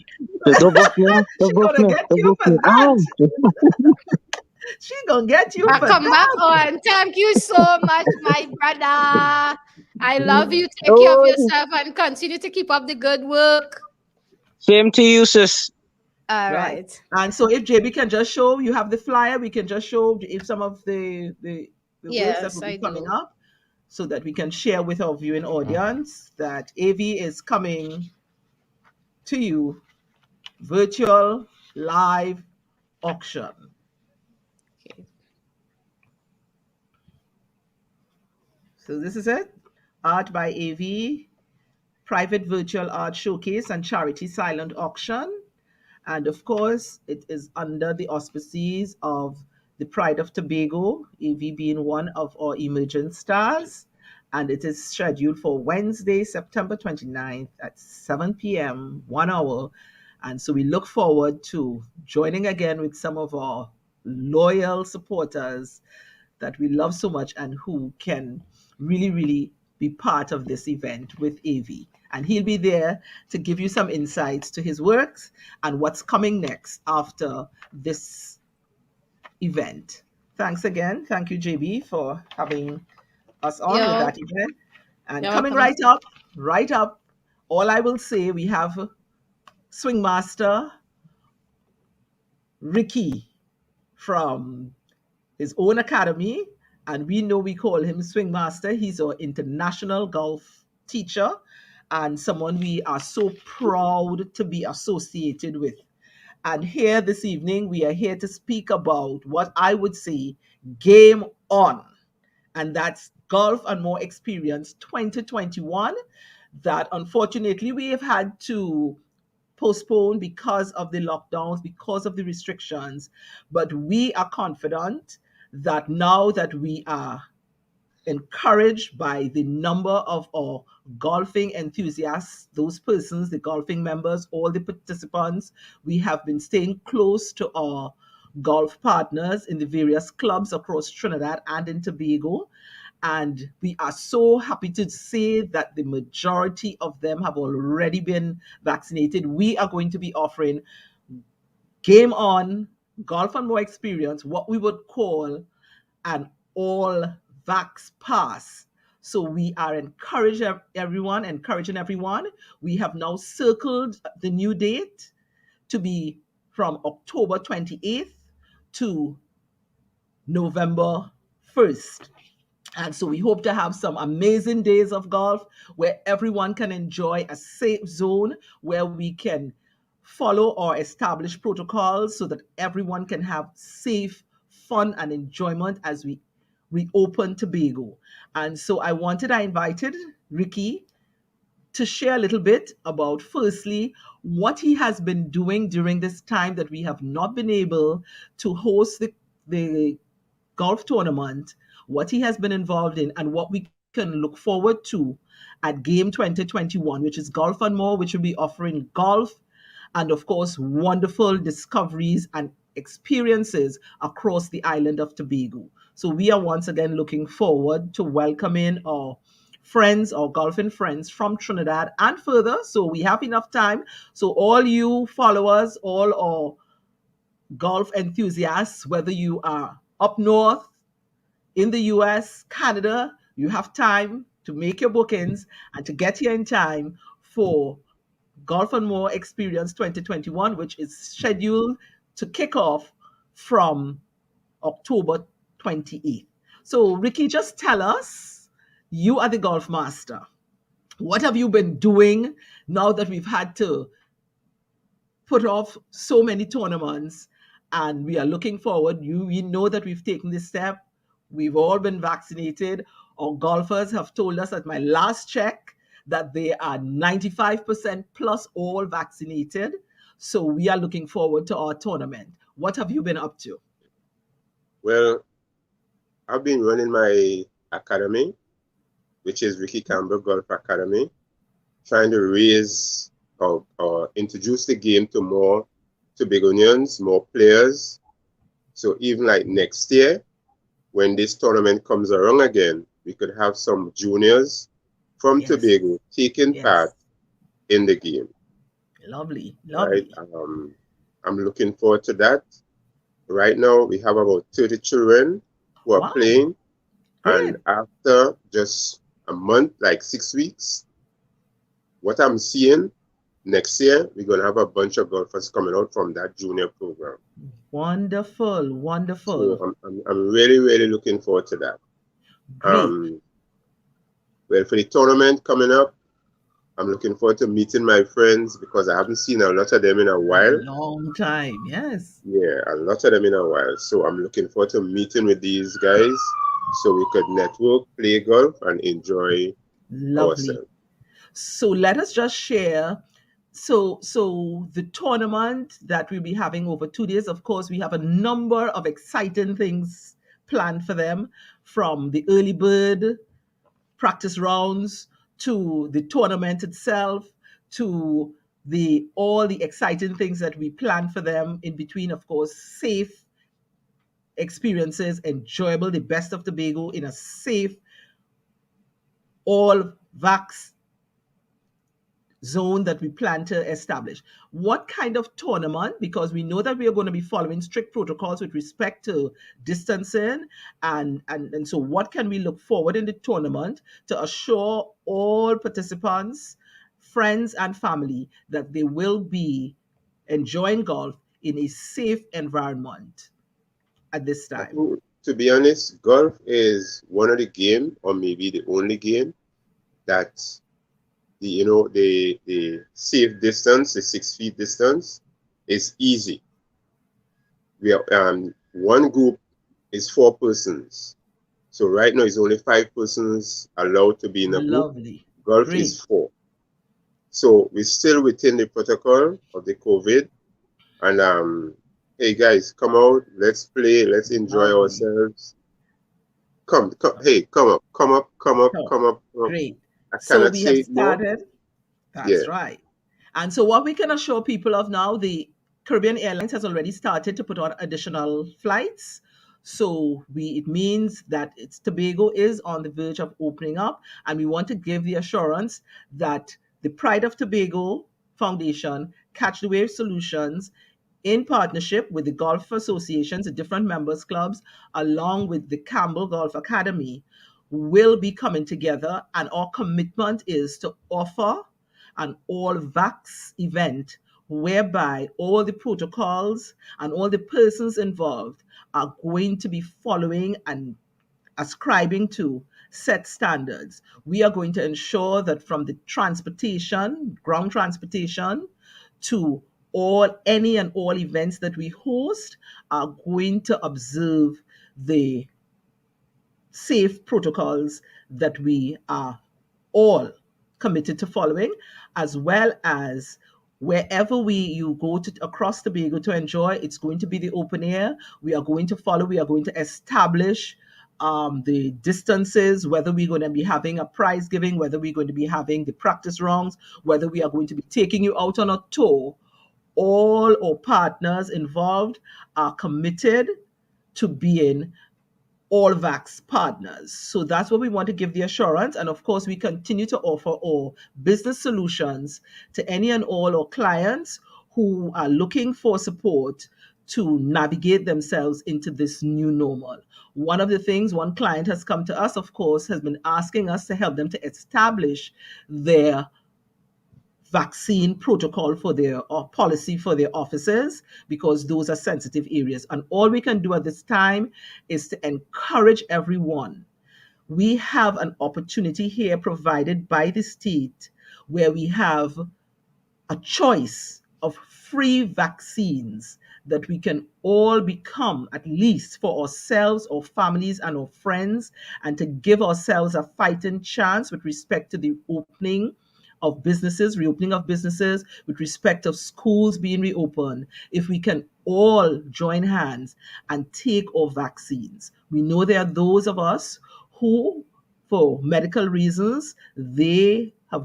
O: Don't book me, huh? Don't
G: She's
O: book
G: gonna
O: me.
G: get
O: Don't
G: you
O: book
G: for
O: me.
G: that.
O: Oh.
G: She's gonna get you
C: I
G: for
C: come back
G: that.
C: on. Thank you so much, my brother. I love you. Take care of
O: Oh,
C: yourself and continue to keep up the good work.
O: same to you, sis.
C: All
G: Right.
C: right.
G: And so if JB can just show, you have the flyer, we can just show if some of the works that
C: Yes,
G: will be
C: I
G: coming
C: do.
G: up so that we can share with our viewing audience that AV is coming to you virtual live auction.
C: Okay.
G: So this is it. Art by AV, private virtual art showcase and charity silent auction. And of course, it is under the auspices of the Pride of Tobago, AV being one of our emerging stars. And it is scheduled for Wednesday, September 29th at 7 p.m., 1 hour. And so we look forward to joining again with some of our loyal supporters that we love so much and who can really, really be part of this event with AV. And he'll be there to give you some insights to his works and what's coming next after this event. Thanks again. Thank you, JB, for having us on with
C: Yo,
G: that event. And
C: you're
G: coming
C: welcome.
G: right up, all I will say, we have Swing Master Ricky from his own academy, and we know we call him Swing Master. He's our international golf teacher and someone we are so proud to be associated with. And here this evening, we are here to speak about what I would say game on, and that's Golf and More Experience 2021 that unfortunately we have had to postponed because of the lockdowns, because of the restrictions. But we are confident that now that we are encouraged by the number of our golfing enthusiasts, those persons, the golfing members, all the participants, we have been staying close to our golf partners in the various clubs across Trinidad and in Tobago. And we are so happy to say that the majority of them have already been vaccinated. We are going to be offering Game On, Golf and More Experience, what we would call an all vax pass. So we are encouraging everyone. We have now circled the new date to be from October 28th to November 1st. And so we hope to have some amazing days of golf where everyone can enjoy a safe zone where we can follow our established protocols so that everyone can have safe, fun, and enjoyment as we reopen Tobago. And so I invited Ricky to share a little bit about, firstly, what he has been doing during this time that we have not been able to host the golf tournament, what he has been involved in, and what we can look forward to at Game 2021, which is Golf and More, which will be offering golf and, of course, wonderful discoveries and experiences across the island of Tobago. So we are once again looking forward to welcoming our friends or golfing friends from Trinidad and further. So we have enough time. So all you followers, all our golf enthusiasts, whether you are up north, in the US, Canada, you have time to make your bookings and to get here in time for Golf and More Experience 2021, which is scheduled to kick off from October 28th. So, Ricky, just tell us, you are the golf master. What have you been doing now that we've had to put off so many tournaments and we are looking forward? We know that we've taken this step. We've all been vaccinated. Our golfers have told us at my last check that they are 95% plus all vaccinated. So we are looking forward to our tournament. What have you been up to?
P: Well, I've been running my academy, which is Ricky Campbell Golf Academy, trying to raise or introduce the game to more Tobagonians, more players. So even like next year, when this tournament comes around again, we could have some juniors from Tobago taking part in the game.
G: Lovely,
P: Right?
G: lovely.
P: I'm looking forward to that. Right now, we have about 30 children who are
G: Wow.
P: playing.
G: Great.
P: And after just a month, like 6 weeks, what I'm seeing next year, we're going to have a bunch of golfers coming out from that junior program.
G: Wonderful, wonderful.
P: So I'm really, really looking forward to that.
G: Great.
P: Well, for the tournament coming up, I'm looking forward to meeting my friends because I haven't seen a lot of them in a while.
G: Long time, yes.
P: Yeah, a lot of them in a while. So I'm looking forward to meeting with these guys so we could network, play golf, and enjoy
G: Lovely.
P: ourselves.
G: So let us just share. So the tournament that we'll be having over 2 days, of course, we have a number of exciting things planned for them, from the early bird practice rounds to the tournament itself to all the exciting things that we plan for them in between. Of course, safe experiences, enjoyable, the best of Tobago in a safe, all vax zone that we plan to establish. What kind of tournament? Because we know that we are going to be following strict protocols with respect to distancing, and so what can we look forward in the tournament to assure all participants, friends and family that they will be enjoying golf in a safe environment at this time?
P: To be honest, golf is one of the game, or maybe the only game, that the safe distance, the 6 feet distance, is easy. We are one group is 4 persons. So right now it's only 5 persons allowed to be in a group.
G: Lovely.
P: Golf
G: Great.
P: is 4. So we're still within the protocol of the COVID. And hey guys, come out, let's play, let's enjoy ourselves. Come, hey, come up.
G: Great.
P: I
G: So
P: cannot
G: we have
P: say it more.
G: started. That's
P: Yeah.
G: right. And so what we can assure people of now, the Caribbean Airlines has already started to put on additional flights. So it means that Tobago is on the verge of opening up, and we want to give the assurance that the Pride of Tobago Foundation, Catch the Wave Solutions, in partnership with the golf associations, the different members clubs, along with the Campbell Golf Academy, will be coming together, and our commitment is to offer an all vax event whereby all the protocols and all the persons involved are going to be following and ascribing to set standards. We are going to ensure that from the transportation, ground transportation, to any and all events that we host are going to observe the safe protocols that we are all committed to following, as well as wherever you go to across Tobago to enjoy, it's going to be the open air. We are going to follow, we are going to establish the distances, whether we're going to be having a prize giving, whether we're going to be having the practice rounds, whether we are going to be taking you out on a tour. All our partners involved are committed to being all vax partners. So that's what we want to give the assurance. And of course, we continue to offer our business solutions to any and all our clients who are looking for support to navigate themselves into this new normal. One of the things, one client has come to us, of course, has been asking us to help them to establish their vaccine protocol for their or policy for their offices, because those are sensitive areas. And all we can do at this time is to encourage everyone. We have an opportunity here provided by the state where we have a choice of free vaccines that we can all become, at least for ourselves, our families, and our friends, and to give ourselves a fighting chance with respect to the opening of businesses, reopening of businesses, with respect of schools being reopened. If we can all join hands and take our vaccines. We know there are those of us who, for medical reasons, they are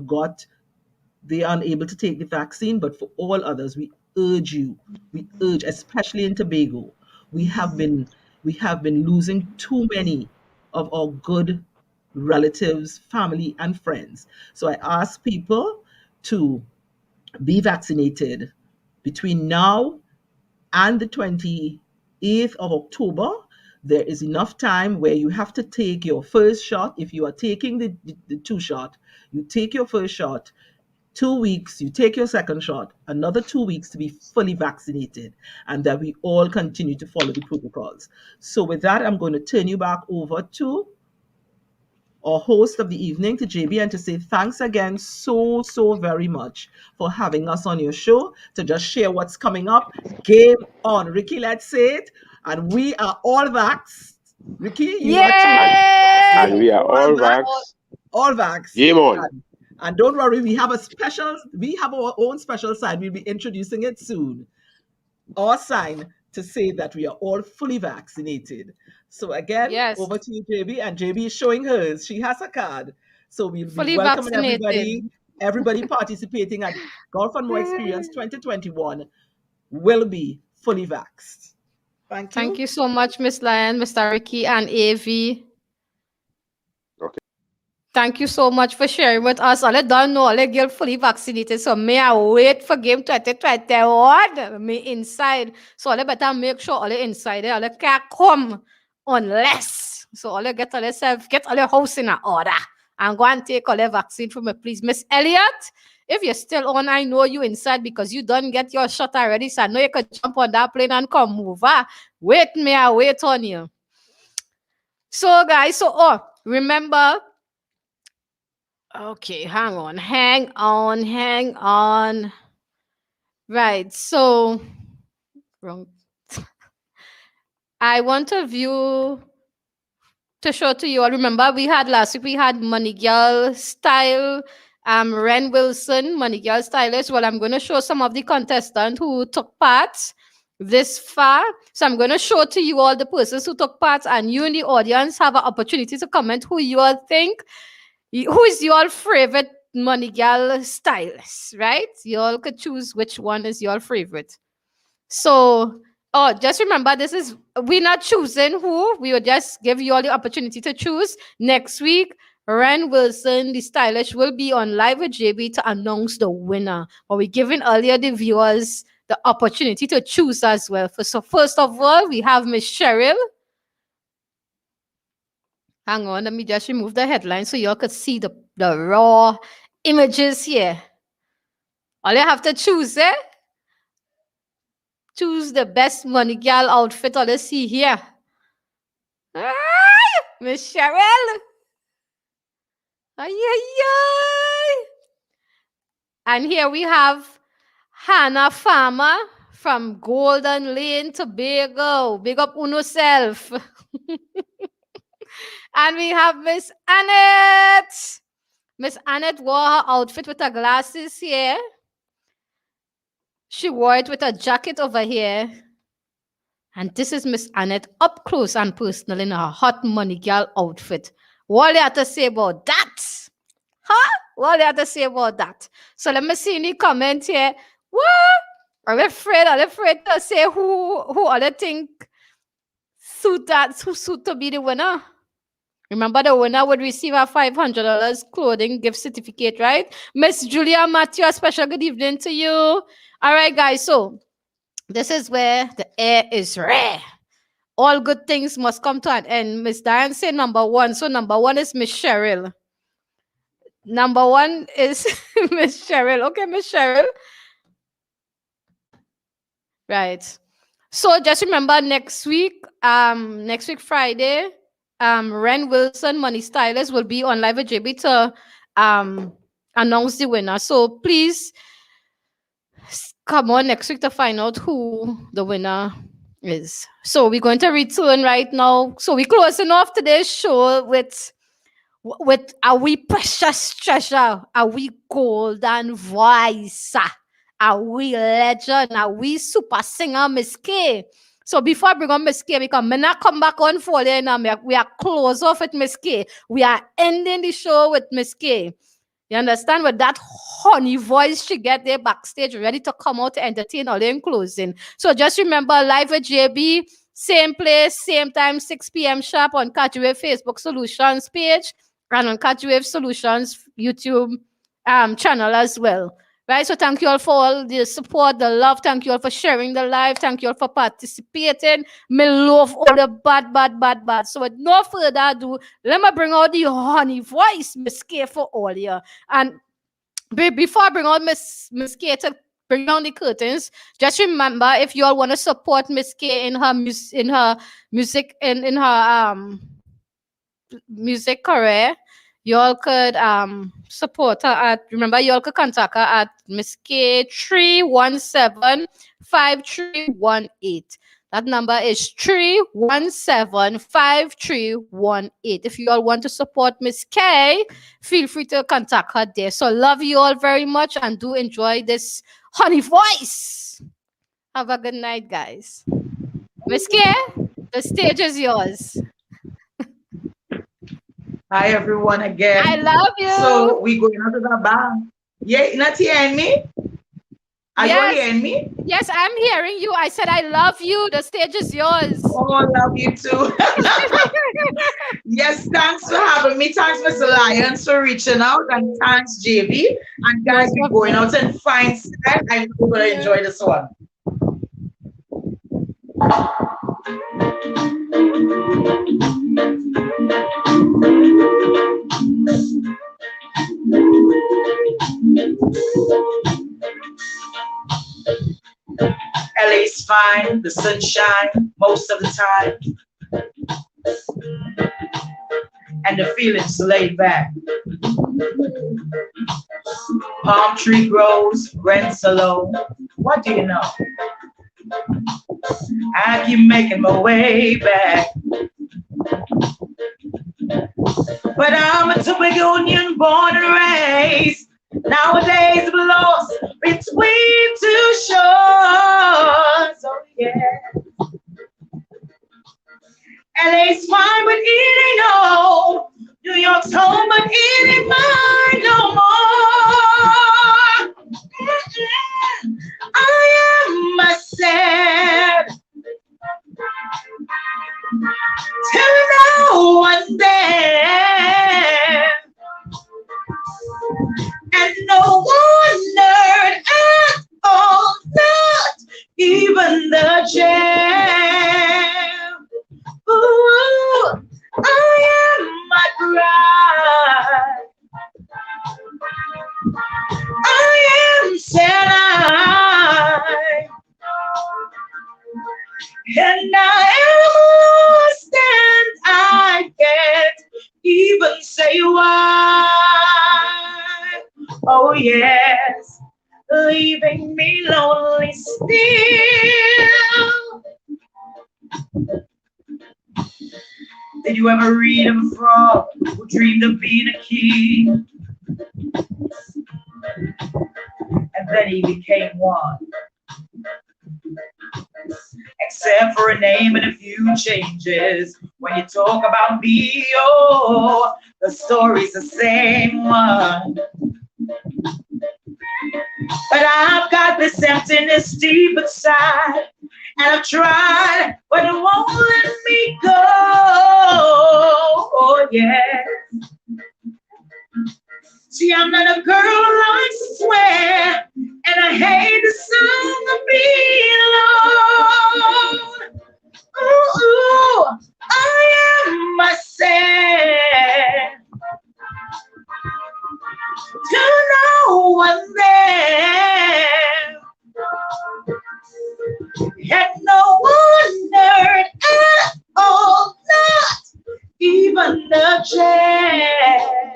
G: unable to take the vaccine, but for all others, we urge, especially in Tobago, we have been losing too many of our good relatives, family, and friends. So I ask people to be vaccinated between now and the 28th of October. There is enough time where you have to take your first shot. If you are taking the two shot, you take your first shot. 2 weeks, you take your second shot, another 2 weeks to be fully vaccinated, and that we all continue to follow the protocols. So, with that, I'm going to turn you back over to our host of the evening, to JB, and to say thanks again so very much for having us on your show to just share what's coming up. Game on. Ricky, let's say it. And we are all vaxxed. Ricky, you are too.
P: And we are all vax.
G: All vax.
P: Game on.
G: And don't worry, we have our own special sign. We'll be introducing it soon. Our sign to say that we are all fully vaccinated. So again,
C: Yes.
G: over to you, JB. And JB is showing hers. She has a card. So we'll be
C: Fully
G: welcoming
C: vaccinated.
G: everybody participating at Golf and More Experience 2021 will be fully vaxxed. Thank you.
C: Thank you so much, Miss Lion, Mr. Ricky, and AV.
P: Okay.
C: Thank you so much for sharing with us. All don't know, all get fully vaccinated. So may I wait for game 2021? Me inside. So all better make sure all inside there. All can't come unless. So all get all yourself, get all your house in order. And go and take all the vaccine from me, please. Miss Elliot, if you're still on, I know you inside because you don't get your shot already. So I know you could jump on that plane and come move. Wait, may I wait on you? So guys, remember. Okay, hang on. Right, so wrong. I want to show to you all. Remember, last week we had Money Girl Style, Ren Wilson, Money Girl Stylist. Well, I'm going to show some of the contestants who took part this far. So I'm going to show to you all the persons who took part, and you in the audience have an opportunity to comment who you all think. Who is your favorite Money Girl stylist, right? You all could choose which one is your favorite. So, just remember, we're not choosing who. We will just give you all the opportunity to choose. Next week, Ren Wilson, the stylist, will be on live with JB to announce the winner. But we're giving earlier the viewers the opportunity to choose as well. So first of all, we have Miss Cheryl. Hang on, let me just remove the headline so y'all could see the raw images here. All you have to choose, choose the best Money Girl outfit. All you see here. Miss Cheryl. And here we have Hannah Farmer from Golden Lane, Tobago. Big up Uno self. And we have Miss Annette. Miss Annette wore her outfit with her glasses here. She wore it with a jacket over here. And this is Miss Annette up close and personal in her hot Money Girl outfit. What do you have to say about that? Huh? What do you have to say about that? So let me see any comment here. What? I'm afraid to say who all you think suit to be the winner. Remember, the winner would receive a $500 clothing gift certificate, right? Miss Julia Matthew, a special good evening to you. All right, guys. So This is where the air is rare. All good things must come to an end. Miss Diane say number one. So number one is Miss Cheryl. Number one is Miss Cheryl. Okay, Miss Cheryl. Right. So just remember next week Friday, Ren Wilson, Money Stylist, will be on live with JB to announce the winner. So please come on next week to find out who the winner is. So we're going to return right now. So we're closing off today's show with Ahwee precious treasure, Ahwee golden voice, Ahwee legend, Ahwee super singer, Miss K. So before I bring on Miss K, because I'm not come back on for you now, we are close off with Miss K. We are ending the show with Miss K. You understand? With that honey voice she get there backstage, ready to come out to entertain all in closing. So just remember, live with JB, same place, same time, 6 p.m. sharp on Catchwave Facebook Solutions page and on Catchwave Solutions YouTube channel as well. Right, so thank you all for all the support, the love. Thank you all for sharing the live. Thank you all for participating. Me love all the bad. So with no further ado, let me bring out the honey voice, Miss K, for all you. And before I bring out Miss K to bring down the curtains, just remember, if you all want to support Miss K in her music in her music career, y'all could support her at, remember, y'all could contact her at Miss K 317-5318. That number is 317-5318. If you all want to support Miss K, feel free to contact her there. So love you all very much and do enjoy this honey voice. Have a good night, guys. Miss K, the stage is yours.
K: Hi everyone again.
C: I love you.
K: So we going out to the bar. Yeah, not hearing me? Are you hearing me?
C: Yes, I'm hearing you. I said I love you. The stage is yours.
K: Oh, I love you too. Yes, thanks for having me. Thanks, Mr. Lyons, for reaching out. And thanks, JB. And guys, we're going out and find style. I know you're going to enjoy this one. LA's fine, the sunshine most of the time, and the feeling's laid back. Palm tree grows, rents are low. What do you know? I keep making my way back. But I'm a Tobagonian born and raised. Nowadays I'm lost between two shores. Oh yeah. LA's fine, but it ain't home. New York's home, but it ain't mine no more. I am myself. Till no one's there. And no one learned at all, not even the jam. Ooh, I am my bride. I am Sally. And I am stand. I can't even say why. Oh yes, leaving me lonely still. Did you ever read of a frog who dreamed of being a king? And then he became one. Except for a name and a few changes. When you talk about me, oh, the story's the same one. But I've got this emptiness deep inside, and I've tried, but it won't let me go. Oh yeah. See, I'm not a girl who likes to swear, and I hate the sound of being alone. Ooh, I am myself. To no one there, and no one heard at all, not even the chair.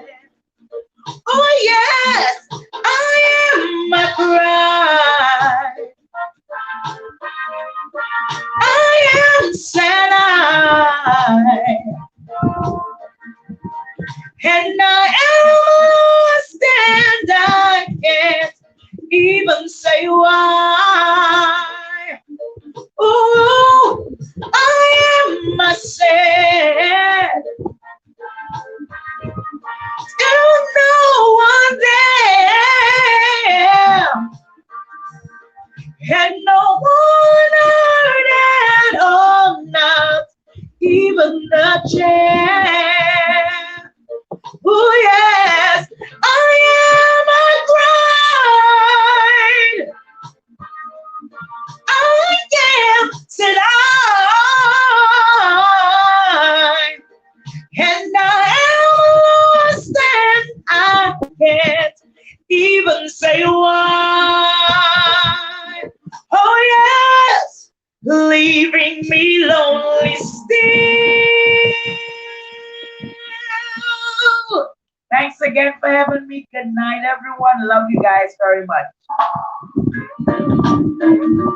K: Oh yes, I am my pride. I am Sinai, and I am stand. I can't even say why. Ooh, I am myself. Still no one there, and no one heard at all, not even the chair. Oh yes, I am a bride. I am said and I am lost and I can't even say why. Oh yes, leaving me lonely still. Thanks again for having me. Good night, everyone. Love you guys very much.